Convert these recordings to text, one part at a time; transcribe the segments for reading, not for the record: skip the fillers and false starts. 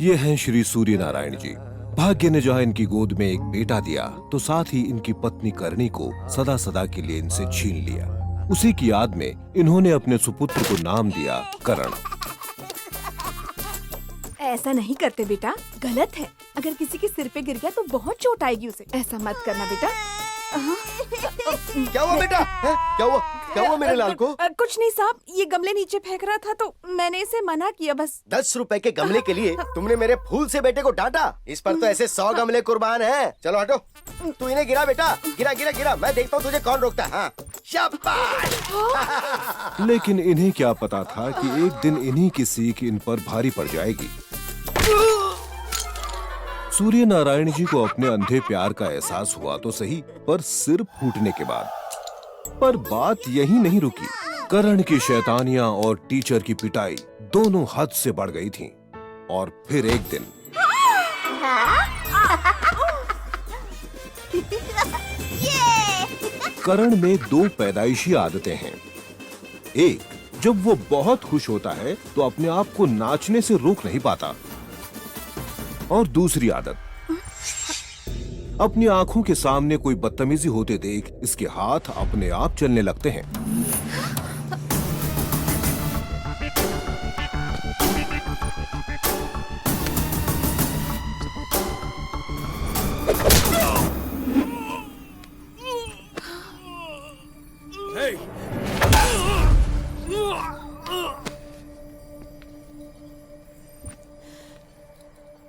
ये हैं श्री सूर्य नारायण जी। भाग्य ने जहाँ इनकी गोद में एक बेटा दिया तो साथ ही इनकी पत्नी करणी को सदा सदा के लिए इनसे छीन लिया। उसी की याद में इन्होंने अपने सुपुत्र को नाम दिया करण। ऐसा नहीं करते बेटा, गलत है। अगर किसी के सिर पे गिर गया तो बहुत चोट आएगी उसे। ऐसा मत करना बेटा। क्या हुआ बेटा? क्या हुआ मेरे लाल को? कुछ नहीं साहब, ये गमले नीचे फेंक रहा था तो मैंने इसे मना किया बस। 10 रुपए के गमले के लिए तुमने मेरे फूल से बेटे को डांटा। इस पर तो ऐसे 100 गमले कुर्बान हैं। चलो हटो, तू इन्हें गिरा बेटा, गिरा गिरा गिरा। मैं देखता हूँ तुझे कौन रोकता है। हाँ, शाबाश। लेकिन इन्हें क्या पता था कि एक दिन इन्हीं की सीख इन पर भारी पड़ जाएगी। सूर्य नारायण जी को अपने अंधे प्यार का एहसास हुआ तो सही, पर सिर फूटने के बाद। पर बात यही नहीं रुकी। करण की शैतानियां और टीचर की पिटाई दोनों हद से बढ़ गई थीं। और फिर एक दिन करण में 2 पैदाइशी आदतें हैं। एक, जब वो बहुत खुश होता है तो अपने आप को नाचने से रोक नहीं पाता। और दूसरी आदत, अपनी आंखों के सामने कोई बदतमीजी होते देख इसके हाथ अपने आप चलने लगते हैं।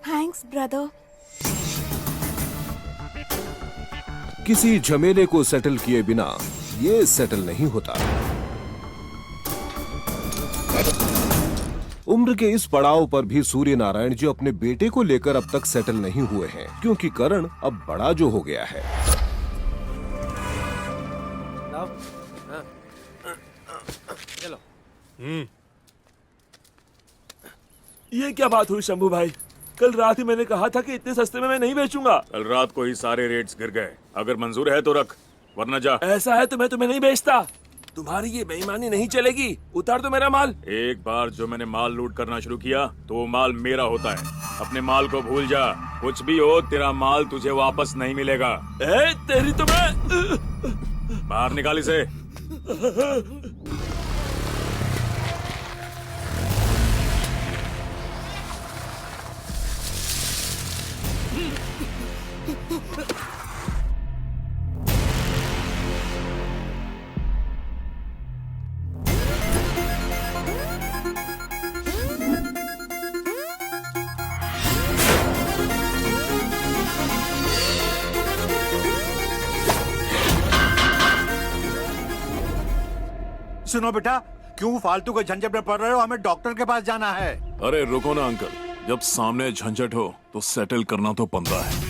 Thanks brother. किसी झमेले को सेटल किए बिना ये सेटल नहीं होता। उम्र के इस पड़ाव पर भी सूर्य नारायण जी अपने बेटे को लेकर अब तक सेटल नहीं हुए हैं, क्योंकि करण अब बड़ा जो हो गया है। चलो। ये क्या बात हुई शंभू भाई? कल रात ही मैंने कहा था कि इतने सस्ते में मैं नहीं बेचूंगा। कल रात को ही सारे रेट्स गिर गए। अगर मंजूर है तो रख, वरना जा। ऐसा है तो मैं तुम्हें नहीं बेचता। तुम्हारी ये बेईमानी नहीं चलेगी। उतार दो मेरा माल। एक बार जो मैंने माल लूट करना शुरू किया तो वो माल मेरा होता है। अपने माल को भूल जा। कुछ भी हो, तेरा माल तुझे वापस नहीं मिलेगा। तेरी तो मैं। बाहर निकाल इसे। सुनो बेटा, क्यों फालतू के झंझट में पड़ रहे हो? हमें डॉक्टर के पास जाना है। अरे रुको ना अंकल, जब सामने झंझट हो तो सेटल करना तो बनता है।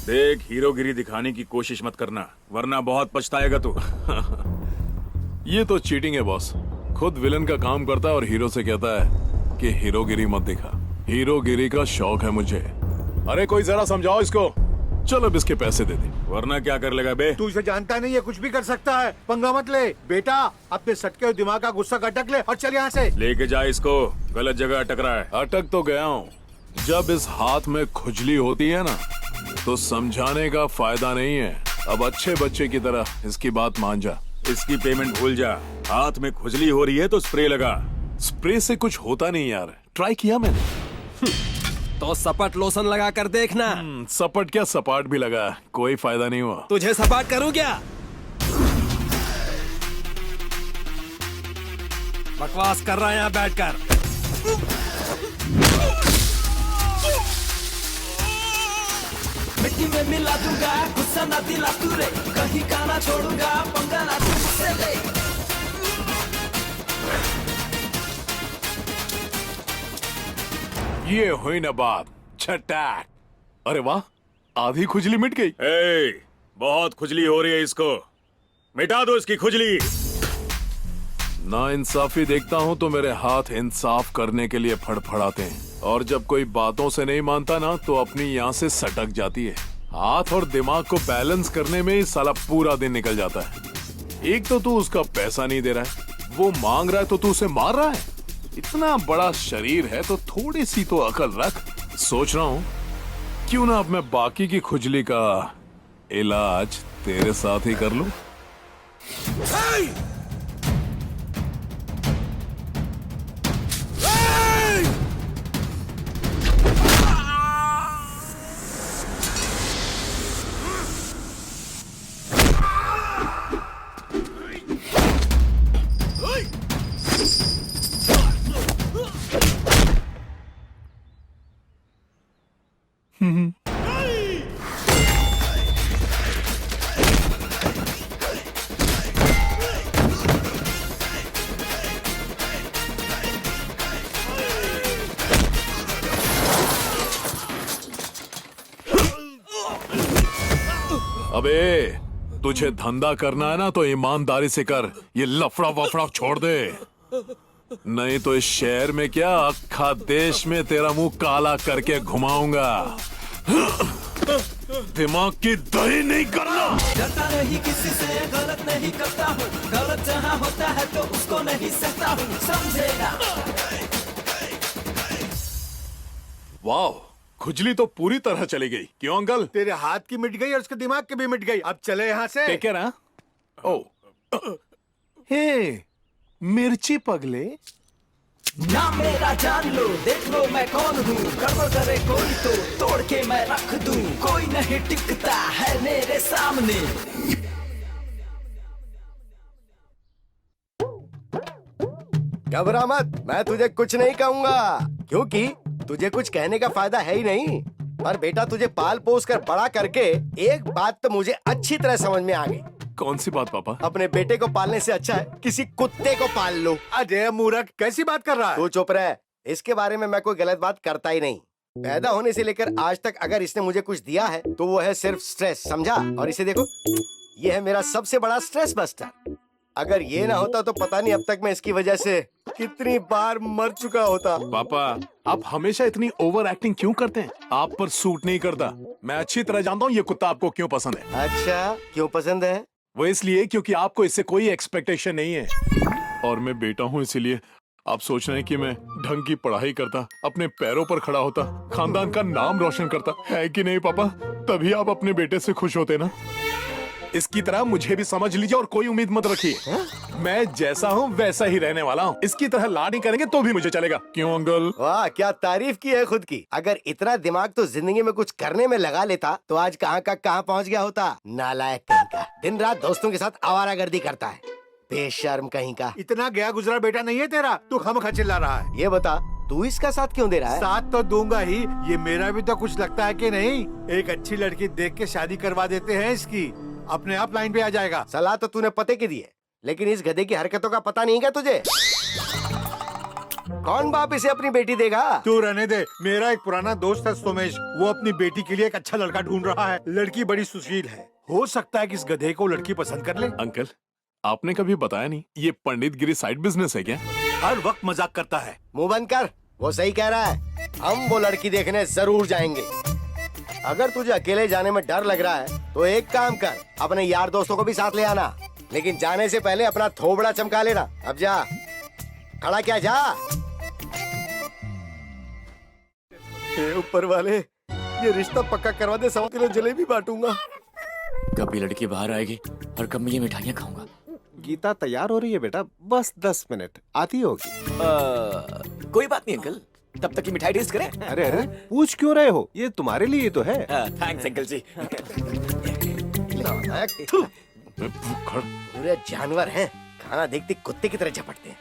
देख, हीरोगिरी दिखाने की कोशिश मत करना, वरना बहुत पछताएगा तू। ये तो चीटिंग है बॉस। खुद विलन का काम करता है और हीरो से कहता है कि हीरोगिरी मत दिखा। हीरोगिरी का शौक है मुझे। अरे कोई जरा समझाओ इसको। चलो अब इसके पैसे दे दे, वरना क्या कर लेगा बे? तू इसे जानता नहीं है, कुछ भी कर सकता है। पंगा मत ले बेटा, अपने सटके हुए दिमाग का गुस्सा अटक ले और चल यहाँ से। लेके जा इसको, गलत जगह अटक रहा है। अटक तो गया हूँ। जब इस हाथ में खुजली होती है ना, तो समझाने का फायदा नहीं है। अब अच्छे बच्चे की तरह इसकी बात मान जा। इसकी पेमेंट भूल जा। हाथ में खुजली हो रही है तो स्प्रे लगा। स्प्रे से कुछ होता नहीं यार, ट्राई किया मैंने। तो सपाट लोशन लगा कर देखना। सपाट क्या, सपाट भी लगा, कोई फायदा नहीं हुआ। तुझे सपाट करूं क्या? बकवास कर रहा है यहाँ बैठकर। मिट्टी में मिला दूंगा, गुस्सा ना दिला तू रे, कहीं का ना छोड़ूंगा, पंगा ना तू मुझसे ले। ये हुई ना बात। छटाक। अरे वाह, आधी खुजली मिट गई। ए, बहुत खुजली हो रही है इसको, मिटा दो इसकी खुजली। ना इंसाफी देखता हूँ तो मेरे हाथ इंसाफ करने के लिए फड़फड़ाते हैं, और जब कोई बातों से नहीं मानता ना तो अपनी यहाँ से सटक जाती है। हाथ और दिमाग को बैलेंस करने में ही साला पूरा दिन निकल जाता है। एक तो तू उसका पैसा नहीं दे रहा है, वो मांग रहा है तो तू उसे मार रहा है। इतना बड़ा शरीर है तो थोड़ी सी तो अकल रख। सोच रहा हूँ क्यों ना अब मैं बाकी की खुजली का इलाज तेरे साथ ही कर लूं। अबे तुझे धंधा करना है ना तो ईमानदारी से कर, ये लफड़ा वफड़ा छोड़ दे, नहीं तो इस शहर में क्या अक्खा देश में तेरा मुंह काला करके घुमाऊंगा। दिमाग की दही नहीं करना। डरता नहीं किसी से, गलत नहीं करता हूँ, गलत जहाँ होता है तो उसको नहीं सहता हूँ, समझेगा। वाह, खुजली तो पूरी तरह चली गई। क्यों अंकल? तेरे हाथ की मिट गई और उसके दिमाग की भी मिट गई। अब चले यहाँ से। Take care. ओ हे मिर्ची पगले, नाम मेरा जान लो, देख लो मैं कौन हूँ, गड़बड़ करे कोई तो तोड़ के मैं रख दूँ, कोई नहीं टिकता है मेरे सामने। घबरा मत, मैं तुझे कुछ नहीं कहूंगा, क्योंकि तुझे कुछ कहने का फायदा है ही नहीं। पर बेटा, तुझे पाल पोस कर बड़ा करके एक बात तो मुझे अच्छी तरह समझ में आ गई। कौन सी बात पापा? अपने बेटे को पालने से अच्छा है किसी कुत्ते को पाल लो। अजय मूर्ख, कैसी बात कर रहा है? तू चुप रह, इसके बारे में मैं कोई गलत बात करता ही नहीं। पैदा होने से लेकर आज तक अगर इसने मुझे कुछ दिया है तो वो है सिर्फ स्ट्रेस, समझा? और इसे देखो, ये है मेरा सबसे बड़ा स्ट्रेस बस्टर। अगर ये ना होता तो पता नहीं अब तक मैं इसकी वजह से कितनी बार मर चुका होता। पापा, आप हमेशा इतनी ओवर एक्टिंग क्यों करते हैं? आप पर सूट नहीं करता। मैं अच्छी तरह जानता हूँ ये कुत्ता आपको क्यों पसंद है। अच्छा, क्यों पसंद है? वो इसलिए क्योंकि आपको इससे कोई एक्सपेक्टेशन नहीं है, और मैं बेटा हूँ इसीलिए। आप सोच रहे हैं कि मैं ढंग की पढ़ाई करता, अपने पैरों पर खड़ा होता, खानदान का नाम रोशन करता, है कि नहीं पापा? तभी आप अपने बेटे से खुश होते ना। इसकी तरह मुझे भी समझ लीजिए और कोई उम्मीद मत रखिए। मैं जैसा हूँ वैसा ही रहने वाला हूँ। इसकी तरह लाड नहीं करेंगे तो भी मुझे चलेगा। क्यों अंकल? वाह, क्या तारीफ की है खुद की। अगर इतना दिमाग तो जिंदगी में कुछ करने में लगा लेता तो आज कहाँ का कहाँ पहुँच गया होता। नालायक कहीं का, दिन रात दोस्तों के साथ आवारागर्दी करता है, बेशर्म कहीं का। इतना गया गुजरा बेटा नहीं है तेरा, तू खामखा चिल्ला रहा है। ये बता, तू इसका साथ क्यों दे रहा है? साथ तो दूंगा ही, ये मेरा भी तो कुछ लगता है कि नहीं? एक अच्छी लड़की देख के शादी करवा देते हैं इसकी, अपने आप लाइन पे आ जाएगा। सलाह तो तूने पते की दी है, लेकिन इस गधे की हरकतों का पता नहीं क्या तुझे? कौन बाप इसे अपनी बेटी देगा? तू रहने दे। मेरा एक पुराना दोस्त है सोमेश, वो अपनी बेटी के लिए एक अच्छा लड़का ढूंढ रहा है। लड़की बड़ी सुशील है, हो सकता है कि इस गधे को लड़की पसंद कर ले। अंकल, आपने कभी बताया नहीं, ये पंडित गिरी साइड बिजनेस है क्या? हर वक्त मजाक करता है। मुंह बंद कर, वो सही कह रहा है। हम वो लड़की देखने जरूर जाएंगे। अगर तुझे अकेले जाने में डर लग रहा है तो एक काम कर, अपने यार दोस्तों को भी साथ ले आना, लेकिन जाने से पहले अपना थोबड़ा चमका लेना। अब जा, खड़ा क्या, जा। हे ऊपर वाले, ये रिश्ता पक्का करवा दे, 100 किलो जलेबी बांटूंगा। कब ये लड़की बाहर आएगी और कब मैं ये मिठाइयाँ खाऊंगा? गीता तैयार हो रही है बेटा, बस 10 मिनट, आती होगी। कोई बात नहीं अंकल, तब तक की मिठाई टेस्ट करें। अरे अरे, पूछ क्यों रहे हो? ये तुम्हारे लिए तो है। थैंक्स अंकल जी। मैं भूखड़। पूरे जानवर हैं, खाना देखते कुत्ते की तरह झपटते हैं।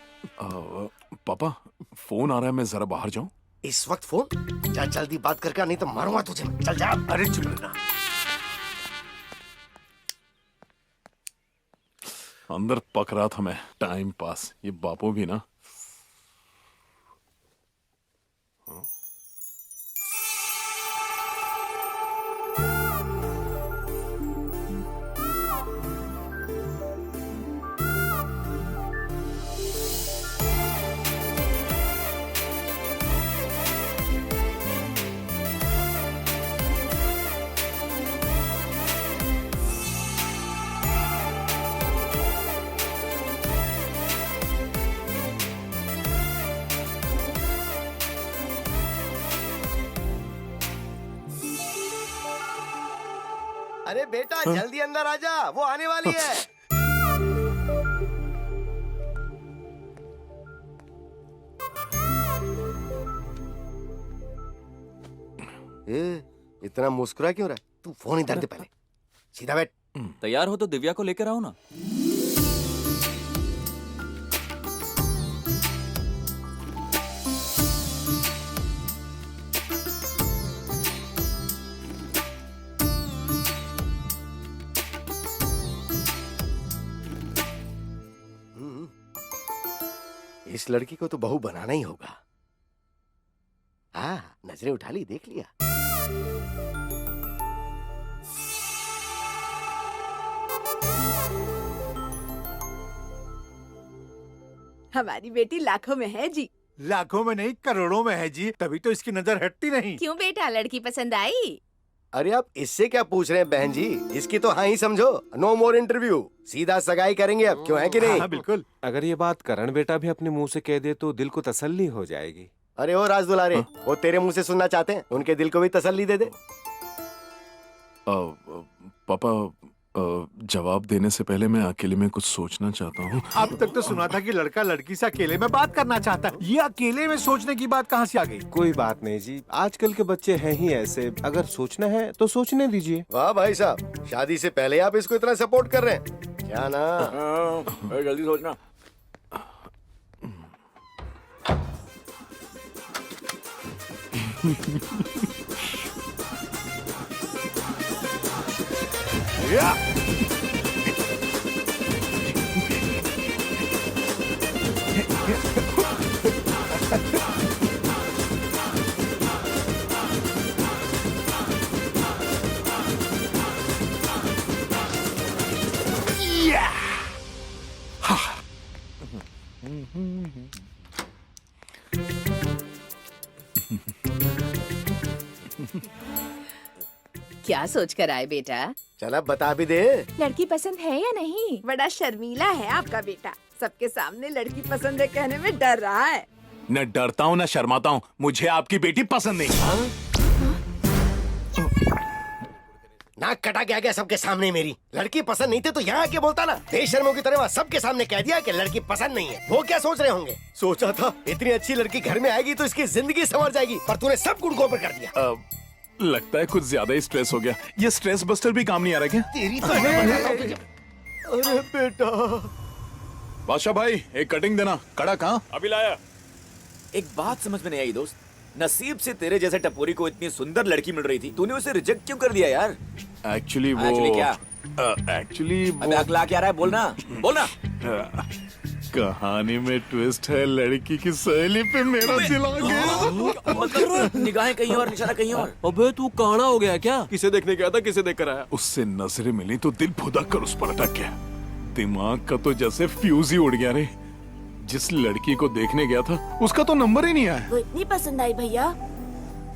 पापा, फोन आ रहा है, मैं जरा बाहर जाऊं? इस वक्त फोन? जा जल्दी बात करके, नहीं तो मारूंगा तुझे। चल जा। अरे चुप रहना। अंदर पक रहा था मैं, टाइम पास। ये बापू भी ना। अरे बेटा जल्दी अंदर आ जा, वो आने वाली है। इतना मुस्कुरा क्यों रहा? तू फोन इधर दे पहले, सीधा बैठ। तैयार हो तो दिव्या को लेकर आओ ना। इस लड़की को तो बहू बनाना ही होगा। हाँ, नजरें उठा ली, देख लिया। हमारी बेटी लाखों में है जी। लाखों में नहीं, करोड़ों में है जी, तभी तो इसकी नजर हटती नहीं। क्यों बेटा, लड़की पसंद आई? अरे आप इससे क्या पूछ रहे हैं बहन जी? इसकी तो हाँ ही समझो। नो मोर इंटरव्यू, सीधा सगाई करेंगे अब, क्यों है कि नहीं? हाँ बिल्कुल। अगर ये बात करण बेटा भी अपने मुंह से कह दे तो दिल को तसल्ली हो जाएगी। अरे ओ राज दुलारे, वो तेरे मुंह से सुनना चाहते हैं, उनके दिल को भी तसल्ली दे दे। पापा, जवाब देने से पहले मैं अकेले में कुछ सोचना चाहता हूँ। अब तक तो सुना था कि लड़का लड़की से अकेले में बात करना चाहता है, ये अकेले में सोचने की बात कहाँ से आ गई? कोई बात नहीं जी, आजकल के बच्चे हैं ही ऐसे। अगर सोचना है तो सोचने दीजिए। वाह भाई साहब, शादी से पहले आप इसको इतना सपोर्ट कर रहे हैं, क्या ना? जल्दी सोचना। क्या सोच कर आए बेटा? चल अब बता भी दे। लड़की पसंद है या नहीं? बड़ा शर्मीला है आपका बेटा, सबके सामने लड़की पसंद है कहने में डर रहा है। न डरता हूँ न शर्माता हूँ, मुझे आपकी बेटी पसंद नहीं। नाक कटा के आ गया सबके सामने मेरी। लड़की पसंद नहीं थी तो यहाँ आके बोलता ना। बेशर्मों की तरह वहाँ सबके सामने कह दिया कि लड़की पसंद नहीं है। वो क्या सोच रहे होंगे? सोचा था इतनी अच्छी लड़की घर में आएगी तो इसकी जिंदगी संवर जाएगी, पर तूने सब गुड़ गोबर कर दिया। लगता है कुछ ज्यादा ही स्ट्रेस हो गया। ये स्ट्रेस बस्टर भी काम नहीं आ रहा क्या? तेरी तो अरे बेटा। बादशाह भाई, एक कटिंग देना। कड़ा कहाँ? अभी लाया। एक बात समझ में नहीं आई दोस्त, नसीब से तेरे जैसे टपोरी को इतनी सुंदर लड़की मिल रही थी, तूने उसे रिजेक्ट क्यों कर दिया यार? एक्चुअली वो Actually क्या? एक्चुअली अबे अगला क्या रहा है, बोलना बोलना। कहानी में ट्विस्ट है, लड़की की सहेली पे मेरा दिल आ गया। निगाहें कहीं और, निशाना कहीं और। अबे तू काना हो गया क्या? किसे देखने गया था, किसे देख कर आया? उससे नजरें मिली तो दिल फुदक कर उस पर अटक गया। दिमाग का तो जैसे फ्यूज ही उड़ गया रे। जिस लड़की को देखने गया था उसका तो नंबर ही नहीं आया। वो इतनी पसंद आई भैया,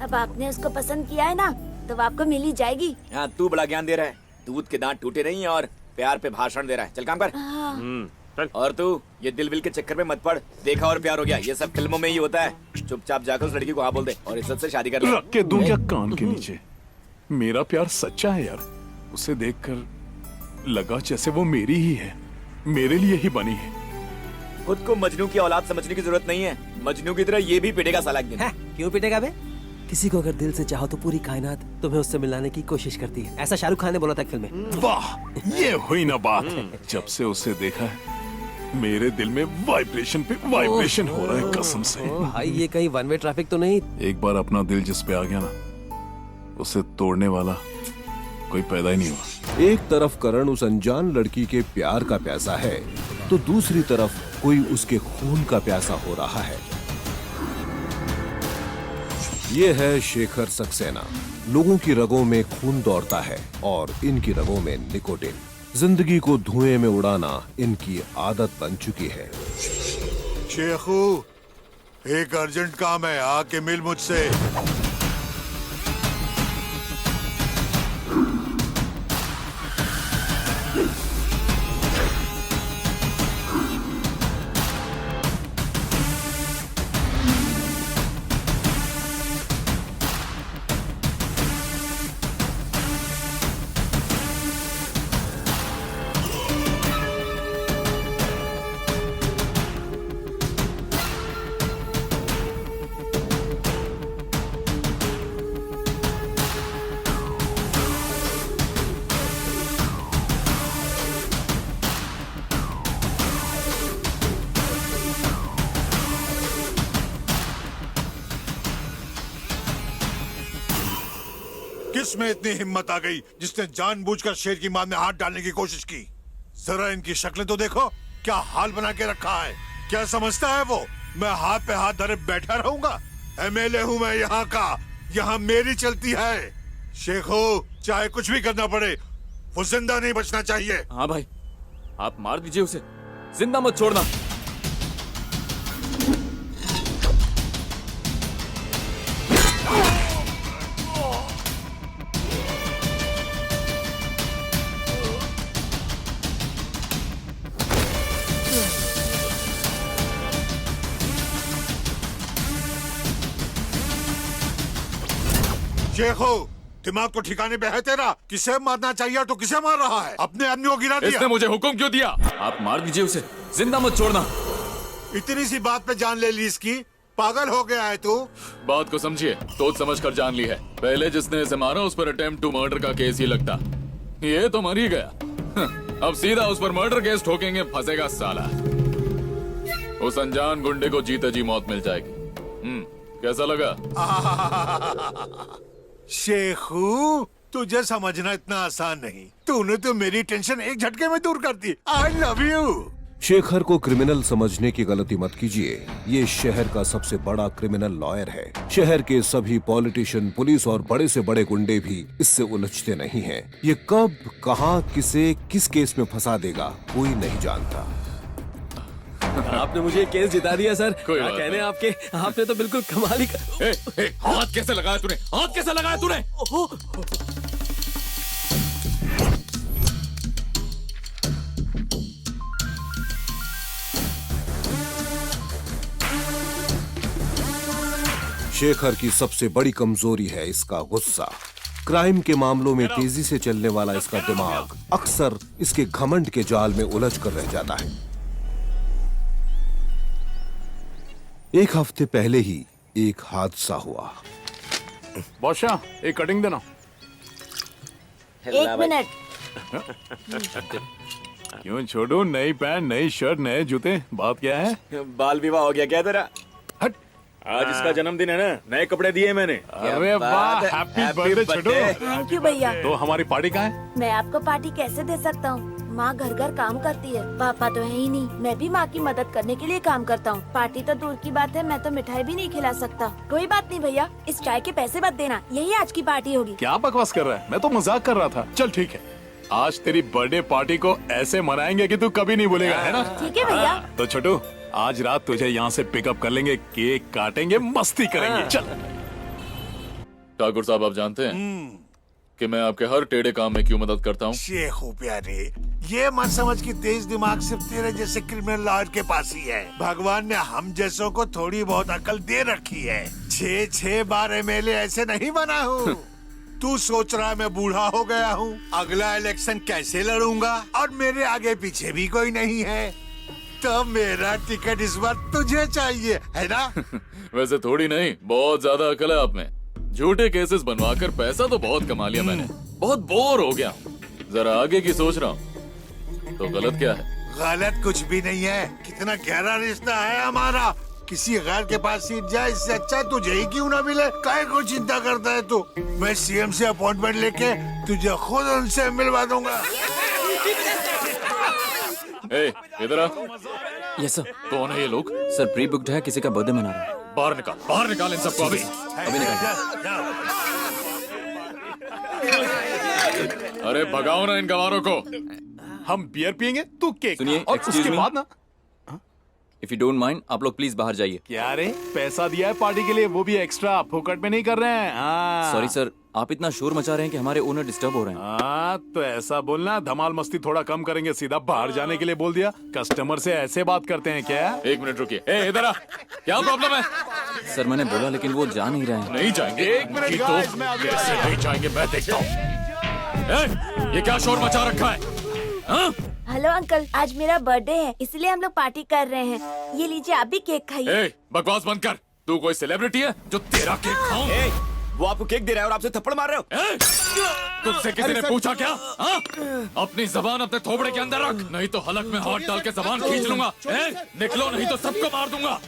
अब आपने उसको पसंद किया है ना, तो आपको मिल ही जाएगी। हाँ, तू बड़ा ज्ञान दे रहा है। दूध के दांत टूटे नहीं और प्यार पे भाषण दे रहा है। चल काम कर। और तू ये दिल विल के चक्कर में मत पड़। देखा और प्यार हो गया, ये सब फिल्मों में ही होता है। चुपचाप जाकर उस लड़की को हाँ बोल दे और इज्जत से शादी कर ले। रख के दूं क्या कान के नीचे? मेरा प्यार सच्चा है यार। उसे देखकर लगा जैसे वो मेरी ही है, मेरे लिए ही बनी है। खुद को मजनू की औलाद समझने की जरूरत नहीं है। मजनू की तरह ये भी पिटेगा साला एक दिन। क्यों पिटेगा बे? किसी को अगर दिल से चाहो तो पूरी कायनात तुम्हें उससे मिलाने की कोशिश करती है। ऐसा शाहरुख खान ने बोला था एक फिल्म में। वाह, ये हुई ना बात। जब से उसे देखा है मेरे दिल में वाइब्रेशन पे वाइब्रेशन हो रहा है, कसम से। भाई ये कहीं वन वे ट्रैफिक तो नहीं? एक बार अपना दिल जिस पे आ गया ना, उसे तोड़ने वाला कोई पैदा ही नहीं हुआ। एक तरफ करण उस अनजान लड़की के प्यार का प्यासा है तो दूसरी तरफ कोई उसके खून का प्यासा हो रहा है। ये है शेखर सक्सेना। लोगों की रगों में खून दौड़ता है और इनकी रगों में निकोटिन। जिंदगी को धुएं में उड़ाना इनकी आदत बन चुकी है। शेखू, एक अर्जेंट काम है, आके मिल मुझसे। किस में इतनी हिम्मत आ गई जिसने जानबूझकर शेर की मान में हाथ डालने की कोशिश की? जरा इनकी शक्लें तो देखो, क्या हाल बना के रखा है। क्या समझता है वो मैं हाथ पे हाथ धरे बैठा रहूंगा? एमएलए हूँ मैं यहाँ का, यहाँ मेरी चलती है। शेखो, चाहे कुछ भी करना पड़े, वो जिंदा नहीं बचना चाहिए। हाँ भाई, आप मार दीजिए उसे, जिंदा मत छोड़ना। शेखो, दिमाग तो ठिकाने पे है तेरा? किसे मारना चाहिए तो किसे मार रहा है? अपने आदमी को गिरा दिया। इसने मुझे हुक्म क्यों दिया? आप मार दीजिए उसे, जिंदा मत छोड़ना। इतनी सी बात पे जान ले ली इसकी? पागल हो गया है तू? बात को समझिए, सोच समझ कर जान ली है। पहले जिसने इसे मारा उस पर अटेम्प्ट टू मर्डर का केस ही लगता, ये तो मर ही गया। अब सीधा उस पर मर्डर केस ठोकेंगे, फंसेगा साला। उस अनजान गुंडे को जीते जी मौत मिल जाएगी। कैसा लगा? शेखू, तुझे समझना इतना आसान नहीं। तूने तो मेरी टेंशन एक झटके में दूर कर दी। I love you. शेखर को क्रिमिनल समझने की गलती मत कीजिए। ये शहर का सबसे बड़ा क्रिमिनल लॉयर है। शहर के सभी पॉलिटिशियन, पुलिस और बड़े से बड़े गुंडे भी इससे उलझते नहीं हैं। ये कब, कहां, किसे, किस केस में फंसा देगा, कोई नहीं जानता। आपने मुझे केस जिता दिया सर। कोई बात कहने नहीं। आपके, आपने तो बिल्कुल कमाल ही हाथ कैसे लगाया तूने? हाथ कैसे लगाया तूने? शेखर की सबसे बड़ी कमजोरी है इसका गुस्सा। क्राइम के मामलों में तेजी से चलने वाला इसका दिमाग अक्सर इसके घमंड के जाल में उलझ कर रह जाता है। एक हफ्ते पहले ही एक हादसा हुआ। बादशाह, एक कटिंग देना। 1 मिनट। क्यों छोड़ू? नई पैंट, नई शर्ट, नए जूते, बात क्या है? बाल विवाह हो गया क्या तेरा? हट। आज इसका जन्मदिन है ना, नए कपड़े दिए मैंने। अरे वाह, happy birthday Chhotu. Thank you भैया। तो हमारी पार्टी कहाँ है? मैं आपको पार्टी कैसे दे सकता हूँ? माँ घर घर काम करती है, पापा तो है ही नहीं। मैं भी माँ की मदद करने के लिए काम करता हूँ। पार्टी तो दूर की बात है, मैं तो मिठाई भी नहीं खिला सकता। कोई बात नहीं भैया, इस चाय के पैसे मत देना, यही आज की पार्टी होगी। क्या बकवास कर रहा है? मैं तो मजाक कर रहा था। चल ठीक है, आज तेरी बर्थडे पार्टी को ऐसे मनाएंगे कि तू कभी नहीं भूलेगा, है ना? ठीक है भैया। तो छोटू, आज रात तुझे यहाँ से पिकअप कर लेंगे, केक काटेंगे, मस्ती करेंगे। चल। ठाकुर साहब, आप जानते हैं कि मैं आपके हर टेढ़े काम में क्यों मदद करता हूँ? शेखू प्यारे, ये मत समझ कि तेज दिमाग सिर्फ तेरे जैसे क्रिमिनल लॉयर के पास ही है। भगवान ने हम जैसों को थोड़ी बहुत अकल दे रखी है। 6 बार एमएलए ऐसे नहीं बना हूँ। तू सोच रहा है मैं बूढ़ा हो गया हूँ? अगला इलेक्शन कैसे लड़ूंगा और मेरे आगे पीछे भी कोई नहीं है, तो मेरा टिकट इस बार तुझे चाहिए, है ना? वैसे थोड़ी नहीं, बहुत ज्यादा अकल है आप में। झूठे केसेस बनवाकर पैसा तो बहुत कमा लिया मैंने, बहुत बोर हो गया। जरा आगे की सोच रहा हूँ। तो गलत क्या है? गलत कुछ भी नहीं है। कितना गहरा रिश्ता है हमारा। किसी गैर के पास सीट जाए, इससे अच्छा तुझे ही क्यों ना मिले। काहे को चिंता करता है तू? मैं सीएम से अपॉइंटमेंट लेके तुझे खुद उनसे मिलवा दूंगा। इधर आ। Yes sir. कौन है ये लोग? सर प्री बुक्ड है, किसी का बर्थडे मना रहा है। बाहर निकाल इन सबको अभी। अरे भगाओ ना इन गवारों को। हम बियर पियेंगे, तू केक। सुनिए, और excuse उसके me? बाद ना, इफ यू डोंट माइंड, आप लोग प्लीज बाहर जाइए। क्या रे, पैसा दिया है पार्टी के लिए, वो भी एक्स्ट्रा, फोकट में नहीं कर रहे हैं। हाँ। सॉरी सर, आप इतना शोर मचा रहे हैं कि हमारे ओनर डिस्टर्ब हो रहे हैं। हाँ, तो ऐसा बोलना, धमाल मस्ती थोड़ा कम करेंगे, सीधा बाहर जाने के लिए बोल दिया। कस्टमर से ऐसे बात करते हैं क्या? एक मिनट रुकिए। इधर आ। क्या प्रॉब्लम है? सर मैंने बोला, लेकिन वो जा नहीं रहे हैं। नहीं जाएंगे। एक मिनट तो guys, मैं अभी कैसे आया। नहीं जाएंगे, मैं देखता हूँ। ये क्या शोर मचा रखा है? हाँ? हेलो अंकल, आज मेरा बर्थडे है, इसलिए हम लोग पार्टी कर रहे हैं। ये लीजिए, आप भी केक खाइए। बकवास बंद कर। तू कोई सेलिब्रिटी है जो तेरा केक खाऊं? वो आपको केक दे रहा है और आपसे थप्पड़ मार रहे हो। तुझसे किसी ने पूछा क्या? हाँ? अपनी जबान अपने थोबड़े के अंदर रख, नहीं तो हलक में हाथ डाल के जबान खींच लूंगा। निकलो नहीं तो सबको मार दूंगा।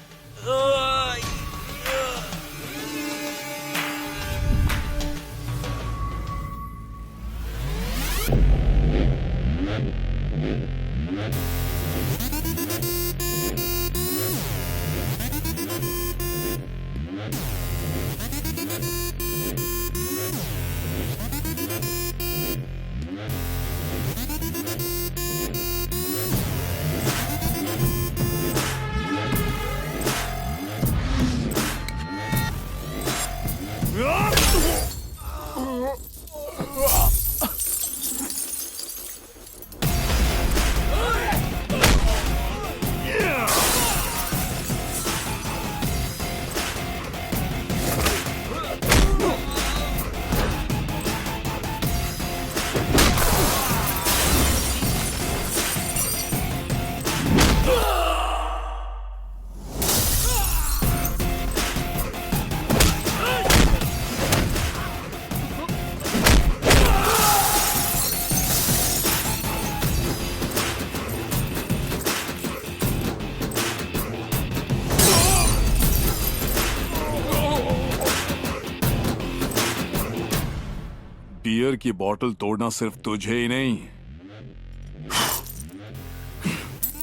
बियर की बोतल तोड़ना सिर्फ तुझे ही नहीं,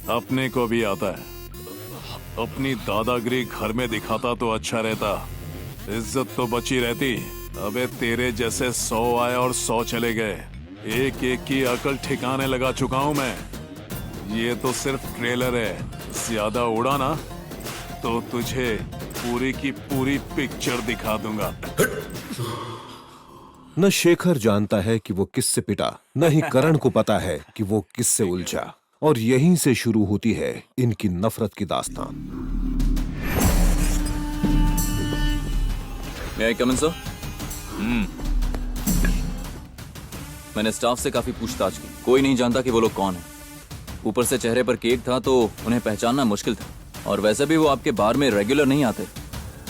अपने को भी आता है। अपनी दादागिरी घर में दिखाता तो अच्छा रहता, इज्जत तो बची रहती। अबे तेरे जैसे 100 आए और 100 चले गए, एक एक की अकल ठिकाने लगा चुका हूं मैं। ये तो सिर्फ ट्रेलर है, ज्यादा उड़ा ना तो तुझे पूरी की पूरी पिक्चर दिखा दूंगा। न शेखर जानता है कि वो किससे पिटा, न ही करण को पता है कि वो किससे उलझा, और यहीं से शुरू होती है इनकी नफरत की दास्तान। May I come in, sir? मैंने स्टाफ से काफी पूछताछ की, कोई नहीं जानता कि वो लोग कौन हैं। ऊपर से चेहरे पर केक था तो उन्हें पहचानना मुश्किल था, और वैसे भी वो आपके बार में रेगुलर नहीं आते।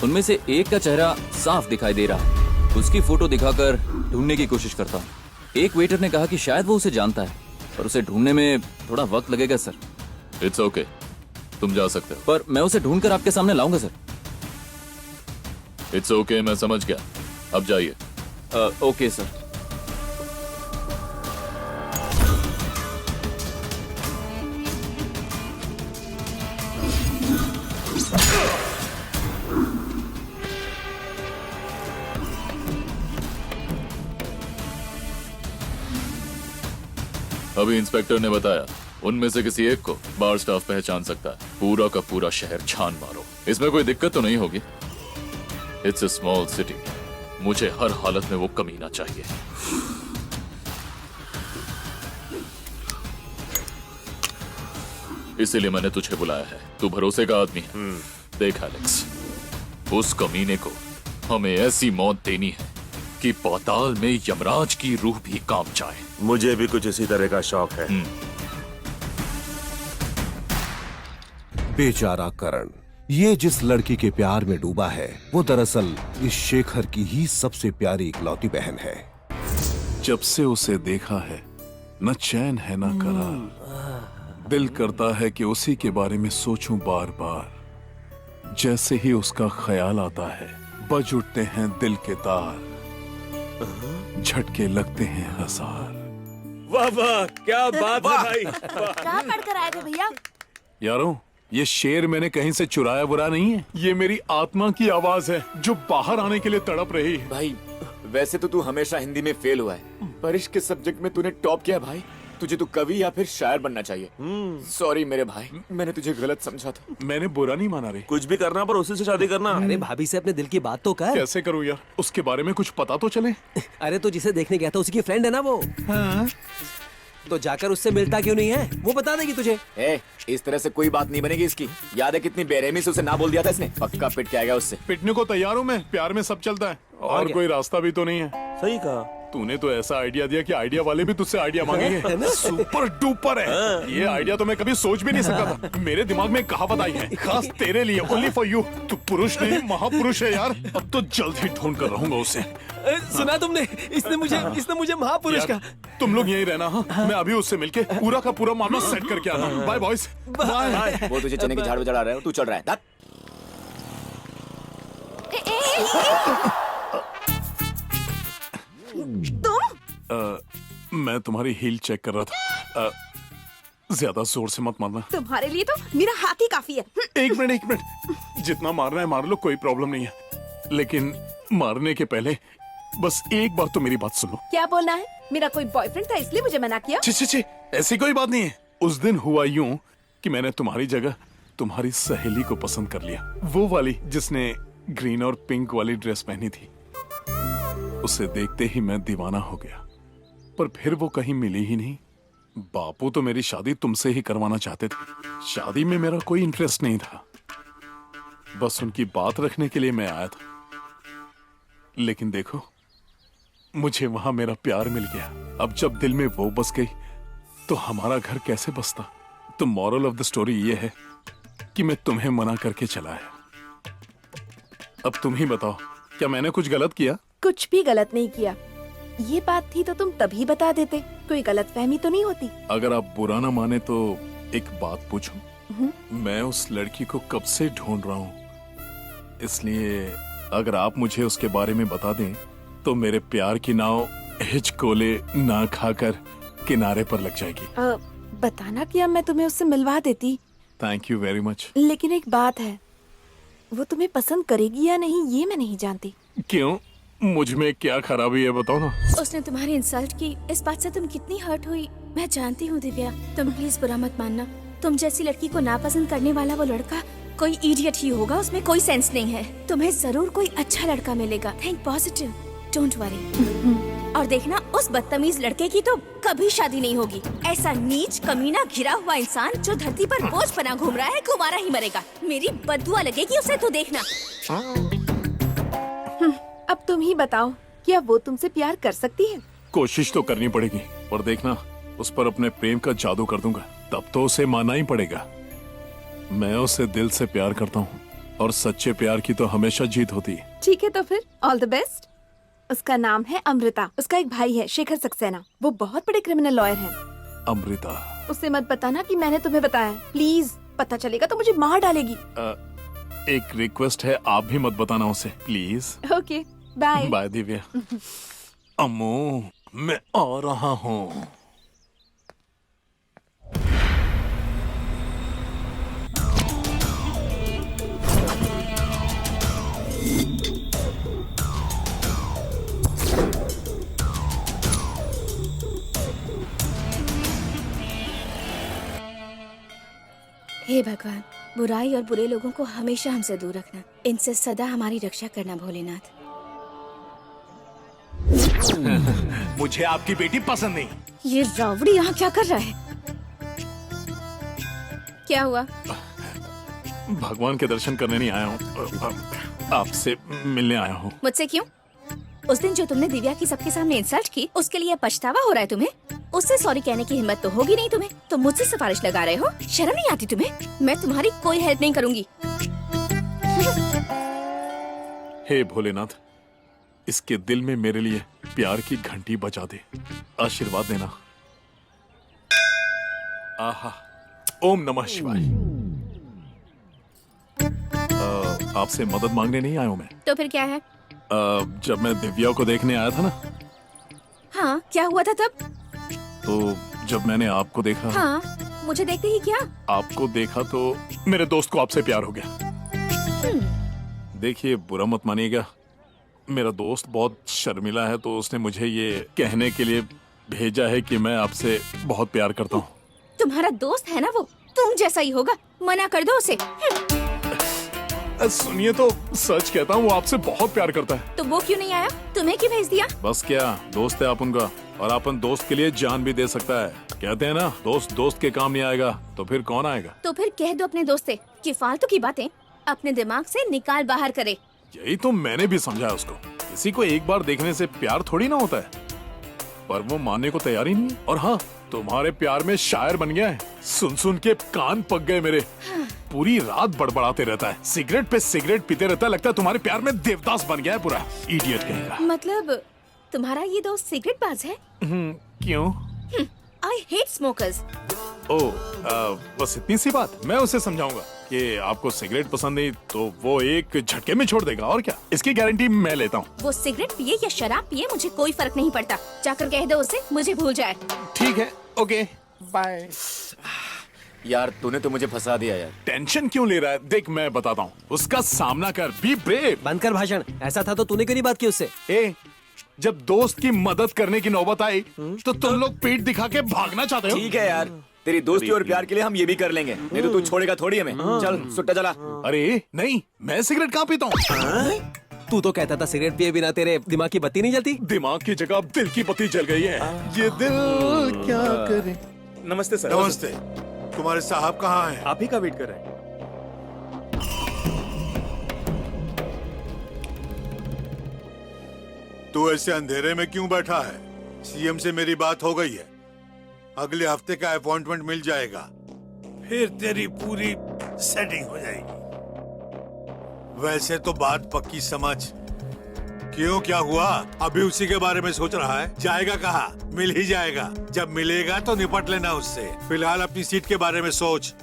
उनमें से एक का चेहरा साफ दिखाई दे रहा है, उसकी फोटो दिखाकर ढूंढने की कोशिश करता हूँ। एक वेटर ने कहा कि शायद वो उसे जानता है, पर उसे ढूंढने में थोड़ा वक्त लगेगा सर। इट्स ओके, तुम जा सकते हो। पर मैं उसे ढूंढकर आपके सामने लाऊंगा सर। इट्स ओके, मैं समझ गया, अब जाइए। Okay sir. अभी इंस्पेक्टर ने बताया उनमें से किसी एक को बार स्टाफ पहचान सकता है। पूरा का पूरा शहर छान मारो, इसमें कोई दिक्कत तो नहीं होगी। इट्स अ स्मॉल सिटी, मुझे हर हालत में वो कमीना चाहिए। इसीलिए मैंने तुझे बुलाया है, तू भरोसे का आदमी है। देख एलेक्स, उस कमीने को हमें ऐसी मौत देनी है कि पाताल में यमराज की रूह भी काम जाए। मुझे भी कुछ इसी तरह का शौक है। बेचारा करण, ये जिस लड़की के प्यार में डूबा है वो दरअसल इस शेखर की ही सबसे प्यारी इकलौती बहन है। जब से उसे देखा है न चैन है न करार, दिल करता है कि उसी के बारे में सोचूं बार बार। जैसे ही उसका ख्याल आता है बज उठते हैं दिल के तार, झटके लगते हैं हजार। वाह वाह, क्या बात है भाई। कहाँ पढ़कर आए थे भैया? यारों, ये शेर मैंने कहीं से चुराया बुरा नहीं है, ये मेरी आत्मा की आवाज है जो बाहर आने के लिए तड़प रही है। भाई वैसे तो तू हमेशा हिंदी में फेल हुआ है, पर इश्क के सब्जेक्ट में तूने टॉप किया भाई। तुझे तो कवि या फिर शायर बनना चाहिए। सॉरी मेरे भाई, मैंने तुझे गलत समझा था। मैंने बुरा नहीं माना रे। कुछ भी करना पर उसी से शादी करना। अरे भाभी से अपने दिल की बात तो कर। कैसे करूं यार, उसके बारे में कुछ पता तो चले। अरे तो जिसे देखने गया था उसी की फ्रेंड है ना वो। हाँ। तो जाकर उससे मिलता क्यों नहीं है, वो बता देगी तुझे। इस तरह से कोई बात नहीं बनेगी इसकी। याद है कितनी बेरहमी से उसे ना बोल दिया था इसने। पक्का पिट के आएगा उससे। पिटने को तैयार हूँ मैं, प्यार में सब चलता है, और कोई रास्ता भी तो नहीं है। सही कहा तूने तो ऐसा आइडिया दिया कि आइडिया वाले भी तुझसे आइडिया मांगेंगे। सुपर डुपर है ये आइडिया, तो मैं कभी सोच भी नहीं सकता था। मेरे दिमाग में कहावत आई है, खास तेरे लिए, ओनली फॉर यू। तू पुरुष नहीं महापुरुष है यार। अब तो जल्द ही ढूंढ कर रहूंगा उसे। सुना तुमने, इसने मुझे महापुरुष कहा। तुम लोग यहीं रहना। हाँ, मैं अभी उससे मिलके पूरा का पूरा मामला सेट करके आना। Bye boys, bye. वो तुझे चने के झाड़ पे चढ़ा रहा है, तू चढ़ रहा है। तुम? मैं तुम्हारी हील चेक कर रहा था। ज्यादा जोर से मत मारना। तुम्हारे लिए तो मेरा हाथ ही काफी है। एक मिनट, जितना मारना है मार लो, कोई प्रॉब्लम नहीं है, लेकिन मारने के पहले बस एक बार तो मेरी बात सुनो। क्या बोलना है? मेरा कोई बॉयफ्रेंड था इसलिए मुझे मना किया? छी, ऐसी कोई बात नहीं है। उस दिन हुआ यूं कि मैंने तुम्हारी जगह तुम्हारी सहेली को पसंद कर लिया, वो वाली जिसने ग्रीन और पिंक वाली ड्रेस पहनी थी। उसे देखते ही मैं दीवाना हो गया, पर फिर वो कहीं मिली ही नहीं। बापू तो मेरी शादी तुमसे ही करवाना चाहते थे। शादी में मेरा कोई इंटरेस्ट नहीं था, बस उनकी बात रखने के लिए मैं आया था। लेकिन देखो, मुझे वहां मेरा प्यार मिल गया। अब जब दिल में वो बस गई तो हमारा घर कैसे बसता? तो मॉरल ऑफ द स्टोरी ये है कि मैं तुम्हें मना करके चला है। अब तुम ही बताओ, क्या मैंने कुछ गलत किया? कुछ भी गलत नहीं किया। ये बात थी तो तुम तभी बता देते, कोई गलतफहमी तो नहीं होती। अगर आप बुरा ना माने तो एक बात पूछूं? मैं उस लड़की को कब से ढूंढ रहा हूं, इसलिए अगर आप मुझे उसके बारे में बता दें तो मेरे प्यार की नाव हिचकोले ना खाकर किनारे पर लग जाएगी। बताना कि अब मैं तुम्हें उससे मिलवा देती। Thank you very much. लेकिन एक बात है, वो तुम्हें पसंद करेगी या नहीं ये मैं नहीं जानती। क्यों? मुझ में क्या खराबी है बताओ ना। उसने तुम्हारी इंसल्ट की, इस बात से तुम कितनी हर्ट हुई मैं जानती हूँ दिव्या। तुम प्लीज बुरा मत मानना। तुम जैसी लड़की को नापसंद करने वाला वो लड़का कोई इडियट ही होगा, उसमें कोई सेंस नहीं है। तुम्हें जरूर कोई अच्छा लड़का मिलेगा। Think positive, don't worry. और देखना, उस बदतमीज लड़के की तो कभी शादी नहीं होगी। ऐसा नीच कमीना घिरा हुआ इंसान जो धरती पर बोझ बना घूम रहा है, कुंवारा ही मरेगा। मेरी बददुआ लगेगी उसे, तो देखना। अब तुम ही बताओ, क्या वो तुमसे प्यार कर सकती है? कोशिश तो करनी पड़ेगी, पर देखना, उस पर अपने प्रेम का जादू कर दूंगा, तब तो उसे मानना ही पड़ेगा। मैं उसे दिल से प्यार करता हूँ और सच्चे प्यार की तो हमेशा जीत होती है। ठीक है, तो फिर ऑल द बेस्ट। उसका नाम है अमृता। उसका एक भाई है शेखर सक्सेना, वो बहुत बड़े क्रिमिनल लॉयर हैं। अमृता? उसे मत बताना कि मैंने तुम्हें बताया, प्लीज। पता चलेगा तो मुझे मार डालेगी। एक रिक्वेस्ट है, आप भी मत बताना उसे, please. Okay, bye. Bye Divya. Ammu, मैं आ रहा हूँ। हे भगवान, बुराई और बुरे लोगों को हमेशा हमसे दूर रखना। इनसे सदा हमारी रक्षा करना भोलेनाथ। मुझे आपकी बेटी पसंद नहीं। ये रावड़ी यहाँ क्या कर रहा है? क्या हुआ? भगवान के दर्शन करने नहीं आया हूँ, आपसे मिलने आया हूँ। मुझसे क्यों? उस दिन जो तुमने दिव्या की सबके सामने इंसल्ट की, उसके लिए पछतावा हो रहा है तुम्हें? उससे सॉरी कहने की हिम्मत तो होगी नहीं तुम्हें, तो मुझसे सिफारिश लगा रहे हो? शर्म नहीं आती तुम्हें? मैं तुम्हारी कोई हेल्प नहीं करूंगी। हे भोलेनाथ, इसके दिल में मेरे लिए प्यार की घंटी बजा दे, आशीर्वाद देना। आहा, ओम नमः शिवाय। आपसे मदद मांगने नहीं आया हूं मैं। तो फिर क्या है? जब मैं दिव्या को देखने आया था ना। हाँ, क्या हुआ था तब? तो जब मैंने आपको देखा। हाँ, मुझे देखते ही क्या? आपको देखा तो मेरे दोस्त को आपसे प्यार हो गया। देखिए, बुरा मत मानिएगा, मेरा दोस्त बहुत शर्मिला है, तो उसने मुझे ये कहने के लिए भेजा है कि मैं आपसे बहुत प्यार करता हूँ। तुम्हारा दोस्त है ना वो, तुम जैसा ही होगा। मना कर दो उसे। सुनिए, तो सच कहता हूँ, वो आपसे बहुत प्यार करता है। तो वो क्यों नहीं आया? तुम्हें क्यों भेज दिया? बस क्या, दोस्त है आप उनका, और अपन दोस्त के लिए जान भी दे सकता है। कहते हैं ना, दोस्त दोस्त के काम नहीं आएगा, तो फिर कौन आएगा? तो फिर कह दो अपने दोस्त से कि फालतू की बातें अपने दिमाग से निकाल बाहर करे। यही तो मैंने भी समझाया उसको। किसी को एक बार देखने से प्यार थोड़ी ना होता है, पर वो मानने को तैयार ही नहीं है। और हाँ, तुम्हारे प्यार में शायर बन गया है। सुन सुन के कान पक गए मेरे। पूरी रात बड़बड़ाते रहता है, सिगरेट पे सिगरेट पीते रहता है। लगता है तुम्हारे प्यार में देवदास बन गया है पूरा। इडियट कहेगा। मतलब तुम्हारा ये दोस्त सिगरेट बाज है? क्यों? I hate smokers. बस इतनी सी बात। मैं उसे समझाऊंगा कि आपको सिगरेट पसंद नहीं, तो वो एक झटके में छोड़ देगा। और क्या, इसकी गारंटी मैं लेता हूँ। वो सिगरेट पिए या शराब पिए, मुझे कोई फर्क नहीं पड़ता। जाकर कह दो उसे मुझे भूल जाए। ठीक है, ओके, बाय। यार तूने तो मुझे फंसा दिया यार। टेंशन क्यों ले रहा है? देख मैं बताता हूँ, उसका सामना कर, बी ब्रेव। बंद कर भाषण। ऐसा था तो तूने क्यों नहीं बात की उससे? ए, जब दोस्त की मदद करने की नौबत आई तो तुम लोग पीठ दिखा के भागना चाहते हो? ठीक है यार, तेरी दोस्ती और प्यार के लिए हम ये भी कर लेंगे, नहीं तो तू छोड़ेगा थोड़ी हमें। चल सुट्टा चला। अरे नहीं, मैं सिगरेट कहाँ पीता हूँ? तू तो कहता था सिगरेट पिए बिना तेरे दिमाग की बत्ती नहीं जलती। दिमाग की जगह अब दिल की बत्ती जल गई है। ये दिल क्या करे। नमस्ते सर। नमस्ते। तुम्हारे साहब कहाँ हैं? आप ही का वेट कर रहे हैं। तू ऐसे अंधेरे में क्यों बैठा है? सीएम से मेरी बात हो गई है, अगले हफ्ते का अपॉइंटमेंट मिल जाएगा, फिर तेरी पूरी सेटिंग हो जाएगी। वैसे तो बात पक्की समझ। क्यों, क्या हुआ? अभी उसी के बारे में सोच रहा है? जाएगा कहाँ? मिल ही जाएगा। जब मिलेगा तो निपट लेना उससे। फिलहाल अपनी सीट के बारे में सोच।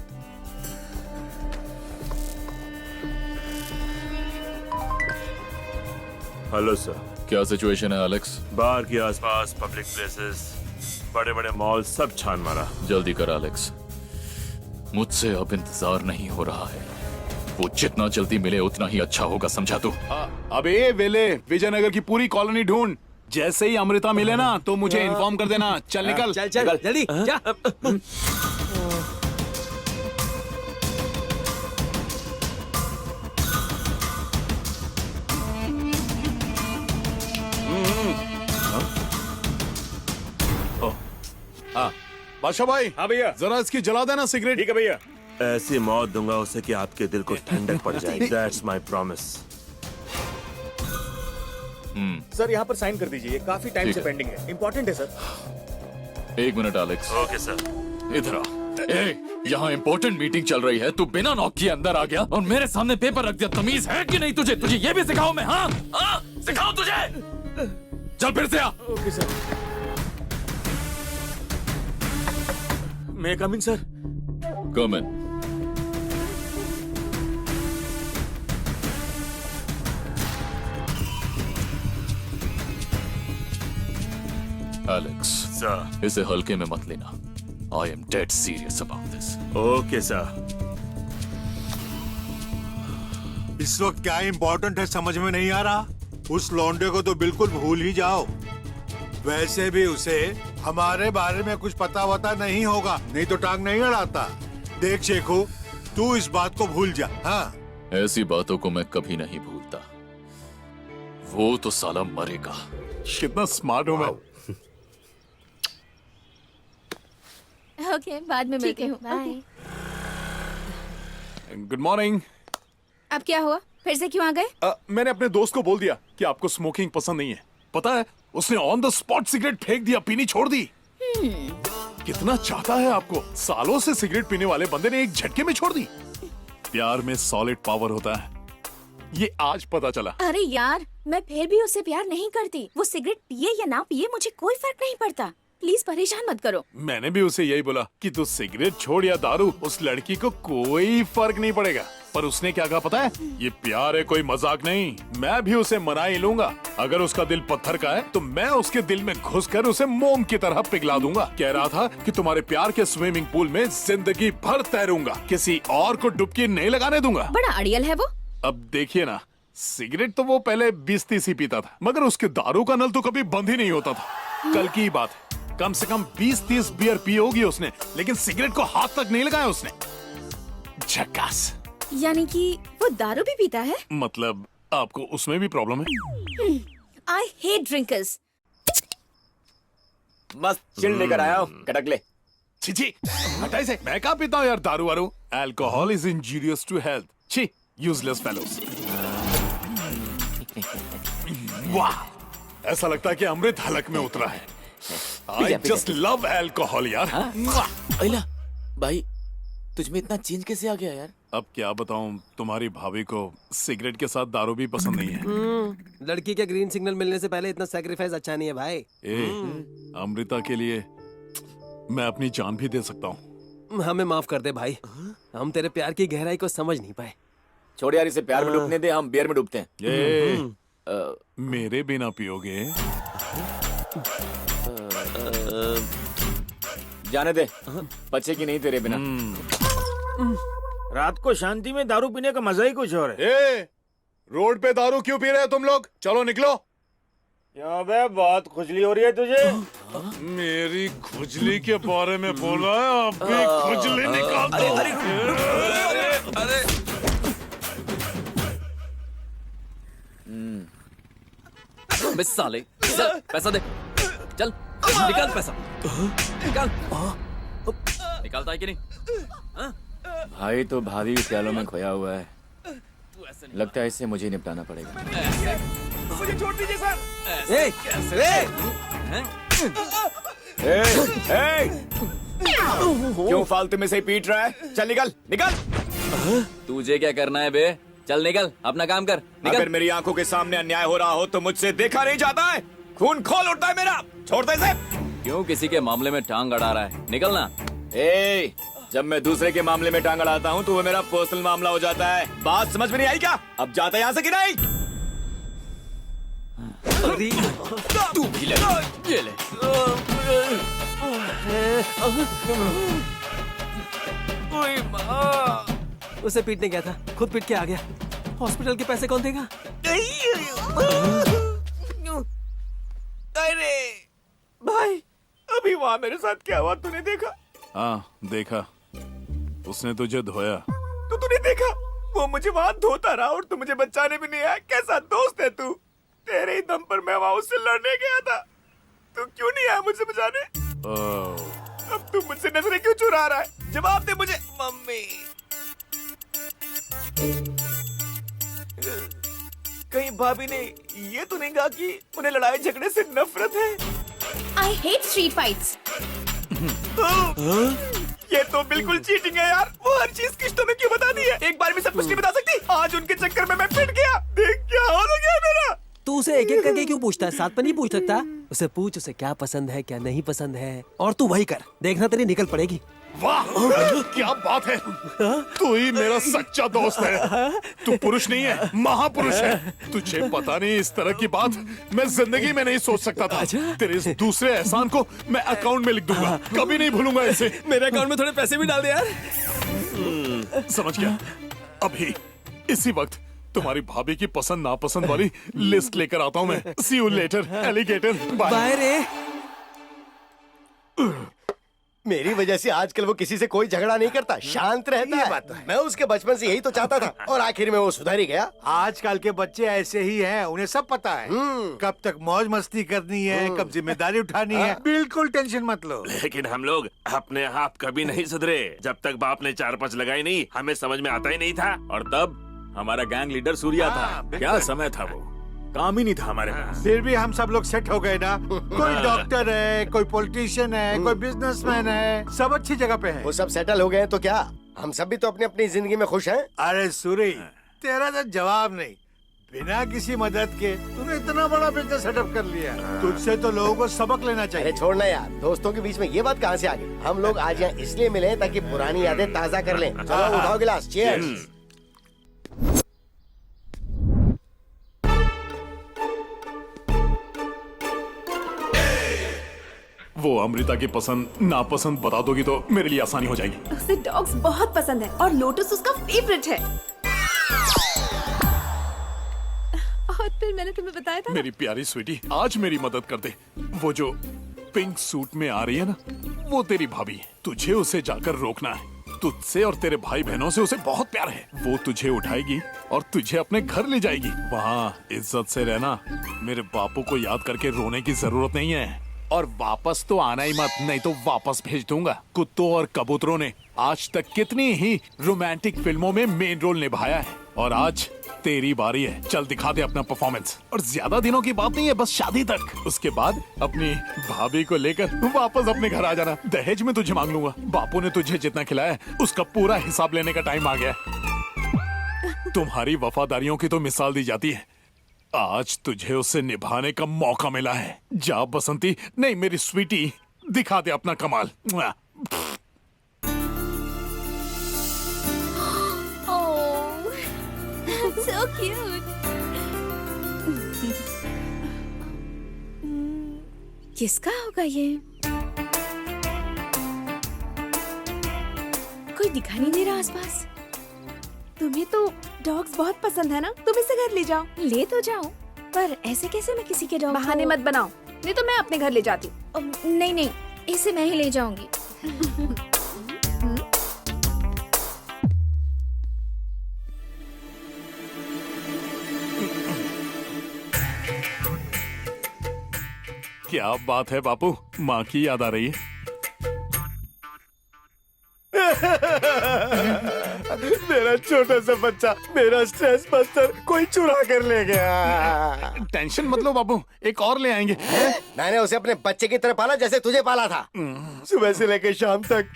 Hello sir. क्या सिचुएशन है एलेक्स? बार के आसपास पब्लिक प्लेसेस, बड़े बड़े मॉल सब छान मारा। जल्दी कर एलेक्स, मुझसे अब इंतजार नहीं हो रहा है। वो जितना जल्दी मिले उतना ही अच्छा होगा, समझा तू? अबे वेले, विजयनगर की पूरी कॉलोनी ढूंढ। जैसे ही अमृता मिले ना तो मुझे इन्फॉर्म कर देना। चल निकल। चल चल जल्दी जा। बादशाह भाई। हाँ भैया। जरा इसकी जला देना सिगरेट। ठीक है भैया। ऐसी मौत दूंगा उसे कि आपके दिल को ठंडक पड़ जाए। That's my promise। सर यहाँ पर साइन कर दीजिए, काफी टाइम ठीक से है। पेंडिंग है, इम्पोर्टेंट है sir. 1 minute Alex. Okay sir. इधर आ। ए, यहाँ इम्पोर्टेंट मीटिंग चल रही है, तू बिना नॉक किए अंदर आ गया और मेरे सामने पेपर रख दिया। तमीज है कि नहीं तुझे? तुझे ये भी सिखाऊं मैं? हाँ हाँ, सिखाऊं तुझे? चल फिर से आ। Okay sir. मैं coming sir. Come in. Alex sir. इसे हल्के में मत लेना। I am dead serious about this. Okay sir. इस वक्त क्या इम्पोर्टेंट है समझ में नहीं आ रहा? उस लौंडे को तो बिल्कुल भूल ही जाओ। वैसे भी उसे हमारे बारे में कुछ पता वता नहीं होगा, नहीं तो टांग नहीं अड़ाता। देख शेखू, तू इस बात को भूल जा। हाँ, ऐसी बातों को मैं कभी नहीं भूलता। वो तो साला मरेगा। कितना स्मार्ट हूँ मैं। ओके, बाद में मिलते हूँ। बाय। Good morning. अब क्या हुआ? फिर से क्यों आ गए? मैंने अपने दोस्त को बोल दिया कि आपको स्मोकिंग पसंद नहीं है। पता है, उसने ऑन द स्पॉट सिगरेट फेंक दिया, पीनी छोड़ दी। कितना चाहता है आपको। सालों से सिगरेट पीने वाले बंदे ने एक झटके में छोड़ दी। प्यार में सॉलिड पावर होता है, ये आज पता चला। अरे यार, मैं फिर भी उससे प्यार नहीं करती। वो सिगरेट पिए या ना पिए मुझे कोई फर्क नहीं पड़ता। प्लीज परेशान मत करो। मैंने भी उसे यही बोला कि तू सिगरेट छोड़ या दारू, उस लड़की को कोई फर्क नहीं पड़ेगा। पर उसने क्या कहा पता है? ये प्यार है, कोई मजाक नहीं। मैं भी उसे मना ही लूंगा। अगर उसका दिल पत्थर का है तो मैं उसके दिल में घुसकर उसे मोम की तरह पिघला दूंगा। कह रहा था कि तुम्हारे प्यार के स्विमिंग पूल में जिंदगी भर तैरूंगा, किसी और को डुबकी नहीं लगाने दूंगा। बड़ा अड़ियल है वो। अब देखिए ना, सिगरेट तो वो पहले 20-30 ही पीता था, मगर उसके दारू का नल तो कभी बंद ही नहीं होता था। कल की बात है, कम से कम 20-30 बियर पी होगी उसने, लेकिन सिगरेट को हाथ तक नहीं लगाया उसने। झकास। यानी कि वो दारू भी पीता है? मतलब आपको उसमें भी प्रॉब्लम है? I hate drinkers. मस्त चिल लेकर आया हूँ, कटक ले। छी, हटा इसे। मैं कहाँ पीता हूँ यार दारू वारू। Alcohol is injurious to health. छी, यूजलेस फेलोज। वाह, ऐसा लगता है कि अमृत हलक में उतरा है। आई जस्ट लव अल्कोहल यार। अला, भाई तुझमें इतना चेंज कैसे आ गया यार? अब क्या बताऊं, तुम्हारी भाभी को सिगरेट के साथ दारू भी पसंद नहीं है। लड़की के ग्रीन सिग्नल मिलने से पहले इतना सैक्रिफाइस अच्छा नहीं है भाई। अमृता के लिए मैं अपनी जान भी दे सकता हूँ। हमें माफ कर दे भाई, हम तेरे प्यार की गहराई को समझ नहीं पाए। छोड़ यार, इसे प्यार में डूबने दे, हम बियर में डूबते हैं। मेरे बिना पियोगे? जाने दे, बच्चे की नहीं तेरे बिना। रात को शांति में दारू पीने का मजा ही कुछ और है। रोड पे दारू क्यों पी रहे हो तुम लोग? चलो निकलो। क्यों बे, बहुत खुजली हो रही है तुझे? मेरी खुजली के बारे में बोल रहा है? अब भी खुजली निकाल दो। अरे बे साले, चल पैसा दे, चल निकाल पैसा, निकाल। निकालता है कि नहीं? भाई तो भाभी के ख्यालों में खोया हुआ है, लगता है इससे मुझे निपटाना पड़ेगा। मुझे छोड़ दीजिए सर। क्यों फालतू में से पीट रहा है? चल निकल निकल। तुझे क्या करना है बे? चल निकल, अपना काम कर, निकल। अगर मेरी आंखों के सामने अन्याय हो रहा हो तो मुझसे देखा नहीं जाता है? खून खोल उठता है मेरा, छोड़ दे इसे। क्यों किसी के मामले में टांग अड़ा रहा है? निकलना। जब मैं दूसरे के मामले में टांग अड़ाता हूँ तो वो मेरा पर्सनल मामला हो जाता है। बात समझ में नहीं आई क्या? अब जाता यहाँ से कि नहीं? तू भी ले, ये ले। उसे पीटने गया था, खुद पीट के आ गया। हॉस्पिटल के पैसे कौन देगा? अरे भाई, अभी वहाँ मेरे साथ क्या हुआ तूने देखा? हाँ देखा, उसने तुझे धोया। तो तूने देखा? वो मुझे वहाँ धोता रहा और तू मुझे बचाने भी नहीं आया। कैसा दोस्त है तू? तेरे ही दम पर मैं वहाँ उससे लड़ने गया था, तू क्यों नहीं आया मुझे बचाने? अब तू मुझसे नजरें क्यों चुरा रहा है? जवाब दे मुझे। मम्मी, कहीं भाभी ने ये तो नहीं कहा कि उन्हें लड़ाई झगड़े से नफरत है? I hate street fights. ये तो बिल्कुल चीटिंग है यार। वो हर चीज किश्तों में क्यों बता दी है? एक बार में सब कुछ नहीं बता सकती? आज उनके चक्कर में मैं पिट गया। देख क्या हो गया मेरा। तू उसे एक एक करके क्यों पूछता है? साथ में नहीं पूछ सकता? उसे पूछ, उसे क्या पसंद है क्या नहीं पसंद है, और तू वही कर, देखना तेरी निकल पड़ेगी। वाह क्या बात है, तू ही मेरा सच्चा दोस्त है। तू पुरुष नहीं है, महापुरुष है। तुझे पता नहीं, इस तरह की बात मैं जिंदगी में नहीं सोच सकता था। तेरे इस दूसरे एहसान को मैं अकाउंट में लिख दूंगा, कभी नहीं भूलूंगा इसे। मेरे अकाउंट में थोड़े पैसे भी डाल दे यार। समझ गया। अभी इसी वक्त तुम्हारी भाभी की पसंद नापसंद वाली लिस्ट लेकर आता हूँ मैं। See you later, alligator. Bye रे। मेरी वजह से आजकल वो किसी से कोई झगड़ा नहीं करता, शांत रहता है। बात तो है। मैं उसके बचपन से यही तो चाहता था, और आखिर में वो सुधर ही गया। आजकल के बच्चे ऐसे ही हैं, उन्हें सब पता है कब तक मौज मस्ती करनी है, कब जिम्मेदारी उठानी है। बिल्कुल टेंशन मत लो। लेकिन हम लोग अपने आप कभी नहीं सुधरे। जब तक बाप ने 4-5 लगाई नहीं, हमें समझ में आता ही नहीं था। और तब हमारा गैंग लीडर सूर्या था। क्या समय था वो, काम ही नहीं था हमारे पास। फिर भी हम सब लोग सेट हो गए ना। कोई डॉक्टर है, कोई पॉलिटिशियन है, कोई बिजनेसमैन है, सब अच्छी जगह पे हैं। वो सब सेटल हो गए हैं तो क्या, हम सब भी तो अपनी अपनी जिंदगी में खुश हैं। अरे सूरी, तेरा तो जवाब नहीं। बिना किसी मदद के तूने इतना बड़ा बिजनेस सेटअप कर लिया। तुझसे तो लोगों को सबक लेना चाहिए। अरे छोड़ना यार, दोस्तों के बीच में ये बात कहाँ से आ गई? हम लोग आज यहाँ इसलिए मिले ताकि पुरानी यादें ताजा कर लें। चलो उठाओ गिलास, चीयर्स। वो अमृता की पसंद नापसंद बता दोगी तो मेरे लिए आसानी हो जाएगी। उसे डॉग्स बहुत पसंद है और लोटस उसका फेवरेट है। और फिर मैंने तुम्हें बताया था ना? मेरी प्यारी स्वीटी, आज मेरी मदद कर दे। वो जो पिंक सूट में आ रही है ना, वो तेरी भाभी है। तुझे उसे जाकर रोकना है। तुझसे और तेरे भाई बहनों से उसे बहुत प्यार है। वो तुझे उठाएगी और तुझे अपने घर ले जाएगी। वहाँ इज्जत से रहना। मेरे बापू को याद करके रोने की जरूरत नहीं है। और वापस तो आना ही मत, नहीं तो वापस भेज दूंगा। कुत्तों और कबूतरों ने आज तक कितनी ही रोमांटिक फिल्मों में मेन रोल निभाया है, और आज तेरी बारी है। चल दिखा दे अपना परफॉर्मेंस। और ज्यादा दिनों की बात नहीं है, बस शादी तक। उसके बाद अपनी भाभी को लेकर वापस अपने घर आ जाना। दहेज में तुझे मांग लूंगा। बापू ने तुझे जितना खिलाया उसका पूरा हिसाब लेने का टाइम आ गया। तुम्हारी वफादारियों की तो मिसाल दी जाती है। आज तुझे उसे निभाने का मौका मिला है। जा बसंती, नहीं मेरी स्वीटी, दिखा दे अपना कमाल। Oh, so cute. किसका होगा ये? कोई दिखाई नहीं दे रहा आसपास। तुम्हें तो डॉग्स बहुत पसंद है ना, तुम इसे घर ले जाओ। ले तो जाओ, पर ऐसे कैसे मैं किसी के डॉग बहाने मत बनाओ, नहीं तो मैं अपने घर ले जाती हूँ। नहीं नहीं, इसे मैं ही ले जाऊंगी। क्या बात है बापू, माँ की याद आ रही है। मेरा छोटा सा बच्चा, मेरा स्ट्रेस बस्टर कोई चुरा कर ले गया। टेंशन मत लो बापू, एक और ले आएंगे। मैंने उसे अपने बच्चे की तरह पाला जैसे तुझे पाला था। सुबह से लेकर शाम तक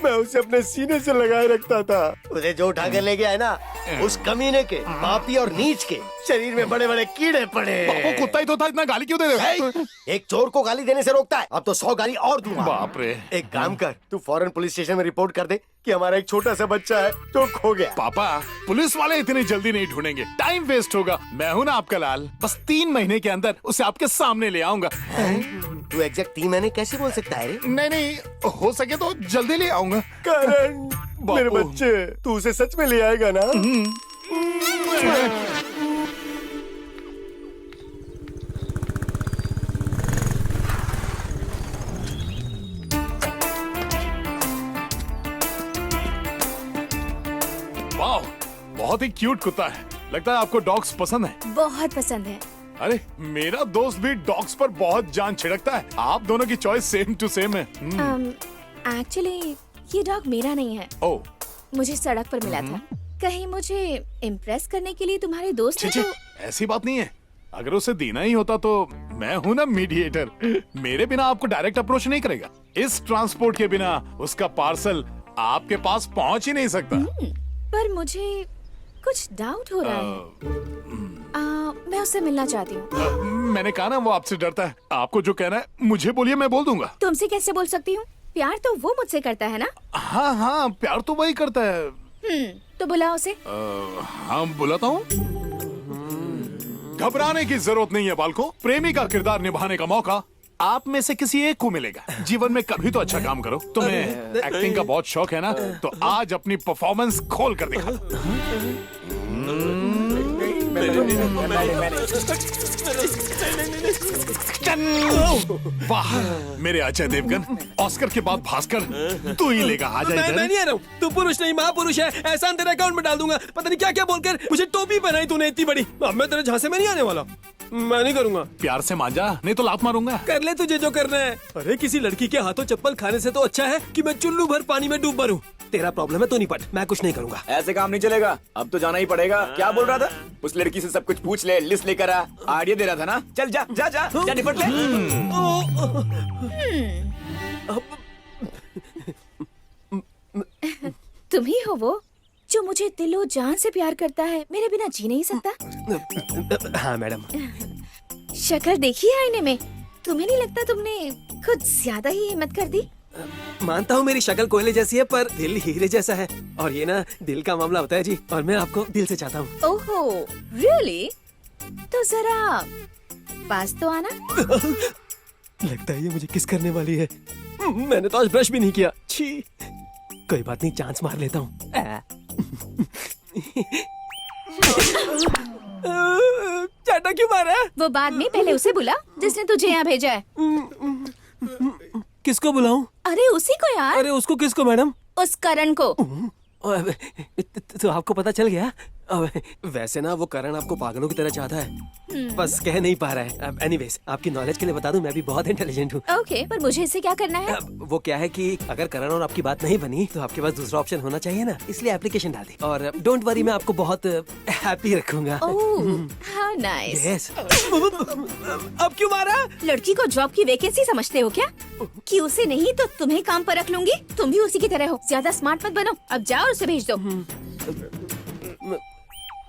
मैं उसे अपने सीने से लगाए रखता था। उसे जो उठा कर ले गया है ना, उस कमीने के, पापी और नीच के शरीर में बड़े बड़े कीड़े पड़े। बापू कुत्ता ही तो था, इतना गाली क्यों दे रहे हो? एक चोर को गाली देने से रोकता है, अब तो 100 गाली और दूंगा। बाप रे। एक काम कर, तू फौरन पुलिस स्टेशन में रिपोर्ट कर दे कि हमारा एक छोटा सा बच्चा है जो खो गया। पापा, पुलिस वाले इतनी जल्दी नहीं ढूंढेंगे, टाइम वेस्ट होगा। मैं हूं ना आपका लाल, बस 3 महीने के अंदर उसे आपके सामने ले आऊंगा। तू एग्जैक्ट 3 महीने कैसे बोल सकता है रे? नहीं नहीं, हो सके तो जल्दी ले आऊंगा। करण, मेरे बच्चे, तू उसे सच में ले आएगा ना? वाह, बहुत ही क्यूट कुत्ता है। लगता है आपको डॉग्स पसंद है। बहुत पसंद है। अरे मेरा दोस्त भी डॉग्स पर बहुत जान छिड़कता है। आप दोनों की चॉइस सेम टू सेम है। एक्चुअली ये डॉग मेरा नहीं है। ओह, मुझे सड़क पर मिला था। कहीं मुझे इम्प्रेस करने के लिए तुम्हारे दोस्त हैं तो? ऐसी बात नहीं है। अगर उसे देना ही होता तो मैं हूं ना मीडिएटर। मेरे बिना आपको डायरेक्ट अप्रोच नहीं करेगा। इस ट्रांसपोर्ट के बिना उसका पार्सल आपके पास पहुंच ही नहीं सकता। पर मुझे कुछ डाउट हो रहा है। मैं उससे मिलना चाहती हूँ। मैंने कहा ना, वो आपसे डरता है। आपको जो कहना है मुझे बोलिए, मैं बोल दूंगा। तुमसे कैसे बोल सकती हूँ? प्यार तो वो मुझसे करता है ना? हाँ हाँ, प्यार तो वही करता है। तो बुलाओ उसे। हाँ, बुलाता हूँ। घबराने की जरूरत नहीं है बालकों। प्रेमी का किरदार निभाने का मौका आप में से किसी एक को मिलेगा। जीवन में कभी तो अच्छा काम करो। तुम्हें एक्टिंग का बहुत शौक है ना, तो आज अपनी परफॉर्मेंस खोल कर दिखा दो। वाह मेरे अजय देवगन, ऑस्कर के बाद भास्कर तू ही लेगा। आ जाए। मैं नहीं आ रहा हूँ। तू पुरुष नहीं महापुरुष है। एहसान तेरे अकाउंट में डाल दूंगा। पता नहीं क्या क्या बोलकर मुझे टोपी पहनाई तूने इतनी बड़ी। अब मैं तेरे झांसे में नहीं आने वाला। मैं नहीं करूंगा। प्यार से मांजा, नहीं तो लात मारूंगा। कर ले तुझे जो करना है। अरे किसी लड़की के हाथों चप्पल खाने से तो अच्छा है कि मैं चुल्लू भर पानी में डूब मरूं। तेरा प्रॉब्लम है तो निपट, मैं कुछ नहीं करूंगा। ऐसे काम नहीं चलेगा। अब तो जाना ही पड़ेगा। क्या बोल रहा था? उस लड़की से सब कुछ पूछ ले, लिस्ट लेकर आ। आइडिया दे रहा था ना? चल जा जा जा, जा निपट ले। तुम ही हो वो जो मुझे दिलो जान से प्यार करता है, मेरे बिना जी नहीं सकता। हाँ मैडम। शक्ल देखी है आईने में। तुम्हें नहीं लगता तुमने कुछ ज्यादा ही हिम्मत कर दी? मानता हूँ मेरी शक्ल कोयले जैसी है, पर दिल हीरे जैसा है। और ये ना दिल का मामला होता है जी, और मैं आपको दिल से चाहता हूँ। ओहो, रियली? तो जरा पास तो आना। लगता है ये मुझे किस करने वाली है। मैंने तो आज ब्रश भी नहीं किया। छी, कोई बात नहीं, चांस मार लेता हूँ। चाटा क्यों मारा? वो बाद में, पहले उसे बुला जिसने तुझे यहाँ भेजा है। किसको बुलाऊं? अरे उसी को यार। अरे उसको किसको मैडम? उस करण को। तो आपको पता चल गया? वैसे ना वो करण आपको पागलों की तरह चाहता है, बस कह नहीं पा रहा है। एनीवेज, आपकी नॉलेज के लिए बता दूं, मैं भी बहुत इंटेलिजेंट हूँ। ओके, पर मुझे इससे क्या करना है? वो क्या है कि अगर करण और आपकी बात नहीं बनी तो आपके पास दूसरा ऑप्शन होना चाहिए ना, इसलिए एप्लीकेशन डाल दी। और डोंट वरी, मैं आपको बहुत हैप्पी रखूंगा। How nice. यस। अब क्यों मारा? लड़की को जॉब की वैकेंसी समझते हो क्या? कि उसे नहीं तो तुम्हें काम पर रख लूंगी। तुम भी उसी की तरह हो। ज्यादा स्मार्ट मत बनो। अब जाओ और उसे भेज दो।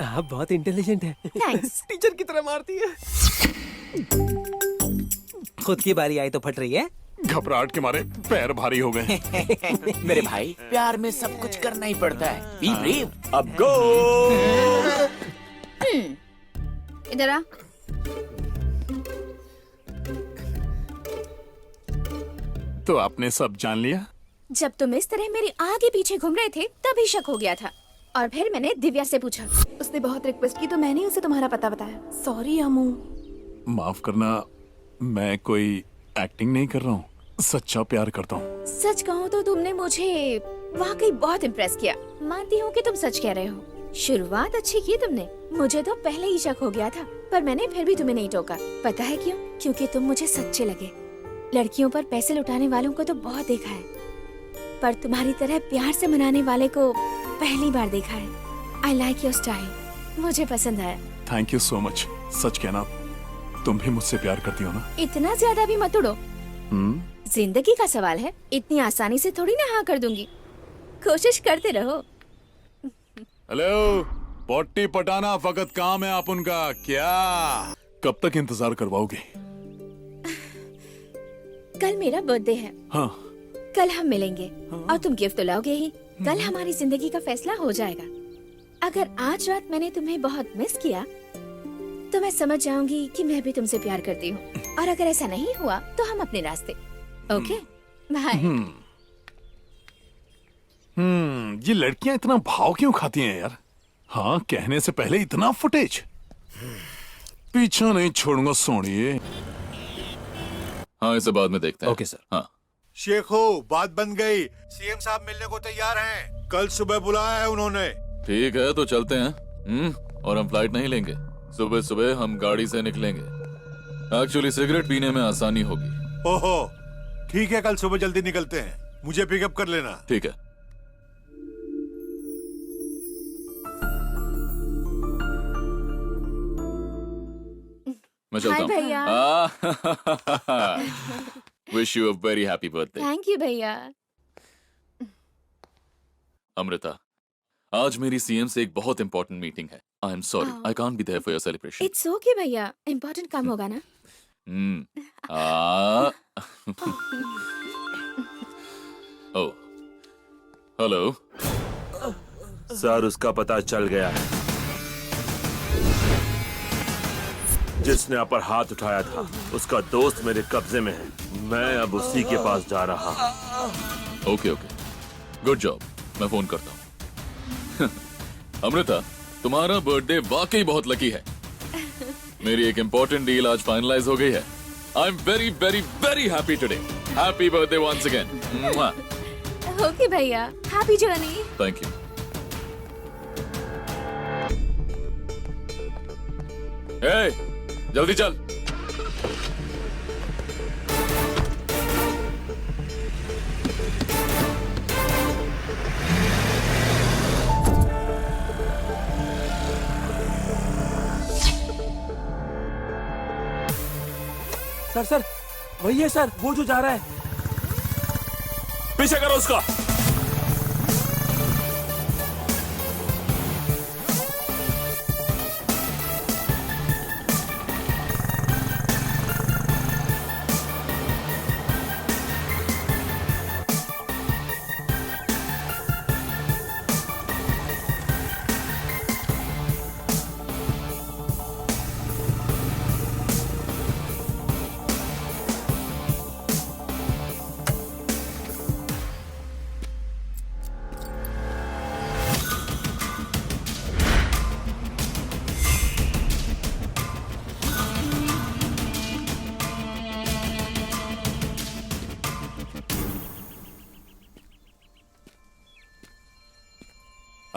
आप बहुत इंटेलिजेंट है। थैंक्स। टीचर की तरह मारती है। खुद की बारी आई तो फट रही है। घबराहट के मारे पैर भारी हो गए। मेरे भाई, प्यार में सब कुछ करना ही पड़ता है। Be brave. अब गो। इधर आ। तो आपने सब जान लिया? जब तुम इस तरह मेरे आगे पीछे घूम रहे थे तभी शक हो गया था और फिर मैंने दिव्या से पूछा। उसने बहुत रिक्वेस्ट की तो मैंने उसे तुम्हारा पता बताया। सॉरी अमू। माफ करना, मैं कोई एक्टिंग नहीं कर रहा हूँ, सच्चा प्यार करता हूँ। सच कहूँ तो तुमने मुझे वाकई बहुत इम्प्रेस किया। मानती हूँ कि तुम सच कह रहे हो। शुरुआत अच्छी की तुमने। मुझे तो पहले ही शक हो गया था, पर मैंने फिर भी तुम्हें नहीं टोका। पता है क्यों? क्योंकि तुम मुझे सच्चे लगे। लड़कियों पर पैसे लुटाने वालों को तो बहुत देखा है, पर तुम्हारी तरह प्यार से मनाने वाले को पहली बार देखा है। आई लाइक योर स्टाइल, मुझे पसंद आया। Thank you so much. सच कहना, तुम भी मुझसे प्यार करती हो ना? इतना ज्यादा भी मत उड़ो। जिंदगी का सवाल है, इतनी आसानी से थोड़ी ना हाँ कर दूंगी। कोशिश करते रहो। हेलो, पोटी पटाना फकत काम है आप उनका। क्या कब तक इंतजार करवाओगे? कल मेरा बर्थडे है। हाँ। कल हम मिलेंगे और तुम गिफ्ट तो लाओगे ही। कल हमारी जिंदगी का फैसला हो जाएगा। अगर आज रात मैंने तुम्हें बहुत मिस किया तो मैं समझ जाऊंगी कि मैं भी तुमसे प्यार करती हूँ, और अगर ऐसा नहीं हुआ तो हम अपने रास्ते। Okay bye. ये लड़कियां इतना भाव क्यों खाती हैं यार? हाँ, कहने से पहले इतना फुटेज। पीछा नहीं छोड़ूंगा सोनिए। हाँ, इसे बाद में देखते हैं। Okay sir. हाँ। शेखो, बात बन गई। सीएम साहब मिलने को तैयार हैं। कल सुबह बुलाया है उन्होंने। ठीक है, तो चलते हैं। और हम फ्लाइट नहीं लेंगे। सुबह सुबह हम गाड़ी से निकलेंगे। एक्चुअली सिगरेट पीने में आसानी होगी। ओहो, ठीक है, कल सुबह जल्दी निकलते हैं। मुझे पिकअप कर लेना। ठीक है। मैं चलता हूँ। भैया। Wish you a very happy birthday. Thank you भैया। अमृता, आज मेरी सीएम से एक बहुत इंपॉर्टेंट मीटिंग है। I am sorry, I can't be there for your celebration. It's okay भैया, इम्पोर्टेंट काम होगा ना। ओह, हेलो सर, उसका पता चल गया है। जिसने आप पर हाथ उठाया था उसका दोस्त मेरे कब्जे में है। मैं अब उसी के पास जा रहा हूँ। Okay okay, good job. मैं फोन करता हूँ। अमृता, तुम्हारा बर्थडे वाकई बहुत लकी है। मेरी एक इंपॉर्टेंट डील आज फाइनलाइज हो गई है। I am very very very happy today. Happy birthday once again. Okay भैया, happy journey. Thank you. Hey, जल्दी चल। सर वही है सर, वो जो जा रहा है। पीछे करो उसका।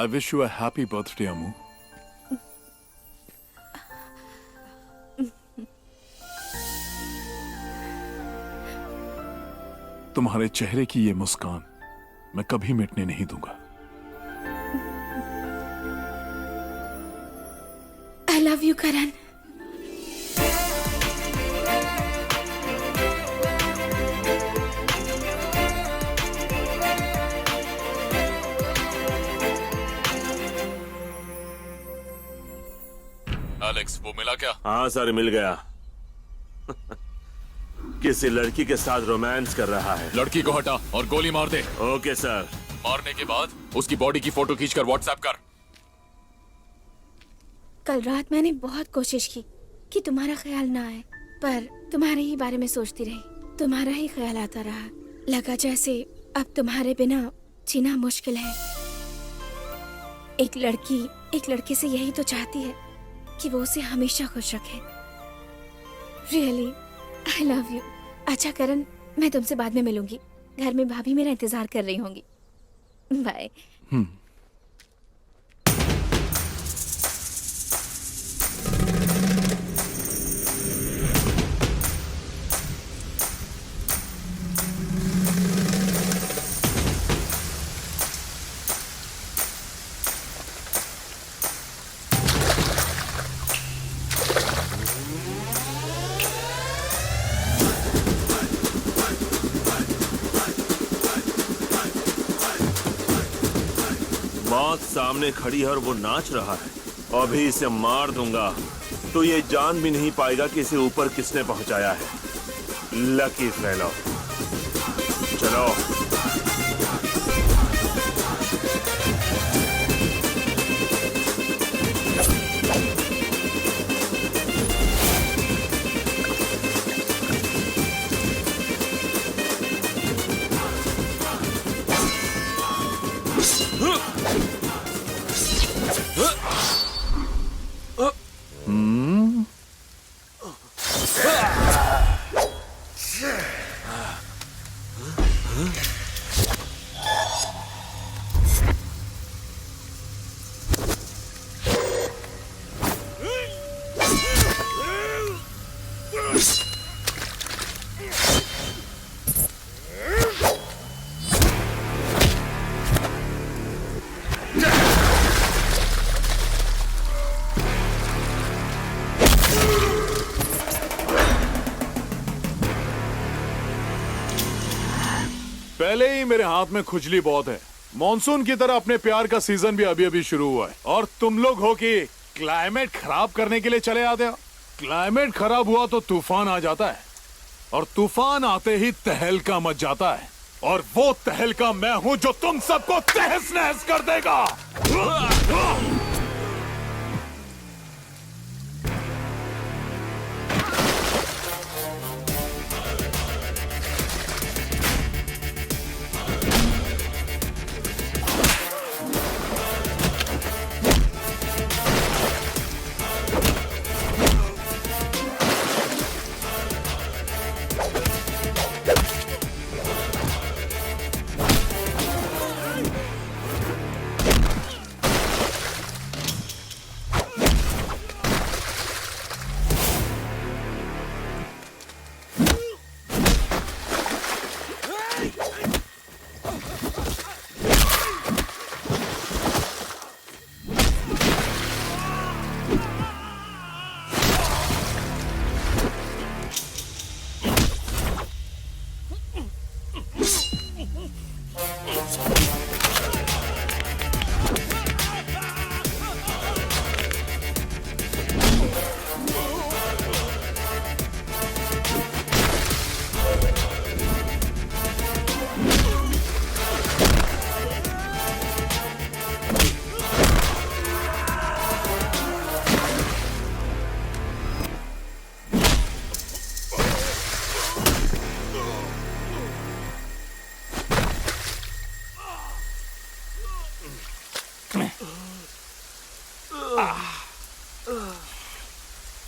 I wish you a happy birthday, Amu. तुम्हारे चेहरे की ये मुस्कान मैं कभी मिटने नहीं दूंगा। I love you, Karan. Alex, वो मिला क्या? हाँ सर, मिल गया। किसी लड़की के साथ रोमांस कर रहा है। लड़की को हटा और गोली मार दे। Okay sir. मारने के बाद उसकी बॉडी की फोटो खींचकर व्हाट्सएप कर। कल रात मैंने बहुत कोशिश की कि तुम्हारा ख्याल ना आए, पर तुम्हारे ही बारे में सोचती रही। तुम्हारा ही ख्याल आता रहा। लगा जैसे अब तुम्हारे बिना जीना मुश्किल है। एक लड़की एक लड़के से यही तो चाहती है कि वो उसे हमेशा खुश रखे। Really I love you. अच्छा करण, मैं तुमसे बाद में मिलूंगी। घर में भाभी मेरा इंतजार कर रही होंगी। बाय। मौत सामने खड़ी है और वो नाच रहा है। अभी इसे मार दूंगा तो ये जान भी नहीं पाएगा कि इसे ऊपर किसने पहुंचाया है। Lucky fellow. चलो। पहले ही मेरे हाथ में खुजली बहुत है। मॉनसून की तरह अपने प्यार का सीजन भी अभी अभी शुरू हुआ है और तुम लोग हो कि क्लाइमेट खराब करने के लिए चले आते हो। क्लाइमेट खराब हुआ तो तूफान आ जाता है और तूफान आते ही तहलका मच जाता है और वो तहलका मैं हूं जो तुम सबको तहस नहस कर देगा।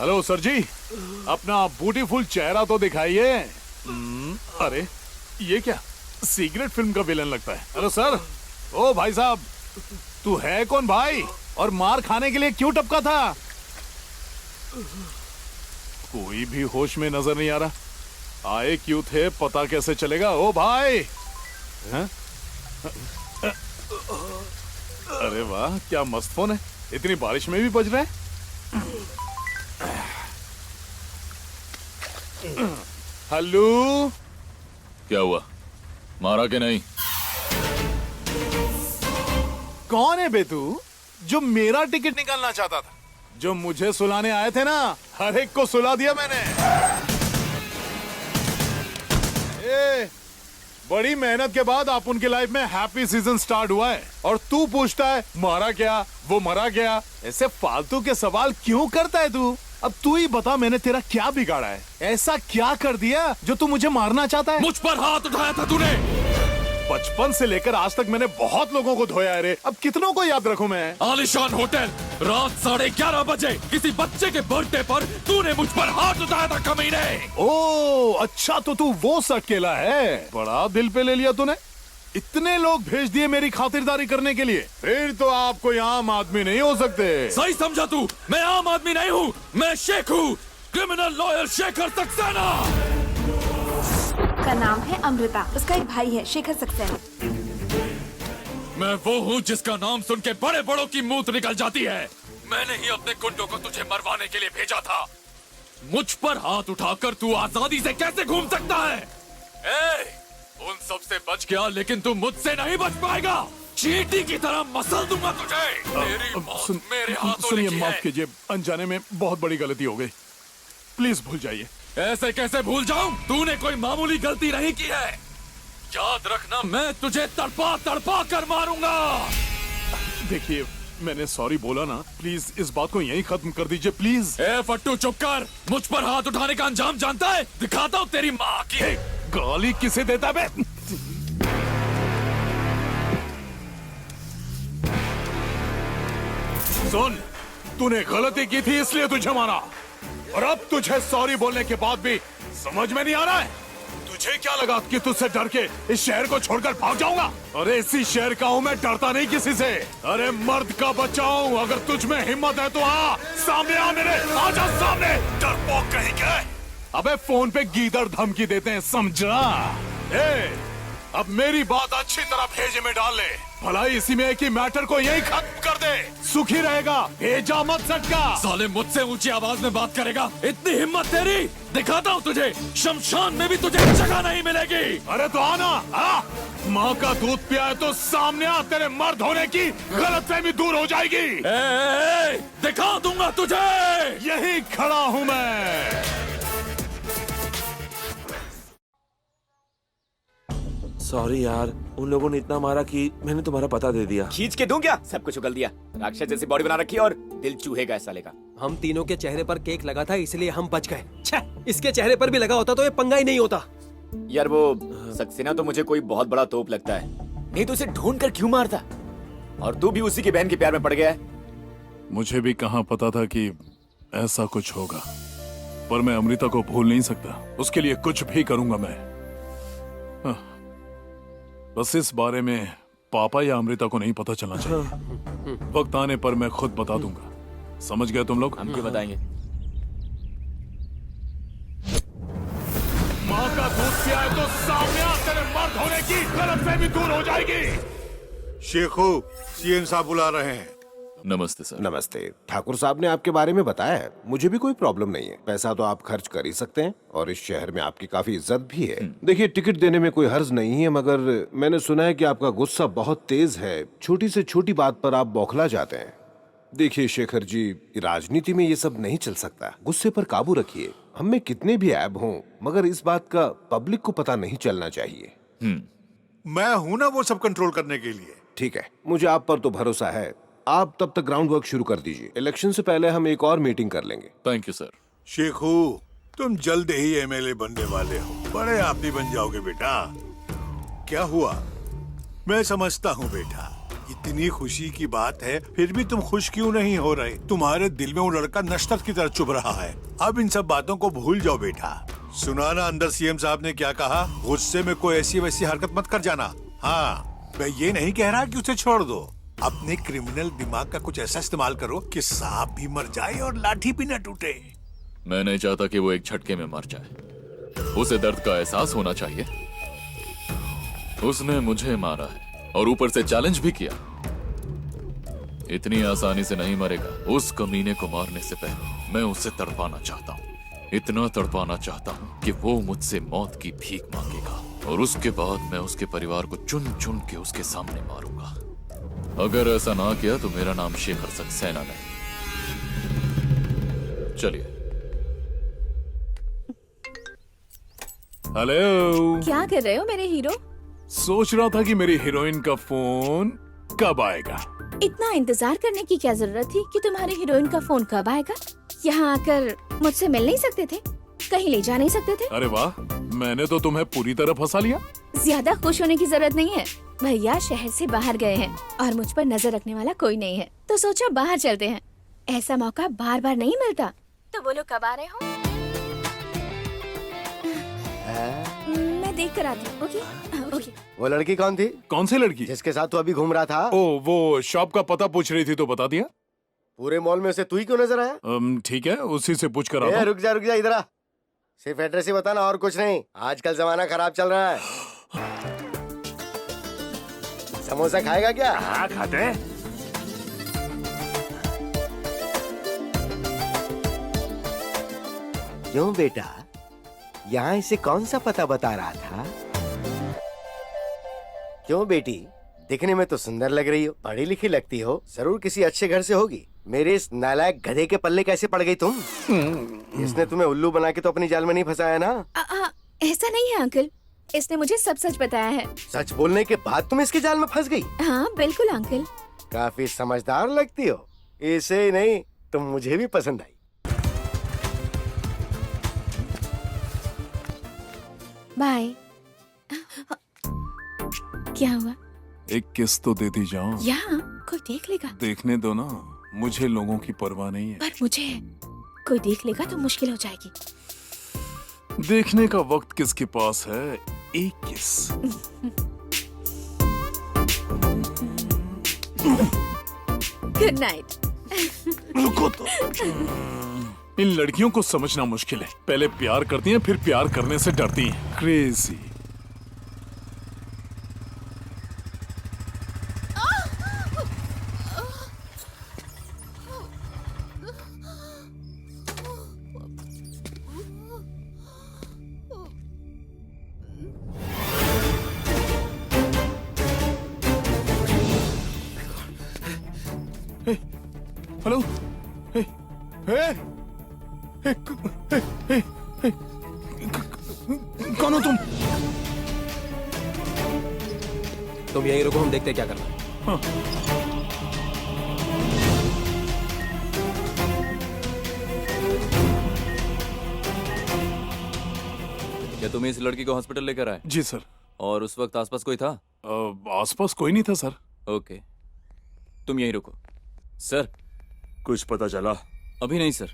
हेलो सर जी, अपना ब्यूटीफुल चेहरा तो दिखाइए। अरे ये क्या सीक्रेट फिल्म का विलन लगता है। Hello sir. ओ भाई साहब, तू है कौन भाई और मार खाने के लिए क्यों टपका था? कोई भी होश में नजर नहीं आ रहा। आए क्यों थे पता कैसे चलेगा? ओ भाई। हैं? अरे वाह, क्या मस्त फोन है, इतनी बारिश में भी बज रहा है। हेलो, क्या हुआ, मारा के नहीं? कौन है बे तू जो मेरा टिकट निकालना चाहता था? जो मुझे सुलाने आए थे ना, हर एक को सुला दिया मैंने। बड़ी मेहनत के बाद आप उनकी लाइफ में हैप्पी सीजन स्टार्ट हुआ है और तू पूछता है मारा क्या, वो मरा गया। ऐसे फालतू के सवाल क्यों करता है तू? अब तू ही बता, मैंने तेरा क्या बिगाड़ा है? ऐसा क्या कर दिया जो तू मुझे मारना चाहता है? मुझ पर हाथ उठाया था तूने। बचपन से लेकर आज तक मैंने बहुत लोगों को धोया है रे। अब कितनों को याद रखूं मैं? आलिशान होटल, रात 11:30 बजे किसी बच्चे के बर्थडे पर तूने मुझ पर हाथ उठाया था कमीने। ओ अच्छा, तो तू वो सटकेला है। बड़ा दिल पे ले लिया तूने। इतने लोग भेज दिए मेरी खातिरदारी करने के लिए, फिर तो आप कोई आम आदमी नहीं हो सकते। सही समझा तू, मैं आम आदमी नहीं हूँ, मैं शेख हूँ, क्रिमिनल लॉयर शेखर सक्सेना। का नाम है अमृता, उसका एक भाई है शेखर सक्सेना। मैं वो हूँ जिसका नाम सुन के बड़े बड़ों की मूत निकल जाती है। मैंने ही अपने गुंडों को तुझे मरवाने के लिए भेजा था। मुझ पर हाथ उठाकर तू आजादी से कैसे घूम सकता है? उन सब से बच गया, लेकिन तू मुझसे नहीं बच पाएगा। चींटी की तरह मसल दूंगा तुझे। मेरी मौत मेरे हाथों सुनिए, लिखी माफ है। कीजिए, अनजाने में बहुत बड़ी गलती हो गई, प्लीज भूल जाइए। ऐसे कैसे भूल जाऊं? तूने कोई मामूली गलती नहीं की है। याद रखना, मैं तुझे तड़पा तड़पा कर मारूंगा। देखिए, मैंने सॉरी बोला ना, प्लीज इस बात को यहीं खत्म कर दीजिए प्लीज। ए फट्टू चुप कर। मुझ पर हाथ उठाने का अंजाम जानता है? दिखाता हूँ तेरी माँ की। गाली किसे देता बे? सुन, तूने गलती की थी इसलिए तुझे मारा, और अब तुझे सॉरी बोलने के बाद भी समझ में नहीं आ रहा है? तुझे क्या लगा कि तुझसे डर के इस शहर को छोड़कर भाग जाऊंगा? अरे इसी शहर का हूँ मैं, डरता नहीं किसी से। अरे मर्द का बच्चा हूँ, अगर तुझ में हिम्मत है तो आ, सामने आ मेरे, आजा सामने, डरपोक कहीं के। अबे फोन पे गीदड़ धमकी देते हैं, समझा? अब मेरी बात अच्छी तरह भेजे में डाल ले। भलाई इसी में है कि मैटर को यही खत्म कर दे, सुखी रहेगा, भेजा मत सटका। साले मुझसे ऊंची आवाज में बात करेगा? इतनी हिम्मत तेरी? दिखाता हूँ तुझे, शमशान में भी तुझे जगह नहीं मिलेगी। अरे तो आना, आ? माँ का दूध पिया है तो सामने आ, तेरे मर्द होने की गलतफहमी दूर हो जाएगी। दिखा दूंगा तुझे। यही खड़ा हूँ मैं। सॉरी यार, उन लोगों ने इतना मारा कि मैंने तुम्हारा पता दे दिया। खींच के दूं क्या? सब कुछ उगल दिया। राक्षस जैसी बॉडी बना रखी है और दिल चूहे का ऐसा लेगा। हम तीनों के चेहरे पर केक लगा था इसलिए हम बच गए। छे, इसके चेहरे पर भी लगा होता तो ये पंगा ही नहीं होता। यार वो सक्सेना तो मुझे कोई बहुत बड़ा तोप लगता है, नहीं तो उसे ढूंढ कर क्यों मारता? और तू भी उसी की बहन के प्यार में पड़ गया है। मुझे भी कहाँ पता था कि ऐसा कुछ होगा, पर मैं अमृता को भूल नहीं सकता। उसके लिए कुछ भी करूंगा मैं। बस इस बारे में पापा या अमृता को नहीं पता चलना चाहिए। वक्त आने पर मैं खुद बता दूंगा। समझ गए तुम लोग? हम क्यों बताएंगे? माँ का दूध पिया है तो सामने आ, तेरे मर्द होने की गलतफहमी दूर हो जाएगी। शेखू, सीएम साहब बुला रहे हैं। नमस्ते सर। नमस्ते। ठाकुर साहब ने आपके बारे में बताया है। मुझे भी कोई प्रॉब्लम नहीं है, पैसा तो आप खर्च कर ही सकते हैं और इस शहर में आपकी काफी इज्जत भी है। देखिए, टिकट देने में कोई हर्ज नहीं है, मगर मैंने सुना है कि आपका गुस्सा बहुत तेज है। छोटी से छोटी बात पर आप बौखला जाते हैं। देखिए शेखर जी, राजनीति में ये सब नहीं चल सकता। गुस्से पर काबू रखिए। हम में कितने भी ऐब हों, मगर इस बात का पब्लिक को पता नहीं चलना चाहिए। मैं हूं ना वो सब कंट्रोल करने के लिए। ठीक है, मुझे आप पर तो भरोसा है। आप तब तक ग्राउंड वर्क शुरू कर दीजिए। इलेक्शन से पहले हम एक और मीटिंग कर लेंगे। Thank you sir. शेखू, तुम जल्द ही एमएलए बनने वाले हो। बड़े आदमी बन जाओगे बेटा। क्या हुआ? मैं समझता हूँ बेटा, इतनी खुशी की बात है, फिर भी तुम खुश क्यों नहीं हो रहे? तुम्हारे दिल में वो लड़का नश्तर की तरह चुभ रहा है। अब इन सब बातों को भूल जाओ बेटा। सुना ना अंदर सीएम साहब ने क्या कहा? गुस्से में कोई ऐसी वैसी हरकत मत कर जाना। हाँ, मैं ये नहीं कह रहा कि उसे छोड़ दो। अपने क्रिमिनल दिमाग का कुछ ऐसा इस्तेमाल करो कि सांप भी मर जाए और लाठी भी न टूटे। मैं नहीं चाहता कि वो एक झटके में मर जाए। उसे दर्द का एहसास होना चाहिए। उसने मुझे मारा है और ऊपर से चैलेंज भी किया। इतनी आसानी से नहीं मरेगा। उस कमीने को मारने से पहले मैं उसे तड़पाना चाहता हूँ। इतना तड़पाना चाहता हूँ कि वो मुझसे मौत की भीख मांगेगा, और उसके बाद मैं उसके परिवार को चुन चुन के उसके सामने मारूंगा। अगर ऐसा ना किया तो मेरा नाम शेखर सक्सेना नहीं। चलिए। हेलो। क्या कर रहे हो मेरे हीरो? सोच रहा था कि मेरी हीरोइन का फोन कब आएगा। इतना इंतजार करने की क्या जरूरत थी कि तुम्हारे हीरोइन का फोन कब आएगा? यहाँ आकर मुझसे मिल नहीं सकते थे? कहीं ले जा नहीं सकते थे? अरे वाह, मैंने तो तुम्हें पूरी तरह फंसा लिया। ज्यादा खुश होने की जरूरत नहीं है। भैया शहर से बाहर गए हैं और मुझ पर नजर रखने वाला कोई नहीं है, तो सोचा बाहर चलते हैं। ऐसा मौका बार बार नहीं मिलता। तो बोलो कब आ रहे हो? मैं देख कर आती हूँ। ओके। वो लड़की कौन थी? कौन सी लड़की? जिसके साथ तू अभी घूम रहा था? ओ, वो शॉप का पता पूछ रही थी तो बता दिया। पूरे मॉल में उसे तू ही क्यों नजर आया? ठीक है, उसी से पूछ कर आता हूं। रुक जा इधर आ। सिर्फ एड्रेस ही बताना और कुछ नहीं। आजकल जमाना खराब चल रहा है। समोसा खाएगा क्या? हाँ खाते हैं। क्यों बेटा, यहाँ इसे कौन सा पता बता रहा था? क्यों बेटी, दिखने में तो सुंदर लग रही हो, पढ़ी लिखी लगती हो, जरूर किसी अच्छे घर से होगी। मेरे इस नालायक गधे के पल्ले कैसे पड़ गई तुम? इसने तुम्हें उल्लू बना के तो अपनी जाल में नहीं फंसाया ना? ऐसा नहीं है अंकल, इसने मुझे सब सच बताया है। सच बोलने के बाद तुम इसके जाल में फंस गई? हाँ बिल्कुल अंकल। काफी समझदार लगती हो। इसे ही नहीं, तुम मुझे भी पसंद आई। बाय। क्या हुआ? एक किस तो देती जाओ। यहाँ कोई देख लेगा? देखने दो ना, मुझे लोगों की परवाह नहीं है। पर मुझे कोई देख लेगा तो मुश्किल हो जाएगी। देखने का वक्त किसके पास है? एक किस। Good night. रुको तो। इन लड़कियों को समझना मुश्किल है। पहले प्यार करती हैं, फिर प्यार करने से डरती हैं। क्रेजी। हेलो, कौन हो तुम? तुम यहीं रुको, हम देखते क्या करना है। हाँ। क्या तुम इस लड़की को हॉस्पिटल लेकर आए? जी सर। और उस वक्त आसपास कोई था? आसपास कोई नहीं था सर। ओके, तुम यहीं रुको। सर, कुछ पता चला? अभी नहीं सर,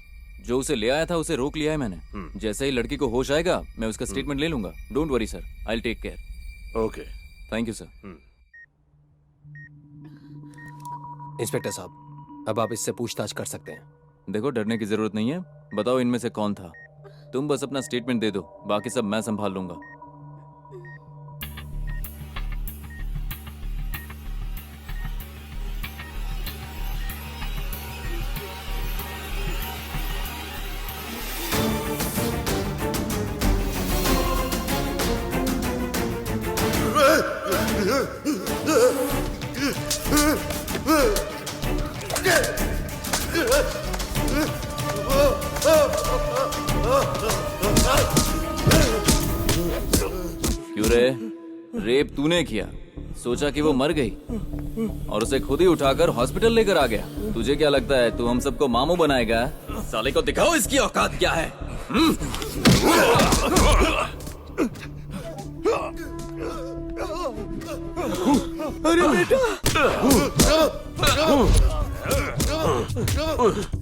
जो उसे ले आया था उसे रोक लिया है मैंने। जैसे ही लड़की को होश आएगा मैं उसका स्टेटमेंट ले लूंगा। Don't worry sir, I will take care. Okay, thank you sir. Inspector साहब, अब आप इससे पूछताछ कर सकते हैं। देखो, डरने की जरूरत नहीं है। बताओ इनमें से कौन था। तुम बस अपना स्टेटमेंट दे दो, बाकी सब मैं संभाल लूंगा। क्यों रे? रेप तूने किया, सोचा कि वो मर गई और उसे खुद ही उठाकर हॉस्पिटल लेकर आ गया। तुझे क्या लगता है तू हम सबको मामू बनाएगा? साले को दिखाओ इसकी औकात क्या है। अरे बेटा!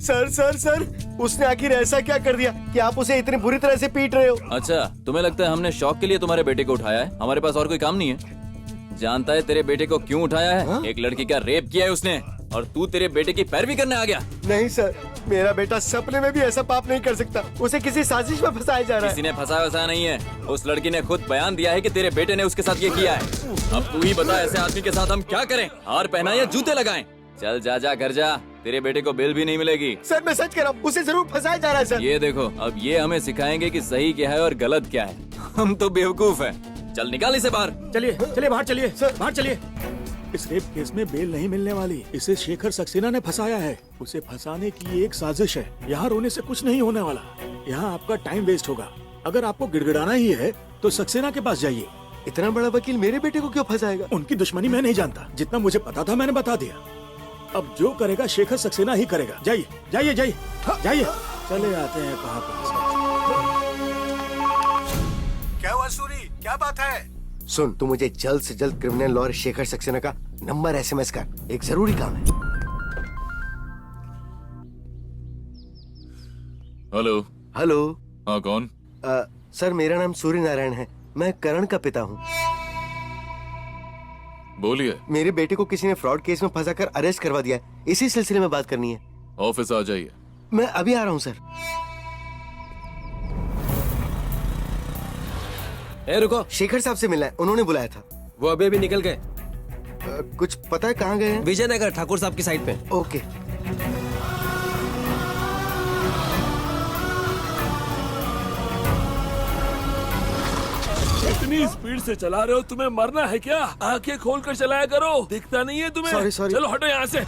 सर, उसने आखिर ऐसा क्या कर दिया कि आप उसे इतनी बुरी तरह से पीट रहे हो? अच्छा, तुम्हें लगता है हमने शौक के लिए तुम्हारे बेटे को उठाया है? हमारे पास और कोई काम नहीं है। जानता है तेरे बेटे को क्यों उठाया है? एक लड़की का रेप किया है उसने और तू तेरे बेटे की पैरवी करने आ गया। नहीं सर, मेरा बेटा सपने में भी ऐसा पाप नहीं कर सकता। उसे किसी साजिश में फंसाया जा रहा है। किसी ने फंसाया वैसा नहीं है। उस लड़की ने खुद बयान दिया है कि तेरे बेटे ने उसके साथ ये किया है। अब तू ही बता, ऐसे आदमी के साथ हम क्या करें? हार पहनाएं या जूते लगाएं? चल जा घर जा, तेरे बेटे को बेल भी नहीं मिलेगी। सर मैं सच कह रहा हूँ, उसे जरूर फंसाया जा रहा है सर। ये देखो, अब ये हमें सिखाएंगे कि सही क्या है और गलत क्या है। हम तो बेवकूफ हैं। चल निकाल इसे बाहर। चलिए बाहर चलिए सर, बाहर चलिए। इस रेप केस में बेल नहीं मिलने वाली। इसे शेखर सक्सेना ने फंसाया है। उसे फंसाने की एक साजिश है। यहाँ रोने से कुछ नहीं होने वाला। यहाँ आपका टाइम वेस्ट होगा। अगर आपको गिड़गिड़ाना ही है तो सक्सेना के पास जाइए। इतना बड़ा वकील मेरे बेटे को क्यों फंसाएगा? उनकी दुश्मनी मैं नहीं जानता, जितना मुझे पता था मैंने बता दिया। अब जो करेगा शेखर सक्सेना ही करेगा। जाइए। चले आते हैं कहाँ पर। सुन, तू मुझे जल्द से जल्द क्रिमिनल लॉयर शेखर सक्सेना का नंबर SMS कर, एक जरूरी काम है। हेलो। हेलो। हाँ, कौन? सर, मेरा नाम सूर्य नारायण है, मैं करण का पिता हूँ। बोलिए। मेरे बेटे को किसी ने फ्रॉड केस में फंसाकर अरेस्ट करवा दिया है, इसी सिलसिले में बात करनी है। ऑफिस आ जाइए। मैं अभी आ रहा हूँ सर। रुको, शेखर साहब से मिलना है, उन्होंने बुलाया था। वो अभी निकल गए। कुछ पता है कहाँ गए हैं? विजयनगर ठाकुर साहब की साइड पे। ओके। इतनी स्पीड से चला रहे हो, तुम्हें मरना है क्या? आंखें खोलकर चलाया करो, दिखता नहीं है तुम्हें? Sorry sorry. चलो हटो यहाँ से।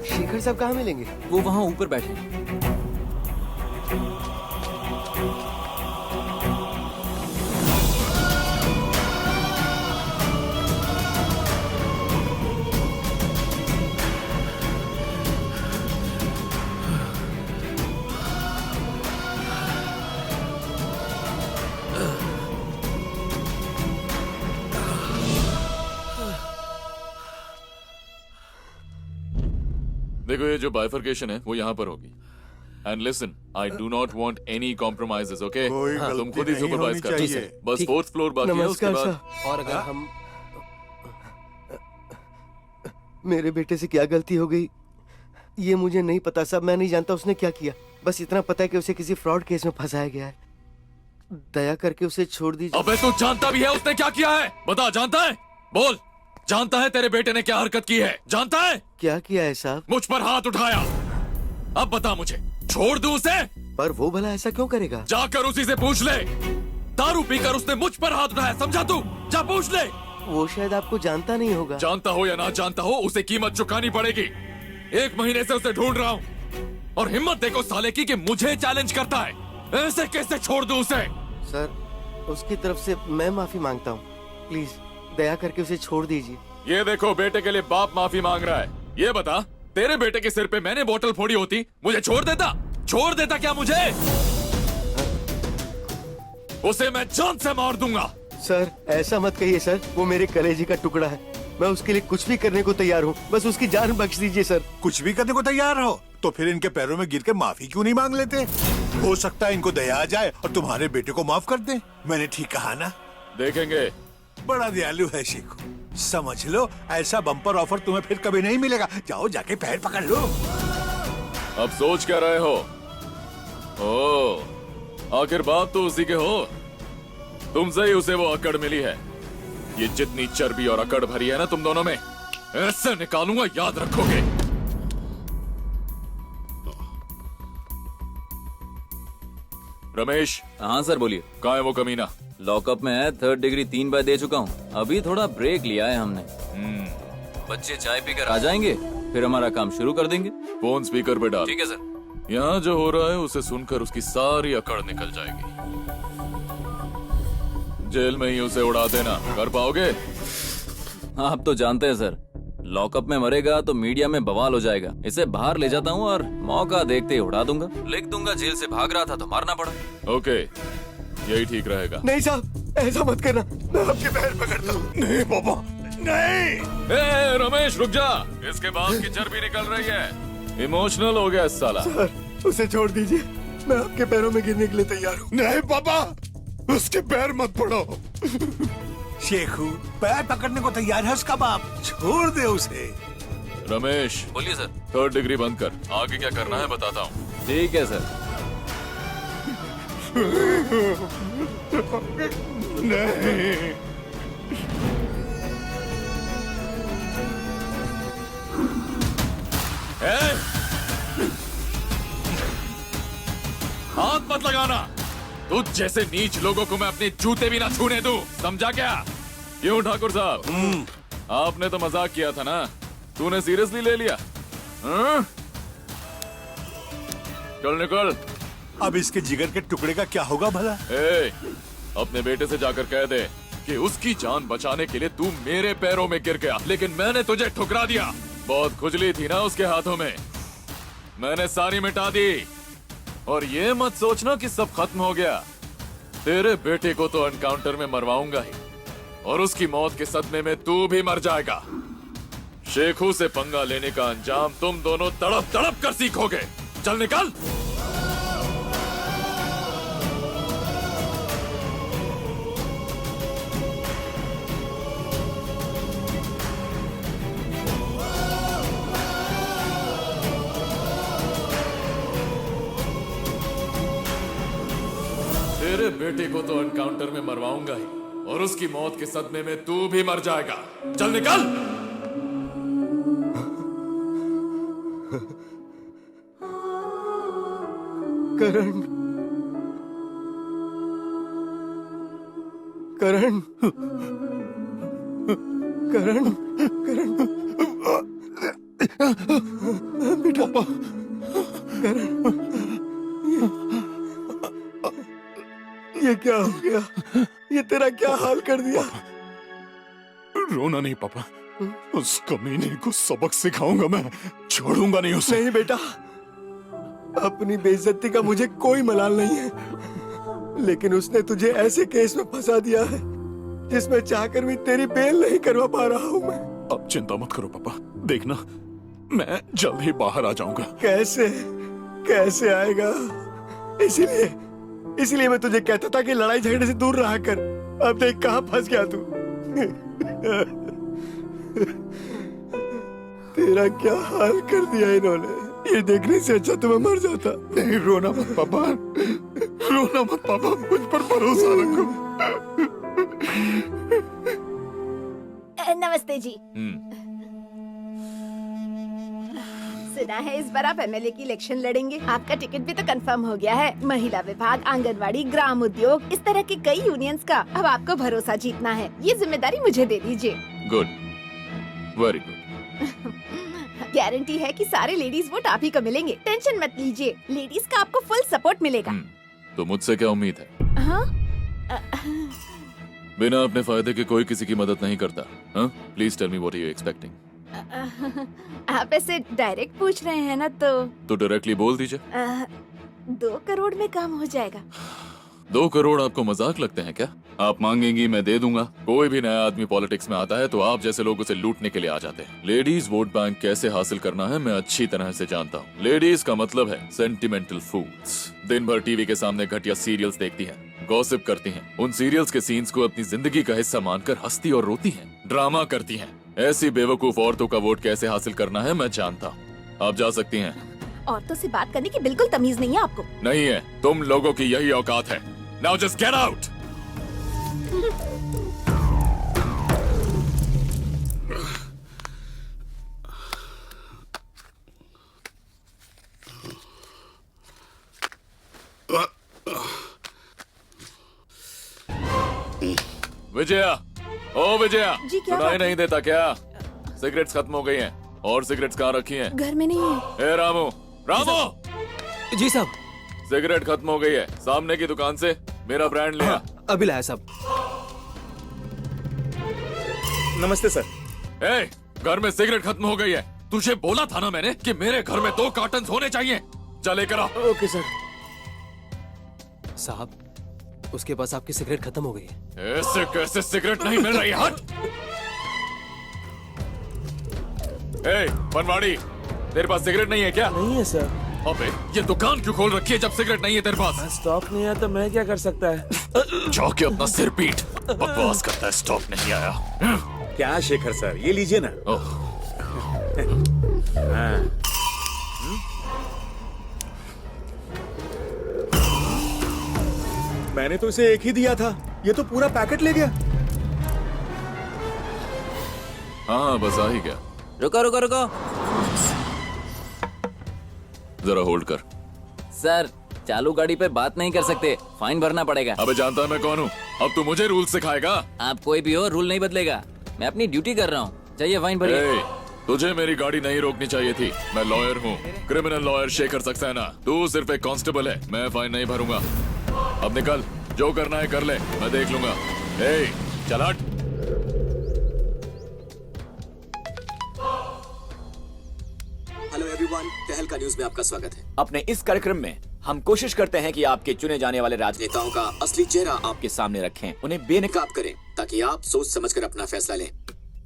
शेखर साहब कहाँ मिलेंगे? वो वहाँ ऊपर बैठे हैं। देखो, ये जो बाइफर्केशन है वो यहाँ पर होगी। And listen, I do not want any compromises, okay? कोई तुम खुद ही गलती नहीं सुपरवाइज कर होनी दो। चाहिए। बस ठीक। 4th फ्लोर बाकी है, उसके नमस्कार बाद। सर। और अगर हम मेरे बेटे से क्या गलती हो गई ये मुझे नहीं पता साहब, मैं नहीं जानता उसने क्या किया। बस इतना पता है कि उसे किसी फ्रॉड केस में फंसाया गया है। दया करके उसे छोड़ दीजिए। अबे तू जानता भी है उसने क्या किया है? बता, जानता है? बोल, जानता है तेरे बेटे ने क्या हरकत की है? जानता है? क्या किया है साहब? मुझ पर हाथ उठाया। अब बता मुझे, छोड़ दूं उसे? पर वो भला ऐसा क्यों करेगा? जाकर उसी से पूछ ले। दारू पीकर उसने मुझ पर हाथ उठाया, समझा तू? जा पूछ ले। वो शायद आपको जानता नहीं होगा। जानता हो या ना जानता हो, उसे कीमत चुकानी पड़ेगी। 1 महीने से उसे ढूंढ रहा हूँ और हिम्मत देखो साले की कि मुझे चैलेंज करता है। ऐसे कैसे छोड़ दूं उसे? सर, उसकी तरफ से मैं माफी मांगता हूँ, प्लीज दया करके उसे छोड़ दीजिए। ये देखो, बेटे के लिए बाप माफी मांग रहा है। ये बता, तेरे बेटे के सिर पे मैंने बोतल फोड़ी होती, मुझे छोड़ देता? छोड़ देता क्या मुझे? उसे मैं जान से मार दूंगा। सर, ऐसा मत कहिए सर, वो मेरे कलेजी का टुकड़ा है। मैं उसके लिए कुछ भी करने को तैयार हूँ, बस उसकी जान बख्श दीजिए सर। कुछ भी करने को तैयार हो तो फिर इनके पैरों में गिर के माफी क्यों नहीं मांग लेते? हो सकता है इनको दया आ जाए और तुम्हारे बेटे को माफ कर दे। मैंने ठीक कहा ना? देखेंगे। बड़ा दयालु है शेखू, समझ लो ऐसा बम्पर ऑफर तुम्हें फिर कभी नहीं मिलेगा। जाओ जाके पैर पकड़ लो। अब सोच क्या रहे हो? आखिर बात तो उसी के हो। तुमसे ही उसे वो अकड़ मिली है। ये जितनी चर्बी और अकड़ भरी है ना तुम दोनों में, ऐसे निकालूंगा, याद रखोगे। रमेश। हाँ सर, बोलिए। कहाँ है वो कमीना? लॉकअप में है, 3rd डिग्री 3 बार दे चुका हूँ। अभी थोड़ा ब्रेक लिया है हमने। बच्चे चाय पीकर आ जाएंगे, फिर हमारा काम शुरू कर देंगे। फोन स्पीकर पे डाल। ठीक है सर। यहाँ जो हो रहा है उसे सुनकर उसकी सारी अकड़ निकल जाएगी। जेल में ही उसे उड़ा देना, कर पाओगे? आप तो जानते हैं सर, लॉकअप में मरेगा तो मीडिया में बवाल हो जाएगा। इसे बाहर ले जाता हूँ और मौका देखते ही उड़ा दूंगा। लिख दूंगा जेल से भाग रहा था तो मारना पड़ा। ओके, यही ठीक रहेगा। नहीं साहब, ऐसा मत करना, मैं आपके पैर पकड़ता हूँ। नहीं पापा, नहीं। ए, रमेश रुक जा, इसके बाद की चर्बी निकल रही है। इमोशनल हो गया साला। सर, उसे छोड़ दीजिए, मैं आपके पैरों में गिरने के लिए तैयार हूँ। नहीं पापा, उसके पैर मत पड़ो। शेखू, पैर पकड़ने को तैयार है उसका बाप, छोड़ दे उसे। रमेश। बोलिए सर। 3rd डिग्री बंद कर, आगे क्या करना है बताता हूँ। ठीक है सर। नहीं। हाथ मत लगाना। तुझ जैसे नीच लोगों को मैं अपने जूते भी ना छूने दूं, समझा क्या? क्यों ठाकुर साहब, आपने तो मजाक किया था ना, तूने सीरियसली ले लिया? चल निकल। अब इसके जिगर के टुकड़े का क्या होगा भला? अपने बेटे से जाकर कह दे कि उसकी जान बचाने के लिए तू मेरे पैरों में गिर गया, लेकिन मैंने तुझे ठुकरा दिया। बहुत खुजली थी ना उसके हाथों में, मैंने सारी मिटा दी। और ये मत सोचना कि सब खत्म हो गया। तेरे बेटे को तो एनकाउंटर में मरवाऊंगा ही, और उसकी मौत के सदमे में तू भी मर जाएगा। शेखू से पंगा लेने का अंजाम तुम दोनों तड़प तड़प कर सीखोगे। चल निकल। तेरे बेटे को तो एनकाउंटर में मरवाऊंगा ही, और उसकी मौत के सदमे में तू भी मर जाएगा। चल निकल। करण, करण, करण, करण, बेटा, करण, ये क्या हो गया? ये तेरा क्या हाल कर दिया? रोना नहीं पापा, उस कमीने को सबक सिखाऊंगा मैं, छोड़ूंगा नहीं उसे। नहीं बेटा, अपनी बेइज्जती का मुझे कोई मलाल नहीं है, लेकिन उसने तुझे ऐसे केस में फंसा दिया है जिसमें चाहकर भी तेरी बेल नहीं करवा पा रहा हूँ मैं। अब चिंता मत करो पापा, देखना मैं जल्द ही बाहर आ जाऊंगा। कैसे कैसे आएगा? इसीलिए मैं तुझे कहता था कि लड़ाई झगड़े से दूर रहा कर। अब देख कहाँ फंस गया तू। तेरा क्या हाल कर दिया इन्होंने। ये देखने से अच्छा तुम्हें मर जाता। नहीं, रोना मत पापा, रोना मत पापा, मुझ पर भरोसा रखो। नमस्ते जी। सुना है इस बार आप एमएलए की इलेक्शन लड़ेंगे। आपका टिकट भी तो कंफर्म हो गया है। महिला विभाग, आंगनवाड़ी, ग्राम उद्योग, इस तरह के कई यूनियंस का अब आपको भरोसा जीतना है। ये जिम्मेदारी मुझे दे दीजिए। Good, very good. गारंटी है कि सारे लेडीज वोट आप ही को मिलेंगे। टेंशन मत लीजिए, लेडीज का आपको फुल सपोर्ट मिलेगा। तो मुझसे क्या उम्मीद है? हाँ? बिना अपने फायदे के कोई किसी की मदद नहीं करता। हाँ? Please tell me what are you expecting? आप ऐसे डायरेक्ट पूछ रहे हैं ना, तो डायरेक्टली बोल दीजिए। 2 करोड़ में काम हो जाएगा। 2 करोड़ आपको मजाक लगते हैं क्या? आप मांगेंगी, मैं दे दूंगा। कोई भी नया आदमी पॉलिटिक्स में आता है तो आप जैसे लोग उसे लूटने के लिए आ जाते हैं। लेडीज वोट बैंक कैसे हासिल करना है मैं अच्छी तरह से जानता हूँ। लेडीज का मतलब है सेंटिमेंटल फूड्स। दिन भर टीवी के सामने घटिया सीरियल्स देखती हैं, गॉसिप करती हैं। उन सीरियल्स के सीन्स को अपनी जिंदगी का हिस्सा मानकर हंसती और रोती हैं, ड्रामा करती हैं। ऐसी बेवकूफ औरतों का वोट कैसे हासिल करना है मैं जानता हूँ। आप जा सकती हैं। औरतों से बात करने की बिल्कुल तमीज नहीं है आपको। नहीं है, तुम लोगों की यही औकात है। Now just get out! Vijaya, ओ विजया, जी, क्या सुनाई बात? नहीं देता क्या? सिगरेट्स खत्म हो गई हैं। और सिगरेट्स कहाँ रखी हैं? घर में नहीं है। ए रामू, रामू! जी साहब। सिगरेट खत्म हो गई है, सामने की दुकान से मेरा ब्रांड लिया। अभी लाया साहब। नमस्ते सर। ए, घर में सिगरेट खत्म हो गई है। तुझे बोला था ना मैंने कि मेरे घर में 2 कार्टन होने चाहिए। चले करो। Okay sir. साहब, उसके पास आपकी सिगरेट खत्म हो गई है। ऐसे कैसे सिगरेट नहीं मिल रही? हट! ए, बनवाड़ी, तेरे पास सिगरेट नहीं है क्या? नहीं है सर। अबे, ये दुकान क्यों खोल रखी है जब सिगरेट नहीं है तेरे पास? स्टॉक नहीं है तो मैं क्या कर सकता है? जाके अपना सिर पीट। बकवास करता है, स्टॉक नहीं आया। क्या शेखर सर, ये लीजिए ना। हाँ। मैंने तो इसे एक ही दिया था, ये तो पूरा पैकेट ले गया। हाँ, बस आ ही गया। रुको रुको रुको, जरा होल्ड कर। सर चालू गाड़ी पे बात नहीं कर सकते, फाइन भरना पड़ेगा। अबे जानता मैं कौन हूँ? अब तू मुझे रूल सिखाएगा? आप कोई भी हो, रूल नहीं बदलेगा। मैं अपनी ड्यूटी कर रहा हूँ। चाहिए फाइन भरिए। ए, तुझे मेरी गाड़ी नहीं रोकनी चाहिए थी। मैं लॉयर हूँ, क्रिमिनल लॉयर शेखर सक्सेना। तू सिर्फ एक कांस्टेबल है, मैं फाइन नहीं भरूंगा। अब निकल, जो करना है कर ले, मैं देख लूंगा। ए, चल हट। हेलो एवरीवन, टहल तड़का न्यूज में आपका स्वागत है। अपने इस कार्यक्रम में हम कोशिश करते हैं कि आपके चुने जाने वाले राजनेताओं का असली चेहरा आपके सामने रखें, उन्हें बेनकाब करें ताकि आप सोच समझकर अपना फैसला लें।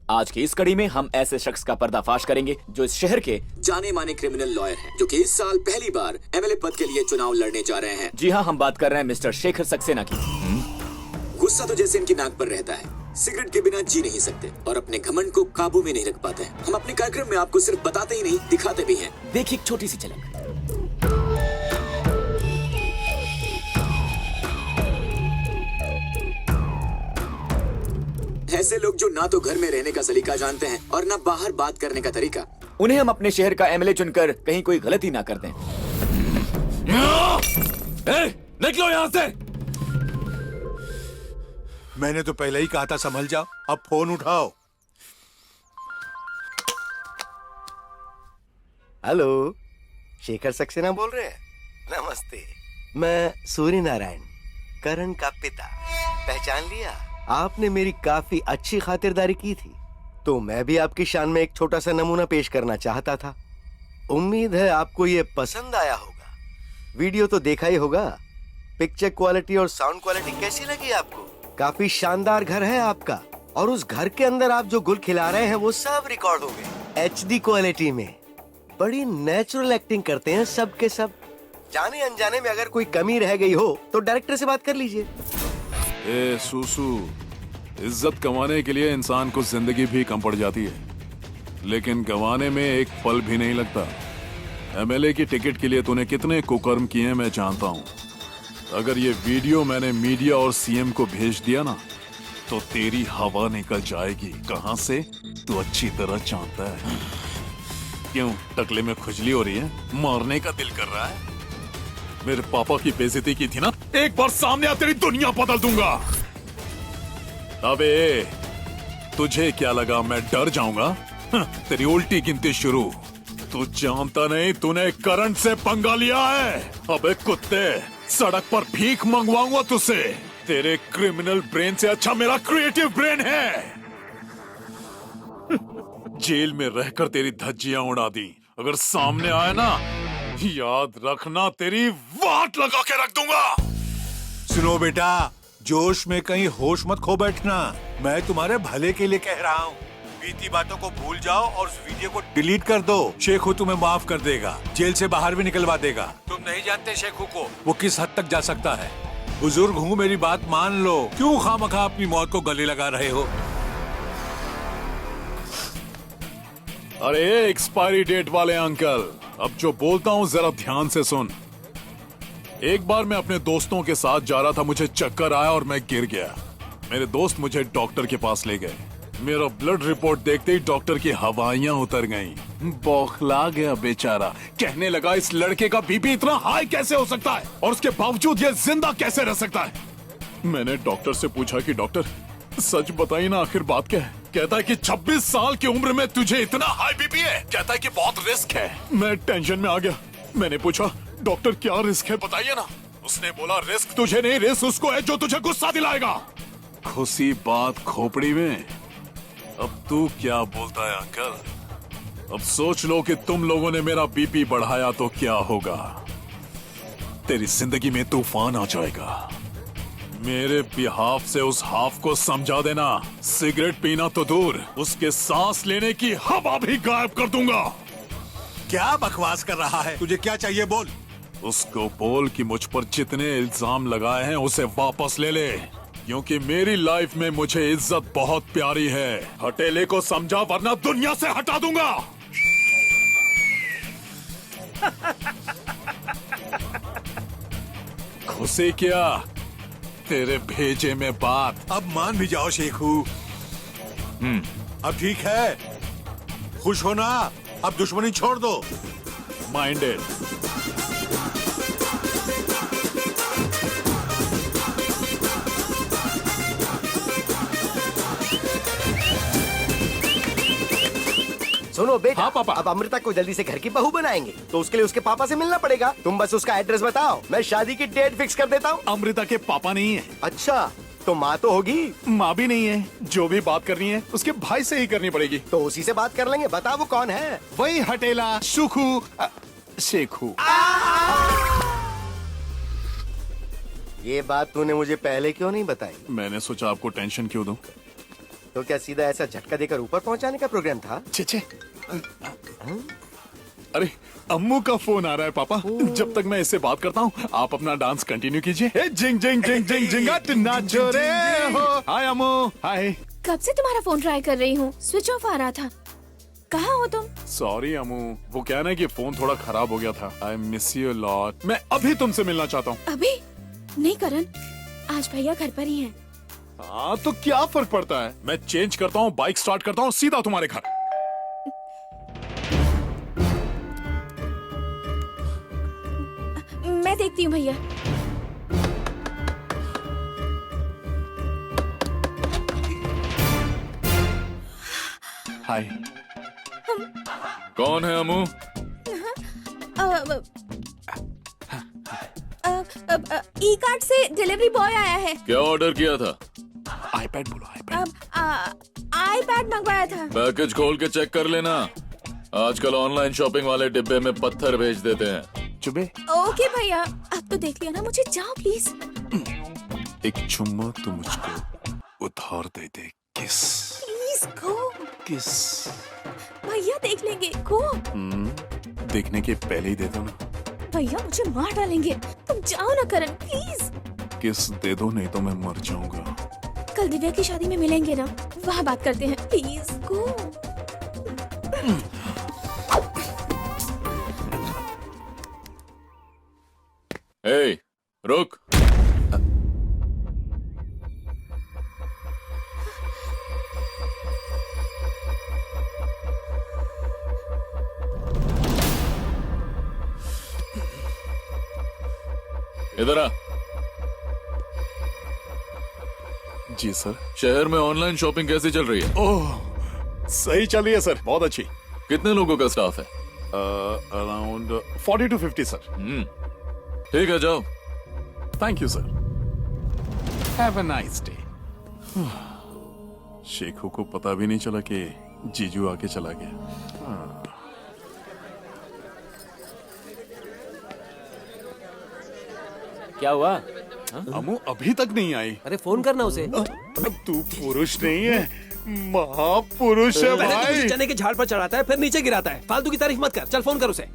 आज की इस कड़ी में हम ऐसे शख्स का पर्दाफाश करेंगे जो इस शहर के जाने माने क्रिमिनल लॉयर हैं, जो कि इस साल पहली बार एमएलए पद के लिए चुनाव लड़ने जा रहे हैं। जी हाँ, हम बात कर रहे हैं मिस्टर शेखर सक्सेना की। गुस्सा तो जैसे इनकी नाक पर रहता है, सिगरेट के बिना जी नहीं सकते और अपने घमंड को काबू में नहीं रख पाते हैं। हम अपने कार्यक्रम में आपको सिर्फ बताते ही नहीं, दिखाते भी हैं। देखिए एक छोटी सी झलक। ऐसे लोग जो ना तो घर में रहने का सलीका जानते हैं और ना बाहर बात करने का तरीका, उन्हें हम अपने शहर का एमएलए चुनकर कहीं कोई गलती ना कर दें। निकलो यहाँ से। मैंने तो पहले ही कहा था संभल जाओ, अब फोन उठाओ। हेलो, शेखर सक्सेना बोल रहे हैं? नमस्ते, मैं सूर्य नारायण, करण का पिता। पहचान लिया? आपने मेरी काफी अच्छी खातिरदारी की थी, तो मैं भी आपकी शान में एक छोटा सा नमूना पेश करना चाहता था। उम्मीद है आपको ये पसंद आया होगा। वीडियो तो देखा ही होगा। पिक्चर क्वालिटी और साउंड क्वालिटी कैसी लगी आपको? काफी शानदार घर है आपका, और उस घर के अंदर आप जो गुल खिला रहे हैं वो सब रिकॉर्ड हो गए HD क्वालिटी में। बड़ी नेचुरल एक्टिंग करते हैं सब के सब। जाने अनजाने में अगर कोई कमी रह गई हो तो डायरेक्टर से बात कर लीजिए। ए सुसु, इज्जत कमाने के लिए इंसान को जिंदगी भी कम पड़ जाती है, लेकिन गंवाने में एक पल भी नहीं लगता। एमएलए की टिकट के लिए तूने कितने कुकर्म किए मैं जानता हूँ। अगर ये वीडियो मैंने मीडिया और सीएम को भेज दिया ना, तो तेरी हवा निकल जाएगी। कहाँ से तू अच्छी तरह जानता है। क्यों टकले में खुजली हो रही है? मारने का दिल कर रहा है? मेरे पापा की बेइज्जती की थी ना, एक बार सामने आ तेरी दुनिया बदल दूंगा। अबे तुझे क्या लगा मैं डर जाऊंगा? तेरी उल्टी गिनती शुरू। तू जानता नहीं तूने करंट से पंगा लिया है। अबे कुत्ते, सड़क पर भीख मंगवाऊंगा तुझसे। तेरे क्रिमिनल ब्रेन से अच्छा मेरा क्रिएटिव ब्रेन है। जेल में रहकर तेरी धज्जियां उड़ा दी, अगर सामने आया ना, याद रखना तेरी वाट लगा के रख दूंगा। सुनो बेटा, जोश में कहीं होश मत खो बैठना। मैं तुम्हारे भले के लिए कह रहा हूँ। बीती बातों को भूल जाओ और उस वीडियो को डिलीट कर दो। शेखू तुम्हें माफ कर देगा, जेल से बाहर भी निकलवा देगा। तुम नहीं जानते शेखू को वो किस हद तक जा सकता है। बुजुर्ग हूँ, मेरी बात मान लो। क्यों खामखा अपनी मौत को गले लगा रहे हो? अरे एक्सपायरी डेट वाले अंकल, अब जो बोलता हूँ जरा ध्यान से सुन। एक बार मैं अपने दोस्तों के साथ जा रहा था, मुझे चक्कर आया और मैं गिर गया। मेरे दोस्त मुझे डॉक्टर के पास ले गए। मेरा ब्लड रिपोर्ट देखते ही डॉक्टर की हवाइयां उतर गईं। बौखला गया बेचारा, कहने लगा इस लड़के का बीपी इतना हाई कैसे हो सकता है और उसके बावजूद ये जिंदा कैसे रह सकता है। मैंने डॉक्टर से पूछा कि डॉक्टर सच बताइए ना, आखिर बात क्या है? कहता है कि 26 साल की उम्र में तुझे इतना हाई बीपी है। कहता है कि बहुत रिस्क है। मैं टेंशन में आ गया। मैंने पूछा डॉक्टर क्या रिस्क है बताइए ना। उसने बोला रिस्क तुझे नहीं, रिस्क उसको है जो तुझे गुस्सा दिलाएगा। खुशी बात खोपड़ी में। अब तू क्या बोलता है अंकल? अब सोच लो कि तुम लोगों ने मेरा बीपी बढ़ाया तो क्या होगा। तेरी जिंदगी में तूफान आ जाएगा। मेरे बिहाफ से उस हाफ को समझा देना, सिगरेट पीना तो दूर, उसके सांस लेने की हवा भी गायब कर दूंगा। क्या बकवास कर रहा है? तुझे क्या चाहिए बोल। उसको बोल कि मुझ पर जितने इल्जाम लगाए हैं उसे वापस ले ले, क्योंकि मेरी लाइफ में मुझे इज्जत बहुत प्यारी है। हटेले को समझा वरना दुनिया से हटा दूंगा। खुशी क्या तेरे भेजे में बात। अब मान भी जाओ शेखू। अब ठीक है, खुश हो ना? अब दुश्मनी छोड़ दो। माइंडेड। सुनो बेटा, हाँ पापा। अब अमृता को जल्दी से घर की बहू बनाएंगे, तो उसके लिए उसके पापा से मिलना पड़ेगा। तुम बस उसका एड्रेस बताओ, मैं शादी की डेट फिक्स कर देता हूँ। अमृता के पापा नहीं है। अच्छा, तो माँ तो होगी? माँ भी नहीं है। जो भी बात करनी है उसके भाई से ही करनी पड़ेगी। तो उसी से बात कर लेंगे। बता वो कौन है? वही हटेला सुखू। शेखू। ये बात तूने मुझे पहले क्यों नहीं बताई? मैंने सोचा आपको टेंशन क्यों दूं। तो क्या सीधा ऐसा झटका देकर ऊपर पहुंचाने का प्रोग्राम था? छे। अरे अम्मू का फोन आ रहा है पापा। जब तक मैं इससे बात करता हूँ आप अपना डांस कंटिन्यू कीजिए। जिंग जिंग जिंग जिंग जिंगाट नाचो रे हो। हाय अम्मू। हाय। कब से तुम्हारा फोन ट्राई कर रही हूँ, स्विच ऑफ आ रहा था। कहाँ हो तुम? सॉरी अम्मू, वो क्या ना कि फोन थोड़ा खराब हो गया था। I miss you lot. मैं अभी तुमसे मिलना चाहता हूँ। अभी नहीं करण, आज भैया घर पर ही हैं। हाँ तो क्या फर्क पड़ता है, मैं चेंज करता हूँ, बाइक स्टार्ट करता हूँ, सीधा तुम्हारे घर। मैं देखती हूँ भैया। हाय। कौन है अमू? ई कार्ड से डिलीवरी बॉय आया है। क्या ऑर्डर किया था? आईपैड बोलो। आईपैड मंगवाया था। पैकेज खोल के चेक कर लेना। आजकल ऑनलाइन शॉपिंग वाले डिब्बे में पत्थर भेज देते हैं। चुबे। ओके भैया, अब तो देख लिया ना मुझे, जाओ प्लीज। एक चुम्मा तो मुझको उधार दे दे। किस। Please go. किस। भैया देख लेंगे, गो। देखने के पहले ही दे दो ना। भैया मुझे मार डालेंगे, तुम जाओ ना करण प्लीज। किस दे दो, नहीं तो मैं मर जाऊंगा। कल दिव्या की शादी में मिलेंगे ना, वहाँ बात करते हैं, प्लीज गो। ए, रुक। इधर आ। जी सर। शहर में ऑनलाइन शॉपिंग कैसी चल रही है? ओह सही चल रही है सर, बहुत अच्छी। कितने लोगों का स्टाफ है? Around 40 to 50 sir. ठीक है, जाओ। Thank you sir. Have a nice day. Shekhu को पता भी नहीं चला कि जीजू आके चला गया। क्या हुआ? अमू अभी तक नहीं आई। अरे फोन करना उसे। तू पुरुष नहीं है, महापुरुष है पहले तो भाई। मुझे चने के झाड़ पर चढ़ाता है, फिर नीचे गिराता है। फालतू की तारीफ मत कर, चल फोन कर उसे।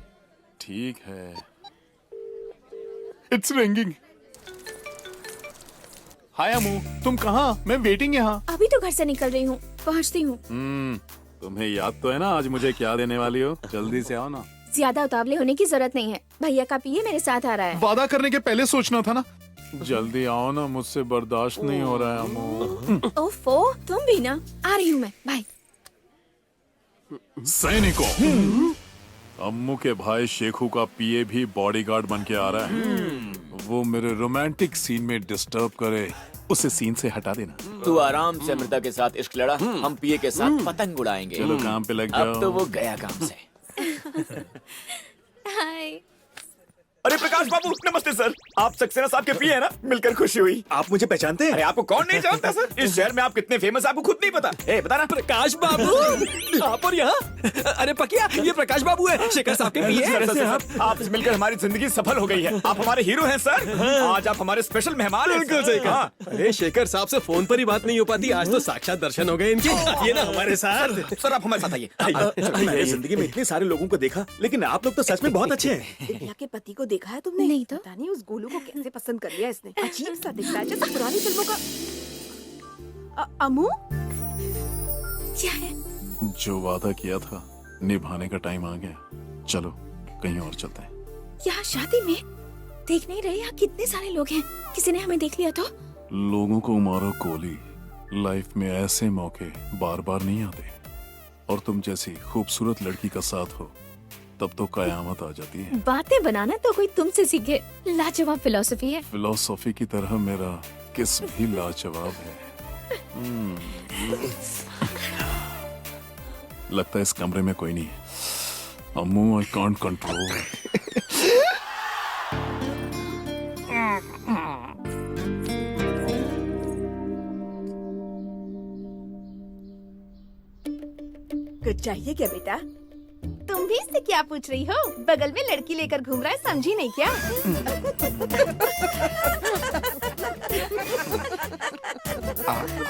ठीक है। It's ringing. हाय अमू, तुम कहाँ? मैं वेटिंग यहाँ। अभी तो घर से निकल रही हूँ, पहुँचती हूँ। तुम्हें याद तो है ना आज मुझे क्या देने वाली हो? जल्दी से आओ ना। ज्यादा उतावले होने की जरूरत नहीं है, भैया का पिए मेरे साथ आ रहा है। वादा करने के पहले सोचना था ना। जल्दी आओ ना, मुझसे बर्दाश्त नहीं हो रहा है अमू। ओफो, तुम भी ना। आ रही हूँ मैं, बाय। सैनिकों, अम्मू के भाई शेखू का पीए भी बॉडीगार्ड बन के आ रहा है। वो मेरे रोमांटिक सीन में डिस्टर्ब करे, उसे सीन से हटा देना। तू आराम से अमृता के साथ इश्क लड़ा, हम पीए के साथ पतंग उड़ाएंगे। चलो काम पे लग जाओ। अब तो वो गया काम से। हाय। अरे प्रकाश बाबू, नमस्ते सर। आप सक्सेना साहब के पिए है ना? मिलकर खुशी हुई। आप मुझे पहचानते हैं? अरे आपको कौन नहीं जानता सर? इस शहर में आप कितने फेमस आपको खुद नहीं पता। ए बता ना। प्रकाश बाबू आप और यहाँ? अरे पकिया, ये प्रकाश बाबू है, शेखर साहब के पिए। सर, आपसे मिलकर हमारी जिंदगी सफल हो गई है। आप हमारे हीरो हैं सर। आज आप हमारे स्पेशल मेहमान हैं। बिल्कुल सही कहा। अरे शेखर साहब से फोन पर ही बात नहीं हो पाती, आज तो साक्षात दर्शन हो गए इनके। ये ना हमारे साथ। सर आप हमारे साथ आइए। मैंने जिंदगी में इतने सारे लोगों को देखा, लेकिन आप लोग तो सच में बहुत अच्छे हैं। दिव्या के पति को देखा है तुमने? नहीं तो। पता नहीं उस गोलू को कैसे पसंद कर लिया इसने। अजीब सा दिखता है जैसे पुरानी फिल्मों का। अमू क्या है? जो वादा किया था निभाने का टाइम आ गया। चलो कहीं और चलते हैं। यहाँ शादी में देख नहीं रहे? यहाँ कितने सारे लोग हैं, किसी ने हमें देख लिया तो? लोगों को मारो गोली, लाइफ में ऐसे मौके बार बार नहीं आते। और तुम जैसी खूबसूरत लड़की का साथ हो तब तो कयामत आ जाती है। बातें बनाना तो कोई तुमसे सीखे, लाजवाब फिलॉसफी है। फिलॉसफी की तरह मेरा किस भी लाजवाब है। लगता है इस कमरे में कोई नहीं है। अम्मू आई कांट कंट्रोल। कुछ चाहिए क्या बेटा? तुम तुम भी इससे क्या पूछ रही हो? बगल में लड़की लेकर घूम रहा है, समझी नहीं क्या?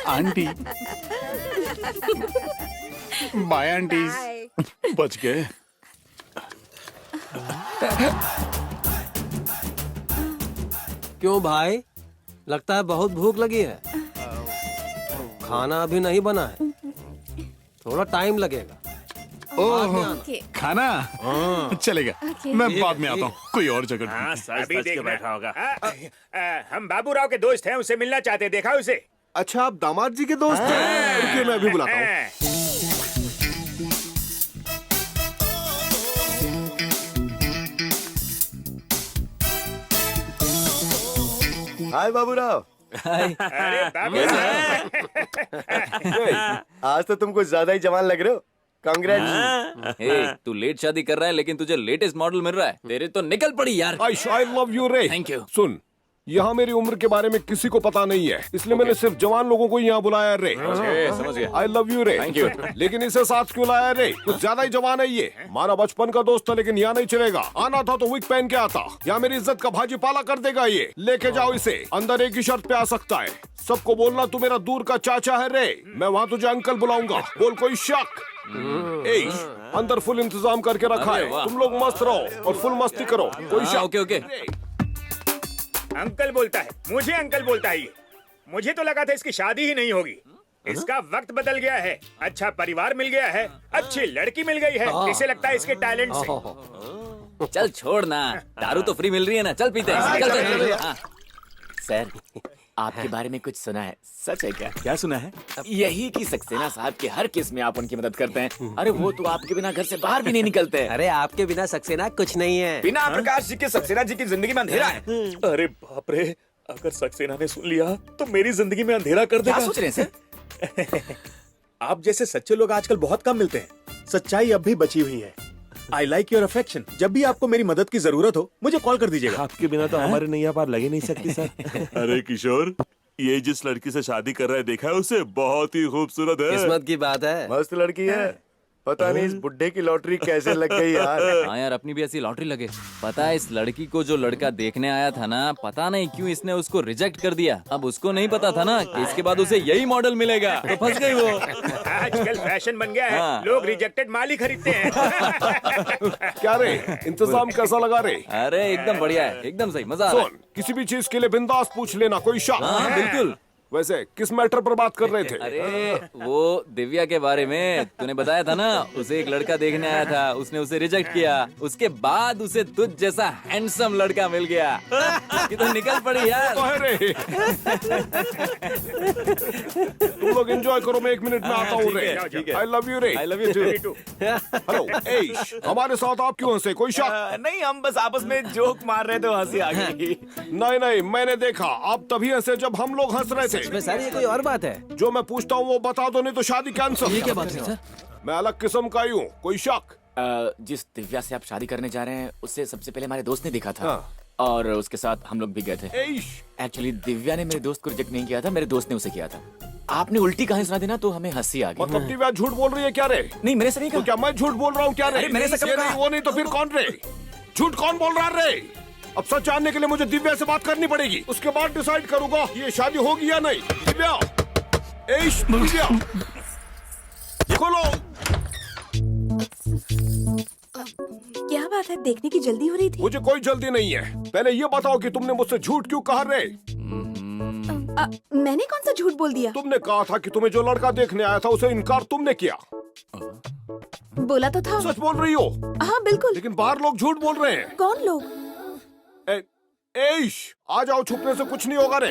आंटी, बाय आंटी, बच गए। क्यों भाई, लगता है बहुत भूख लगी है। खाना अभी नहीं बना है, थोड़ा टाइम लगेगा। ओह, खाना चलेगा, मैं बाद में आता हूँ। कोई और जगह हाँ, ढूंढते। सच के बैठा होगा। हम बाबू राव के दोस्त हैं, उसे मिलना चाहते हैं, देखा उसे? अच्छा, आप दामाद जी के दोस्त हैं? रुकिए, मैं अभी बुलाता हूँ। हाय बाबूराव। अरे बाबू आज तो तुम कुछ ज्यादा ही जवान लग रहे हो। कांग्रेट्स। हे, तू लेट शादी कर रहा है लेकिन तुझे लेटेस्ट मॉडल मिल रहा है। तेरे तो निकल पड़ी यार। आई लव यू रे। Thank you. सुन, यहाँ मेरी उम्र के बारे में किसी को पता नहीं है, इसलिए मैंने सिर्फ जवान लोगों को यहाँ बुलाया रे। समझ गया। आई लव यू रे। Thank you. लेकिन इसे साथ क्यों लाया रे? कुछ ज्यादा ही जवान है ये। हमारा बचपन का दोस्त था, लेकिन यहाँ नहीं चलेगा। आना था तो विग पहन के आता, यहाँ मेरी इज्जत का भाजी पाला कर देगा ये। लेके जाओ इसे। अंदर एक ही शर्त पे आ सकता है, सबको बोलना तू मेरा दूर का चाचा है रे। मैं वहाँ तुझे अंकल बुलाऊंगा, बोल कोई शक? अंदर फुल इंतजाम करके रखा है, तुम लोग मस्त रहो और फुल मस्ती करो। कोई शक? Okay okay. अंकल बोलता है, मुझे अंकल बोलता है ये। मुझे तो लगा था इसकी शादी ही नहीं होगी। इसका वक्त बदल गया है, अच्छा परिवार मिल गया है, अच्छी लड़की मिल गई है। इसे लगता है इसके टैलेंट से। चल छोड़ ना, दारू तो फ्री मिल रही है ना, चल पीते हैं। चल चल चल। हाँ। सर, आपके बारे में कुछ सुना है, सच है क्या? क्या सुना है? यही कि सक्सेना साहब के हर केस में आप उनकी मदद करते हैं। अरे वो तो आपके बिना घर से बाहर भी नहीं निकलते। अरे आपके बिना सक्सेना कुछ नहीं है। बिना प्रकाश जी के सक्सेना जी की जिंदगी में अंधेरा है। अरे बाप रे, अगर सक्सेना ने सुन लिया तो मेरी जिंदगी में अंधेरा कर देगा। क्या सोच रहे हैं सर? आप जैसे सच्चे लोग आजकल बहुत कम मिलते हैं। सच्चाई अब भी बची हुई है। I like your affection. जब भी आपको मेरी मदद की जरूरत हो, मुझे कॉल कर दीजिएगा। आपके बिना तो हमारे नैया पार लगे नहीं सकती सर। अरे किशोर, ये जिस लड़की से शादी कर रहा है देखा है उसे? बहुत ही खूबसूरत है। किस्मत की बात है। मस्त लड़की है। पता नहीं इस बुड्ढे की लॉटरी कैसे लग गई यार। हाँ यार, अपनी भी ऐसी लॉटरी लगे। पता है इस लड़की को जो लड़का देखने आया था ना, पता नहीं क्यों इसने उसको रिजेक्ट कर दिया। अब उसको नहीं पता था ना कि इसके बाद उसे यही मॉडल मिलेगा, तो फंस गई वो। आजकल फैशन बन गया है, हाँ। लोग रिजेक्टेड माल ही खरीदते हैं। क्या रे, इंतजाम कैसा लगा रे? अरे एकदम बढ़िया है, एकदम सही, मजा आ रहा है। सुन, किसी भी चीज के लिए बिंदास पूछ लेना, कोई शक? हाँ बिल्कुल। वैसे किस मैटर पर बात कर रहे थे? अरे वो दिव्या के बारे में तूने बताया था ना, उसे एक लड़का देखने आया था, उसने उसे रिजेक्ट किया। उसके बाद उसे तुझ जैसा हैंडसम लड़का मिल गया। ये तो निकल पड़ी यार। अरे तुम लोग एंजॉय करो, मैं 1 मिनट में आता हूँ रे। आई लव यू रे। I love you too. Hello Ash, हमारे साथ आप क्यों हंसे? कोई शक? नहीं, हम बस आपस में जोक मार रहे थे, हंसी आ गई। नहीं, मैंने देखा आप तभी हंसे जब हम लोग हंस रहे थे। इसमें सर ये कोई और बात है? जो मैं पूछता हूँ वो बता दो, नहीं तो शादी कैंसिल। ये क्या बात है सर? मैं अलग किस्म का ही हूँ, कोई शक? जिस दिव्या से आप शादी करने जा रहे हैं उससे सबसे पहले हमारे दोस्त ने देखा था। हाँ। और उसके साथ हम लोग भी गए थे। एक्चुअली दिव्या ने मेरे दोस्त को रिजेक्ट नहीं किया था, मेरे दोस्त ने उसे किया था। आपने उल्टी कहानी सुना देना तो हमें हंसी आ गई। मतलब दिव्या झूठ बोल रही है क्या रे? नहीं, मेरे से नहीं तो कहा। क्या मैं झूठ बोल रहा हूँ क्या रे? अरे मेरे से कब ये कहा? नहीं, वो नहीं तो फिर कौन रे? झूठ कौन बोल रहा है रे? अब सच जानने के लिए मुझे दिव्या से बात करनी पड़ेगी, उसके बाद डिसाइड करूंगा ये शादी होगी या नहीं। दिव्या, एश, दिव्या, खोलो। क्या बात है, देखने की जल्दी हो रही थी? मुझे कोई जल्दी नहीं है, पहले ये बताओ कि तुमने मुझसे झूठ क्यों कहा रे? मैंने कौन सा झूठ बोल दिया? तुमने कहा था कि तुम्हें जो लड़का देखने आया था उसे इनकार तुमने किया। बोला तो था। सच बोल रही हो? हाँ बिल्कुल। लेकिन बाहर लोग झूठ बोल रहे हैं। कौन लोग? एश, आ जाओ, छुपने से कुछ नहीं होगा रे।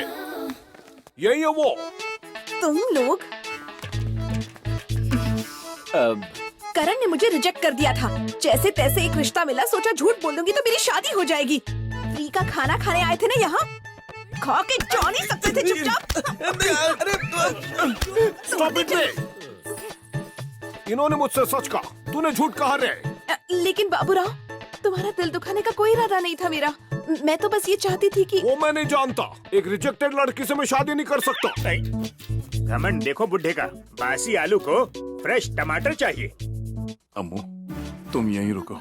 यही है वो। तुम लोग? करण ने मुझे रिजेक्ट कर दिया था। जैसे तैसे एक रिश्ता मिला, सोचा झूठ बोल दूंगी तो मेरी शादी हो जाएगी। फ्री का खाना खाने आए थे ना यहाँ, खा के जा नहीं सकते थे चुपचाप? स्टॉप इट रे। इन्होंने मुझसे सच कहा, तूने झूठ कहा रे। लेकिन बाबूराव, तुम्हारा दिल दुखाने का कोई इरादा नहीं था मेरा। मैं तो बस ये चाहती थी कि... वो मैं नहीं जानता, एक रिजेक्टेड लड़की से मैं शादी नहीं कर सकता। घमंड देखो बुड्ढे का, बासी आलू को फ्रेश टमाटर चाहिए। अम्मू, तुम यहीं रुको।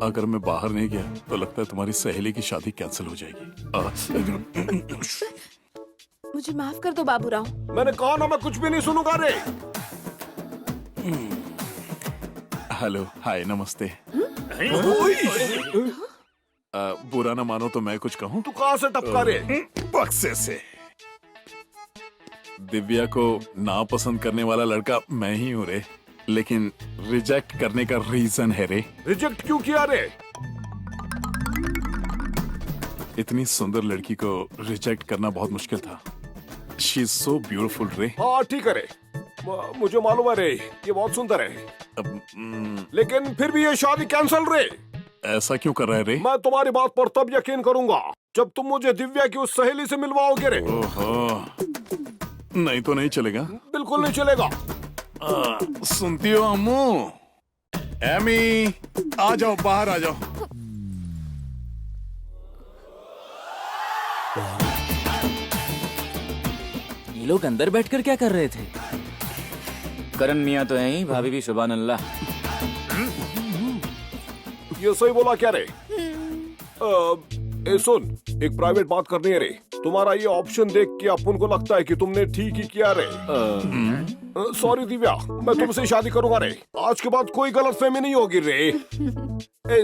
अगर मैं बाहर नहीं गया तो लगता है तुम्हारी सहेली की शादी कैंसिल हो जाएगी। मुझे माफ कर दो बाबूराव। मैंने कहा ना मैं कुछ भी नहीं सुनूंगा रे। हेलो, हाय, नमस्ते। बुरा ना मानो तो मैं कुछ कहूँ? तू कहाँ से टपका रे? बक्से से। दिव्या को नापसंद करने वाला लड़का मैं ही हूँ रे, लेकिन रिजेक्ट करने का रीजन है रे। रिजेक्ट क्यों किया रे? इतनी सुंदर लड़की को रिजेक्ट करना बहुत मुश्किल था। शी इज सो ब्यूटीफुल रे। हाँ ठीक है रे, मुझे मालूम है रे, ये बहुत सुंदर है। लेकिन फिर भी ये शादी कैंसिल रे। ऐसा क्यों कर रहा है रे? मैं तुम्हारी बात पर तब यकीन करूंगा जब तुम मुझे दिव्या की उस सहेली से मिलवाओगे रे। ओहो, नहीं तो नहीं चलेगा। बिल्कुल नहीं चलेगा। सुनती हो अम्मू? एमी, आ जाओ, बाहर आ जाओ। ये लोग अंदर बैठकर क्या कर रहे थे? करण मियाँ तो है ही, भाभी भी सुभान अल्लाह। ये सही बोला क्या रे? सुन, एक प्राइवेट बात करनी है रे। तुम्हारा ये ऑप्शन देख के अपन को लगता है कि तुमने ठीक ही किया रे। सॉरी दिव्या, मैं तुमसे शादी करूंगा रे। आज के बाद कोई गलतफहमी नहीं होगी रे।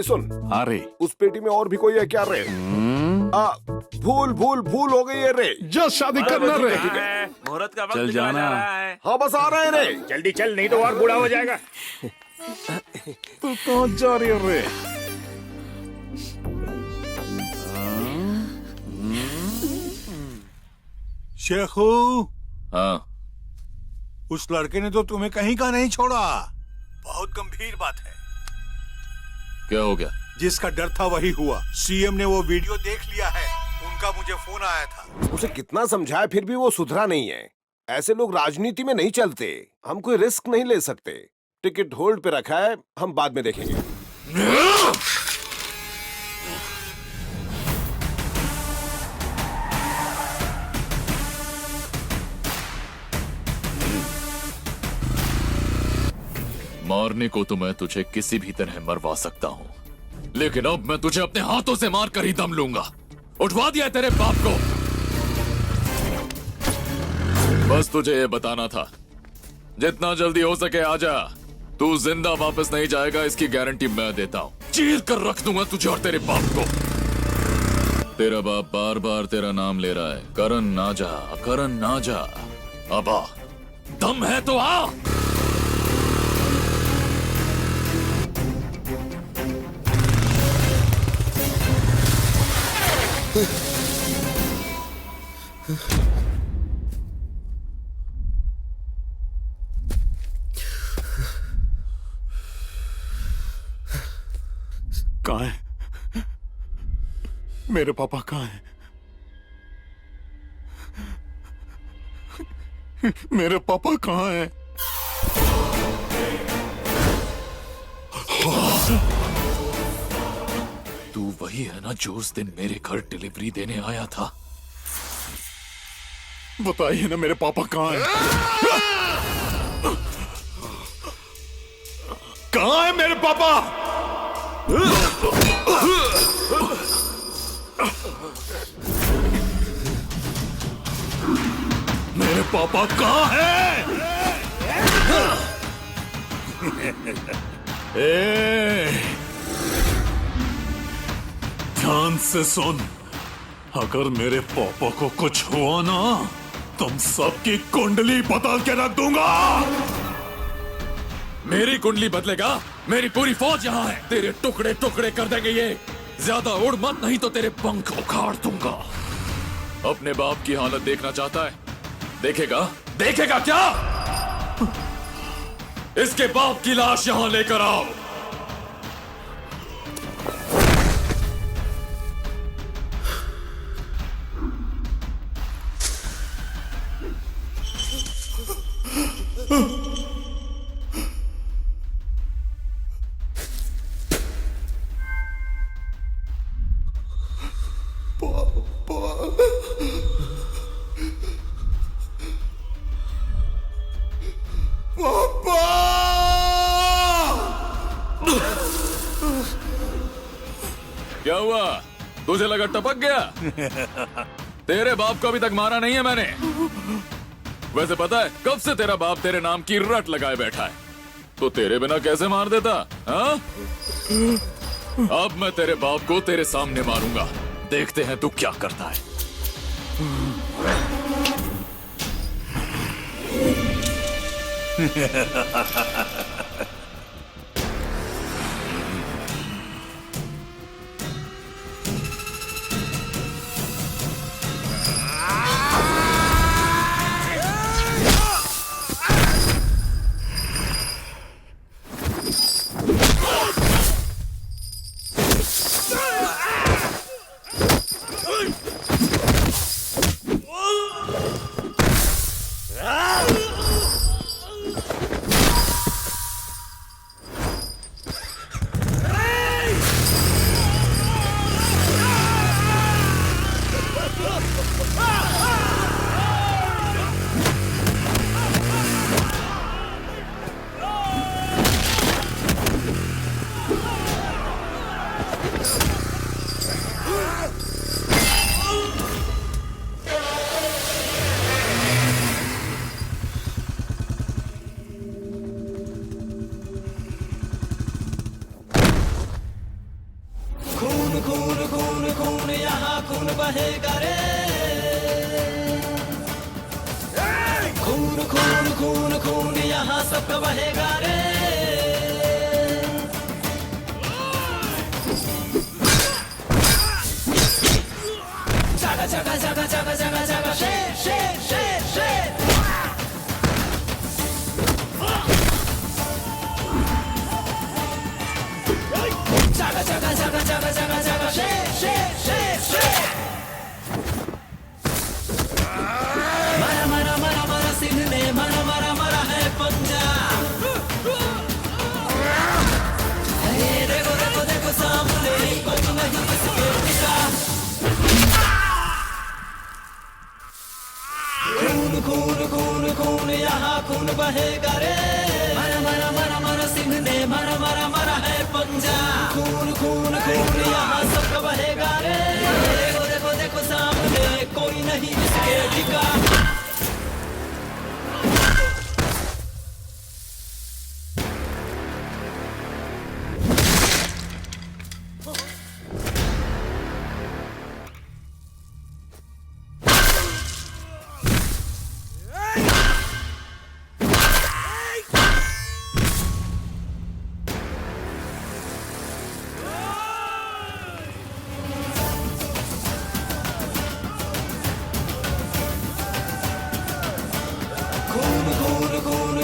सुन, हाँ रे, उस पेटी में और भी कोई है क्या रे? भूल हो गई है रे। जस्ट शादी करना रे। मुहूर्त का वक्त चल निकला जाना। जा रहा है। हाँ बस आ रहे हैं रे। जल्दी चल, नहीं तो और बूढ़ा हो जाएगा। तू कौन जा रही है रे? शेखू, हाँ, उस लड़के ने तो तुम्हें कहीं का नहीं छोड़ा। बहुत गंभीर बात है। क्या हो गया? जिसका डर था वही हुआ। सीएम ने वो वीडियो देख लिया है। उनका मुझे फोन आया था। उसे कितना समझाया फिर भी वो सुधरा नहीं है। ऐसे लोग राजनीति में नहीं चलते। हम कोई रिस्क नहीं ले सकते। टिकट होल्ड पे रखा है, हम बाद में देखेंगे। मारने को तो मैं तुझे किसी भी तरह मरवा सकता हूँ, लेकिन अब मैं तुझे अपने हाथों से मार कर ही दम लूंगा। उठवा दिया तेरे बाप को। बस तुझे ये बताना था, जितना जल्दी हो सके आजा। तू जिंदा वापस नहीं जाएगा, इसकी गारंटी मैं देता हूँ। चीर कर रख दूंगा तुझे और तेरे बाप को। तेरा बाप बार बार तेरा नाम ले रहा है, करण ना जा, करण ना जा। अब आ, दम है तो आ। कहाँ है? मेरे पापा कहाँ हैं? मेरे पापा कहाँ हैं? तू वही है ना जो उस दिन मेरे घर डिलीवरी देने आया था? बताइए ना, मेरे पापा कहाँ हैं? कहाँ है मेरे पापा? मेरे पापा कहाँ हैं? ध्यान से सुन, अगर मेरे पापा को कुछ हुआ ना, तुम सबकी कुंडली बदल के रख दूंगा। मेरी कुंडली बदलेगा? मेरी पूरी फौज यहाँ है, तेरे टुकड़े टुकड़े कर देंगे ये। ज्यादा उड़ मत, नहीं तो तेरे पंख उखाड़ दूंगा। अपने बाप की हालत देखना चाहता है? देखेगा? देखेगा क्या? इसके बाप की लाश यहाँ लेकर आओ। पापा! हुआ? तुझे लगा टपक गया? तेरे बाप को अभी तक मारा नहीं है मैंने। वैसे पता है कब से तेरा बाप तेरे नाम की रट लगाए बैठा है? तो तेरे बिना कैसे मार देता? हाँ? अब मैं तेरे बाप को तेरे सामने मारूंगा। देखते हैं तू क्या करता है। खून खून खून खून यहाँ खून बहेगा रे। खून खून खून खून यहाँ सबका बहेगा रे। जागा जागा जागा जागा जागा जागा शेर शेर शेर शेर। जागा जागा जागा जागा जागा जागा शेर शेर शेर शेर। मरा मरा मरा मरा सिंह ने मरा मरा मरा है पंजा। अरे देखो देखो देखो सामने कोई नहीं किसके टिका। खून खून खून खून यहाँ खून बहेगा रे। मरा मरा मरा मरा सिंह ने मरा मरा मरा है पंजा। खून खून खून यहाँ सबका बहेगा रे। देखो देखो देखो सामने कोई नहीं इसके टिका।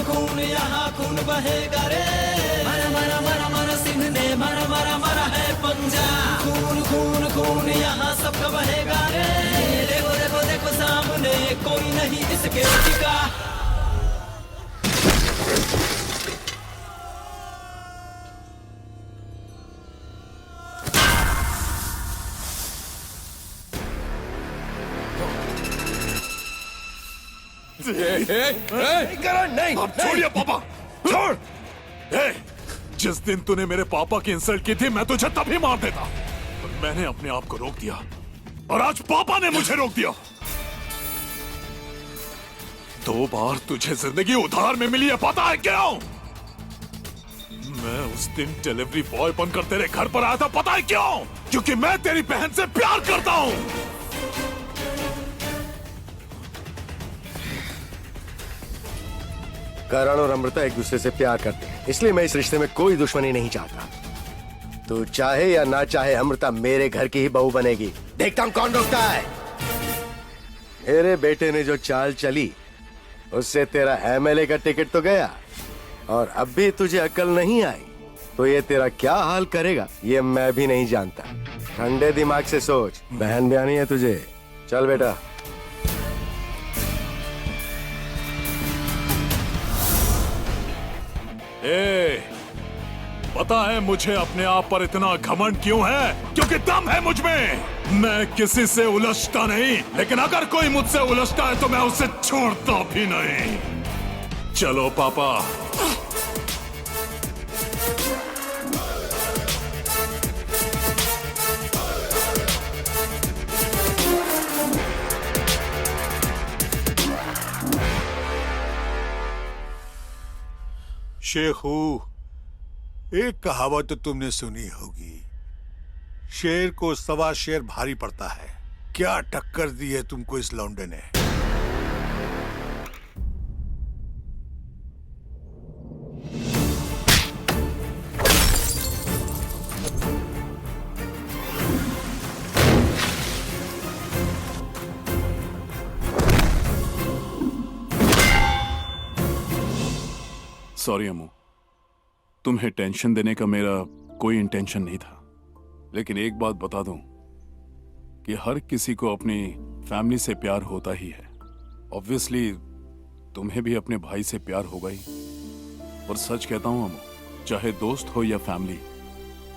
खून यहाँ खून बहेगा रे। मरा मरा मरा मरा सिंह ने मरा मरा मरा है पंजा। खून खून खून यहाँ सबका बहेगा रे। देखो देखो देखो सामने कोई नहीं इसके टिका। नहीं, अब छोड़िए पापा, छोड़। जिस दिन तूने मेरे पापा की इंसल्ट की थी मैं तुझे तभी मार देता, पर मैंने अपने आप को रोक दिया और आज पापा ने मुझे रोक दिया। 2 बार तुझे जिंदगी उधार में मिली है, पता है क्यों? मैं उस दिन डिलीवरी बॉय बनकर तेरे घर पर आया था, पता है क्यों? क्योंकि मैं तेरी बहन से प्यार करता हूं। करण और अमृता एक दूसरे से प्यार करते हैं, इसलिए मैं इस रिश्ते में कोई दुश्मनी नहीं चाहता। तू चाहे या ना चाहे अमृता मेरे घर की ही बहू बनेगी। देखता हूं कौन रोकता है। मेरे बेटे ने जो चाल चली उससे तेरा एमएलए का टिकट तो गया, और अब भी तुझे अकल नहीं आई तो ये तेरा क्या हाल करेगा ये मैं भी नहीं जानता। ठंडे दिमाग से सोच, बहन ब्यानी है तुझे। चल बेटा। पता है मुझे अपने आप पर इतना घमंड क्यों है? क्योंकि दम है मुझ में। मैं किसी से उलझता नहीं, लेकिन अगर कोई मुझसे उलझता है तो मैं उसे छोड़ता भी नहीं। चलो पापा। शेखू, एक कहावत तो तुमने सुनी होगी, शेर को सवा शेर भारी पड़ता है। क्या टक्कर दी है तुमको इस लौंडे ने। सॉरी अम्मू, तुम्हें टेंशन देने का मेरा कोई इंटेंशन नहीं था, लेकिन एक बात बता दूं कि हर किसी को अपनी फैमिली से प्यार होता ही है। ऑब्वियसली तुम्हें भी अपने भाई से प्यार होगा ही। और सच कहता हूं अम्मू, चाहे दोस्त हो या फैमिली,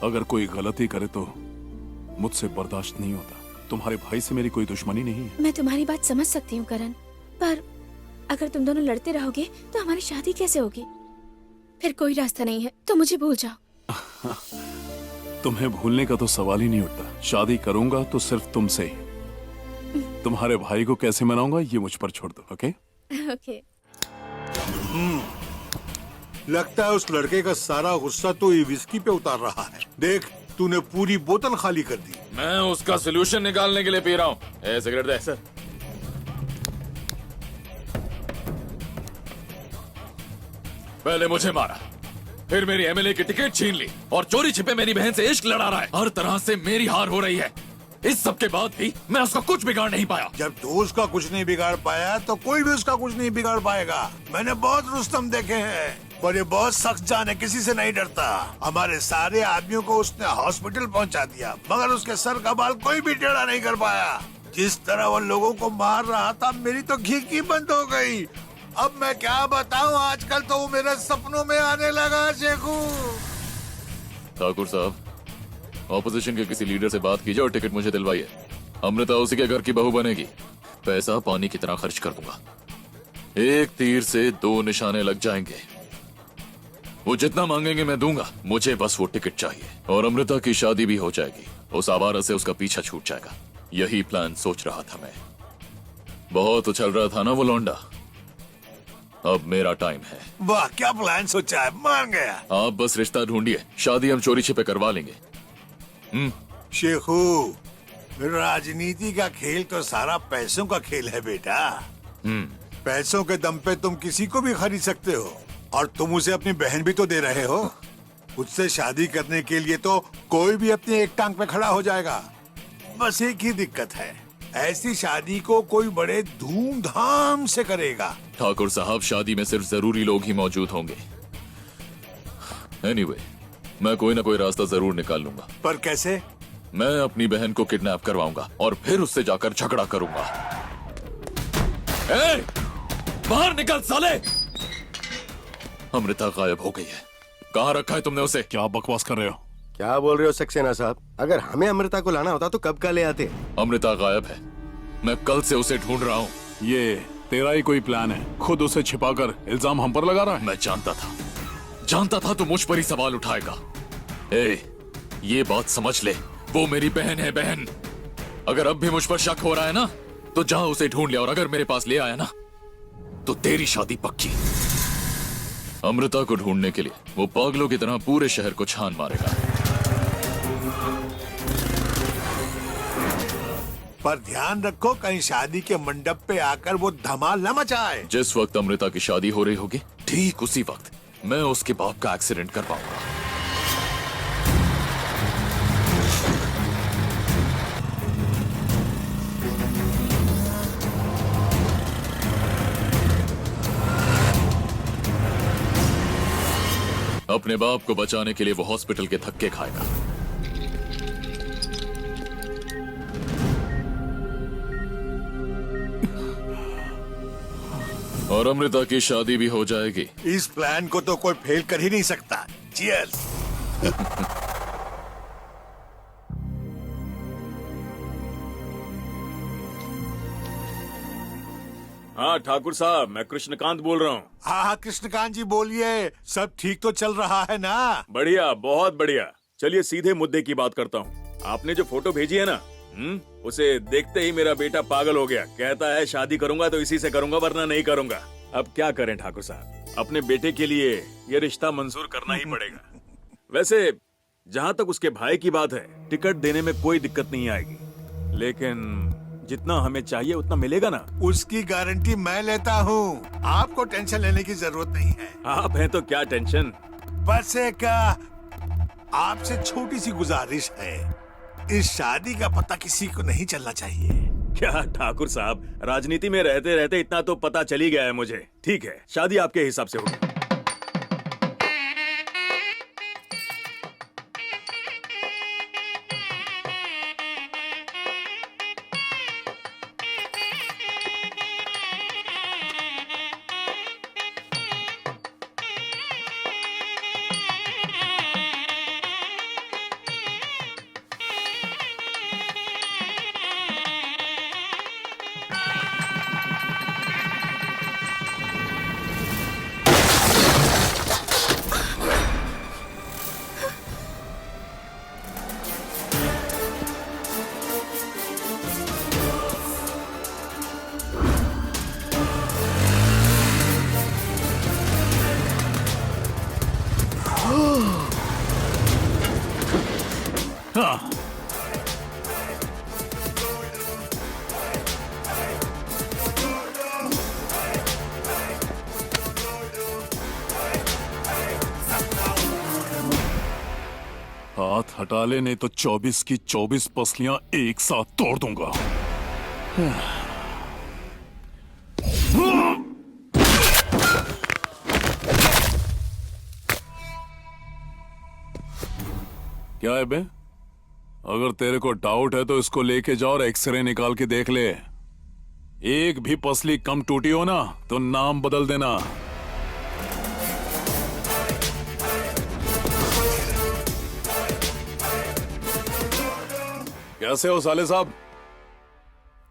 अगर कोई गलती करे तो मुझसे बर्दाश्त नहीं होता। तुम्हारे भाई से मेरी कोई दुश्मनी नहीं है। मैं तुम्हारी बात समझ सकती हूँ करण, पर अगर तुम दोनों लड़ते रहोगे तो हमारी शादी कैसे होगी? फिर कोई रास्ता नहीं है तो मुझे भूल जाओ। तुम्हें भूलने का तो सवाल ही नहीं उठता। शादी करूंगा तो सिर्फ तुमसे ही। तुम्हारे भाई को कैसे मनाऊंगा ये मुझ पर छोड़ दो, ओके? ओके। लगता है उस लड़के का सारा गुस्सा तो ये विस्की पे उतार रहा है। देख, तूने पूरी बोतल खाली कर दी। मैं उसका सोल्यूशन निकालने के लिए पी रहा हूँ। सिगरेट दे। सर, पहले मुझे मारा, फिर मेरी एमएलए की टिकट छीन ली और चोरी छिपे मेरी बहन से इश्क लड़ा रहा है। हर तरह से मेरी हार हो रही है। इस सब के बाद भी मैं उसका कुछ बिगाड़ नहीं पाया। जब तू उसका कुछ नहीं बिगाड़ पाया तो कोई भी उसका कुछ नहीं बिगाड़ पाएगा। मैंने बहुत रुस्तम देखे हैं, पर ये बहुत सख्त जान है, किसी से नहीं डरता। हमारे सारे आदमियों को उसने हॉस्पिटल पहुंचा दिया, मगर उसके सर का बाल कोई भी टेढ़ा नहीं कर पाया। जिस तरह वो लोगों को मार रहा था, मेरी तो घी बंद हो गई। अब मैं क्या बताऊं, आजकल तो वो मेरे सपनों में आने लगा। शेखू, ठाकुर साहब, ऑपोजिशन के किसी लीडर से बात कीजिए और टिकट मुझे दिलवाइए। अमृता उसी के घर की बहू बनेगी। पैसा पानी की तरह खर्च कर दूंगा। एक तीर से दो निशाने लग जाएंगे। वो जितना मांगेंगे मैं दूंगा। मुझे बस वो टिकट चाहिए और अमृता की शादी भी हो जाएगी। उस आवारा से उसका पीछा छूट जाएगा। यही प्लान सोच रहा था मैं। बहुत उछल रहा था ना वो लौंडा। अब मेरा टाइम है। वाह, क्या प्लान सोचा है, मान गया। आप बस रिश्ता ढूंढिए, शादी हम चोरी छिपे करवा लेंगे। शेखू, राजनीति का खेल तो सारा पैसों का खेल है बेटा। पैसों के दम पे तुम किसी को भी खरीद सकते हो, और तुम उसे अपनी बहन भी तो दे रहे हो। उससे शादी करने के लिए तो कोई भी अपनी एक टांग पे खड़ा हो जाएगा। बस एक ही दिक्कत है, ऐसी शादी को कोई बड़े धूमधाम से करेगा। ठाकुर साहब, शादी में सिर्फ जरूरी लोग ही मौजूद होंगे। एनीवे, मैं कोई ना कोई रास्ता जरूर निकाल लूंगा। पर कैसे? मैं अपनी बहन को किडनैप करवाऊंगा और फिर उससे जाकर झगड़ा करूंगा। ए, बाहर निकल साले! अमृता गायब हो गई है। कहाँ रखा है तुमने उसे? क्या बकवास कर रहे हो? क्या बोल रहे हो सक्सेना साहब? अगर हमें अमृता को लाना होता तो कब का ले आते। अमृता गायब है। मैं कल से उसे ढूंढ रहा हूँ। ये तेरा ही कोई प्लान है? खुद उसे छिपाकर इल्जाम हम पर लगा रहा है। मैं जानता था तू मुझ पर ही सवाल उठाएगा। ये बात समझ ले, वो मेरी बहन है, बहन। अगर अब भी मुझ पर शक हो रहा है ना, तो जा उसे ढूंढ लिया, और अगर मेरे पास ले आया ना, तो तेरी शादी पक्की। अमृता को ढूंढने के लिए वो पागलों की तरह पूरे शहर को छान मारेगा। पर ध्यान रखो, कहीं शादी के मंडप पे आकर वो धमाल न मचाए। जिस वक्त अमृता की शादी हो रही होगी, ठीक उसी वक्त मैं उसके बाप का एक्सीडेंट करवाऊंगा। अपने बाप को बचाने के लिए वो हॉस्पिटल के धक्के खाएगा। और अमृता की शादी भी हो जाएगी। इस प्लान को तो कोई फेल कर ही नहीं सकता। चीयर्स। हाँ ठाकुर साहब, मैं कृष्णकांत बोल रहा हूँ। हाँ, कृष्णकांत जी बोलिए। सब ठीक तो चल रहा है ना? बढ़िया, बहुत बढ़िया। चलिए सीधे मुद्दे की बात करता हूँ। आपने जो फोटो भेजी है ना, उसे देखते ही मेरा बेटा पागल हो गया। कहता है शादी करूंगा तो इसी से करूंगा, वरना नहीं करूंगा। अब क्या करें ठाकुर साहब? अपने बेटे के लिए ये रिश्ता मंजूर करना ही पड़ेगा। वैसे जहाँ तक उसके भाई की बात है, टिकट देने में कोई दिक्कत नहीं आएगी, लेकिन जितना हमें चाहिए उतना मिलेगा ना? उसकी गारंटी मैं लेता हूँ, आपको टेंशन लेने की जरूरत नहीं है। आप हैं तो क्या टेंशन। बस एक आपसे छोटी सी गुजारिश है, इस शादी का पता किसी को नहीं चलना चाहिए। क्या ठाकुर साहब, राजनीति में रहते रहते इतना तो पता चल ही गया है मुझे। ठीक है, शादी आपके हिसाब से होगी। हाथ हटा ले, नहीं तो 24 की 24 पसलियां एक साथ तोड़ दूंगा। क्या है बे? अगर तेरे को डाउट है तो इसको लेके जाओ और एक्सरे निकाल के देख ले। एक भी पसली कम टूटी हो ना तो नाम बदल देना। कैसे हो साले साहब?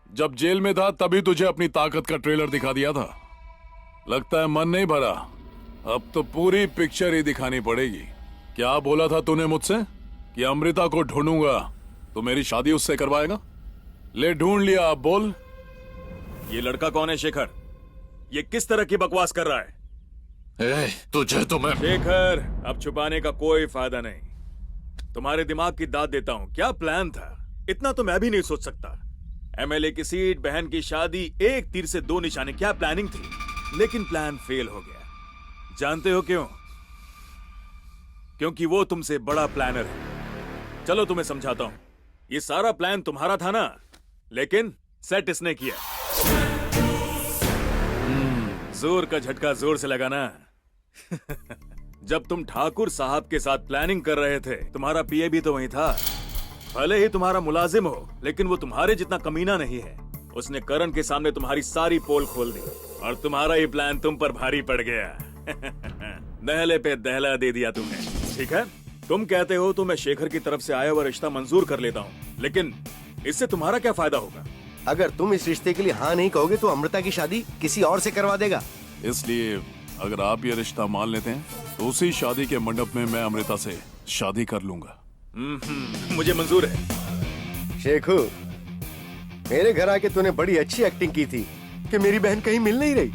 जब जेल में था तभी तुझे अपनी ताकत का ट्रेलर दिखा दिया था। लगता है मन नहीं भरा, अब तो पूरी पिक्चर ही दिखानी पड़ेगी। क्या बोला था तूने मुझसे कि अमृता को ढूंढूंगा तो मेरी शादी उससे करवाएगा? ले ढूंढ लिया, अब बोल। ये लड़का कौन है शेखर? ये किस तरह की बकवास कर रहा है? तुझे तो मैं शेखर, अब छुपाने का कोई फायदा नहीं। तुम्हारे दिमाग की दाद देता हूँ। क्या प्लान था? इतना तो मैं भी नहीं सोच सकता। एमएलए की सीट, बहन की शादी, एक तीर से दो निशाने, क्या प्लानिंग थी। लेकिन प्लान फेल हो गया। जानते हो क्यों? क्योंकि वो तुमसे बड़ा प्लानर है। चलो तुम्हें समझाता हूं। ये सारा प्लान तुम्हारा था ना, लेकिन सेट इसने किया। जोर का झटका जोर से लगाना। जब तुम ठाकुर साहब के साथ प्लानिंग कर रहे थे, तुम्हारा पीए भी तो वहीं था। भले ही तुम्हारा मुलाजिम हो, लेकिन वो तुम्हारे जितना कमीना नहीं है। उसने करण के सामने तुम्हारी सारी पोल खोल दी और तुम्हारा ही प्लान तुम पर भारी पड़ गया। दहले पे दहला दे दिया तुमने। ठीक है, तुम कहते हो तो मैं शेखर की तरफ से आया हुआ रिश्ता मंजूर कर लेता हूँ, लेकिन इससे तुम्हारा क्या फायदा होगा? अगर तुम इस रिश्ते के लिए हाँ नहीं कहोगे तो अमृता की शादी किसी और से करवा देगा। इसलिए अगर आप ये रिश्ता मान लेते हैं तो उसी शादी के मंडप में मैं अमृता से शादी कर लूंगा। मुझे मंजूर है। शेखू, मेरे घर आके तूने बड़ी अच्छी एक्टिंग की थी कि मेरी बहन कहीं मिल नहीं रही।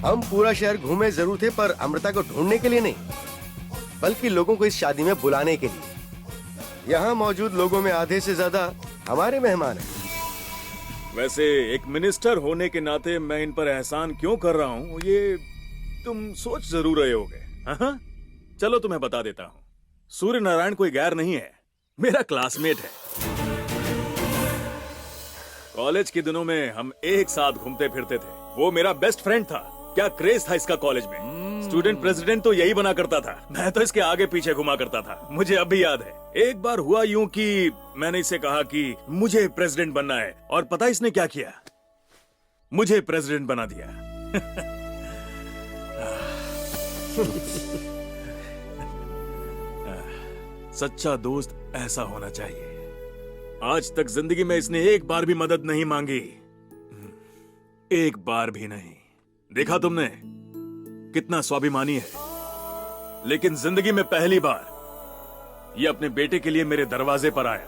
हम पूरा शहर घूमे जरूर थे, पर अमृता को ढूंढने के लिए नहीं, बल्कि लोगों को इस शादी में बुलाने के लिए। यहाँ मौजूद लोगों में आधे से ज्यादा हमारे मेहमान हैं। वैसे एक मिनिस्टर होने के नाते मैं इन पर एहसान क्यों कर रहा हूँ, ये तुम सोच जरूर रहे होगे। हाँ? चलो तुम्हें बता देता हूँ। सूर्य नारायण कोई गैर नहीं है, मेरा क्लासमेट है। कॉलेज के दिनों में हम एक साथ घूमते फिरते थे। वो मेरा बेस्ट फ्रेंड था। क्या क्रेज था इसका कॉलेज में। स्टूडेंट प्रेसिडेंट तो यही बना करता था, मैं तो इसके आगे पीछे घुमा करता था। मुझे अब भी याद है, एक बार हुआ यूं कि मैंने इसे कहा कि मुझे प्रेसिडेंट बनना है, और पता इसने क्या किया? मुझे प्रेसिडेंट बना दिया। सच्चा दोस्त ऐसा होना चाहिए। आज तक जिंदगी में इसने एक बार भी मदद नहीं मांगी, एक बार भी नहीं। देखा तुमने कितना स्वाभिमानी है। लेकिन जिंदगी में पहली बार ये अपने बेटे के लिए मेरे दरवाजे पर आया।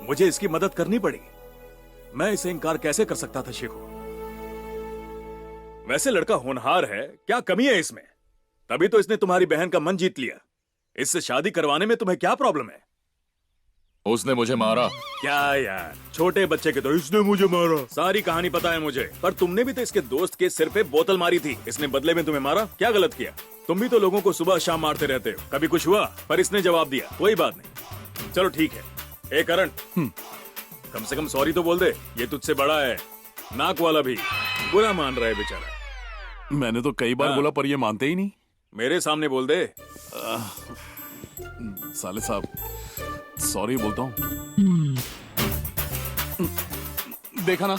मुझे इसकी मदद करनी पड़ी। मैं इसे इनकार कैसे कर सकता था शेखू? वैसे लड़का होनहार है, क्या कमी है इसमें? तभी तो इसने तुम्हारी बहन का मन जीत लिया। इससे शादी करवाने में तुम्हें क्या प्रॉब्लम है? उसने मुझे मारा। क्या यार, छोटे बच्चे के तो इसने मुझे मारा, सारी कहानी पता है मुझे। पर तुमने भी तो इसके दोस्त के सिर पे बोतल मारी थी, इसने बदले में तुम्हें मारा। क्या गलत किया? तुम भी तो लोगों को सुबह शाम मारते रहते हो, कभी कुछ हुआ? पर इसने जवाब दिया, कोई बात नहीं, चलो ठीक है। ए करण, कम से कम सॉरी तो बोल दे, ये तुझसे बड़ा है। नाक वाला भी बुरा मान रहा है बेचारा। मैंने तो कई बार बोला पर ये मानते ही नहीं। मेरे सामने बोल दे। साले साहब सॉरी बोलता हूँ। देखा ना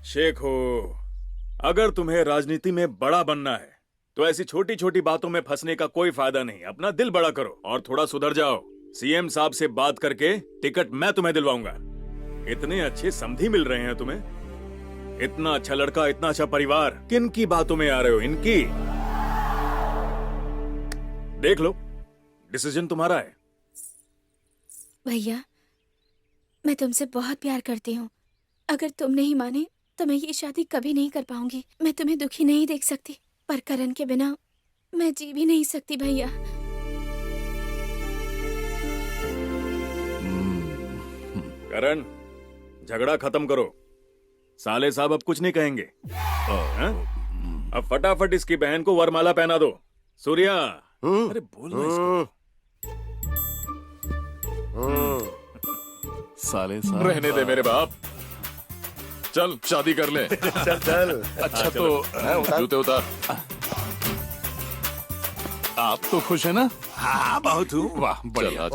शेख हो, अगर तुम्हें राजनीति में बड़ा बनना है तो ऐसी छोटी छोटी बातों में फंसने का कोई फायदा नहीं। अपना दिल बड़ा करो और थोड़ा सुधर जाओ। सीएम साहब से बात करके टिकट मैं तुम्हें दिलवाऊंगा। इतने अच्छे समधी मिल रहे हैं तुम्हें, इतना अच्छा लड़का, इतना अच्छा परिवार, किन की बातों में आ रहे हो? इनकी। देख लो, डिसीजन तुम्हारा है। भैया, मैं तुमसे बहुत प्यार करती हूँ। अगर तुम नहीं माने तो मैं ये शादी कभी नहीं कर पाऊंगी। मैं तुम्हें दुखी नहीं देख सकती, पर करण के बिना मैं जी भी नहीं सकती भैया। करण, झगड़ा खत्म करो। साले साहब अब कुछ नहीं कहेंगे। हाँ? अब फटाफट इसकी बहन को वरमाला पहना दो। सूर्या, अरे बोल ना इसको। साले साहब रहने दे मेरे बाप, चल शादी कर ले। चल चल। अच्छा तो जूते उतार। आप तो खुश है ना? हाँ बहुत हूँ। वाह बढ़िया।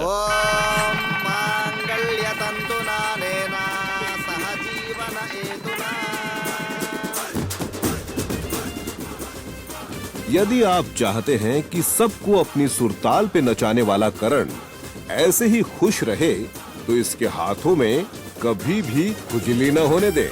यदि आप चाहते हैं कि सबको अपनी सुरताल पे नचाने वाला करण ऐसे ही खुश रहे तो इसके हाथों में कभी भी खुजली न होने दें।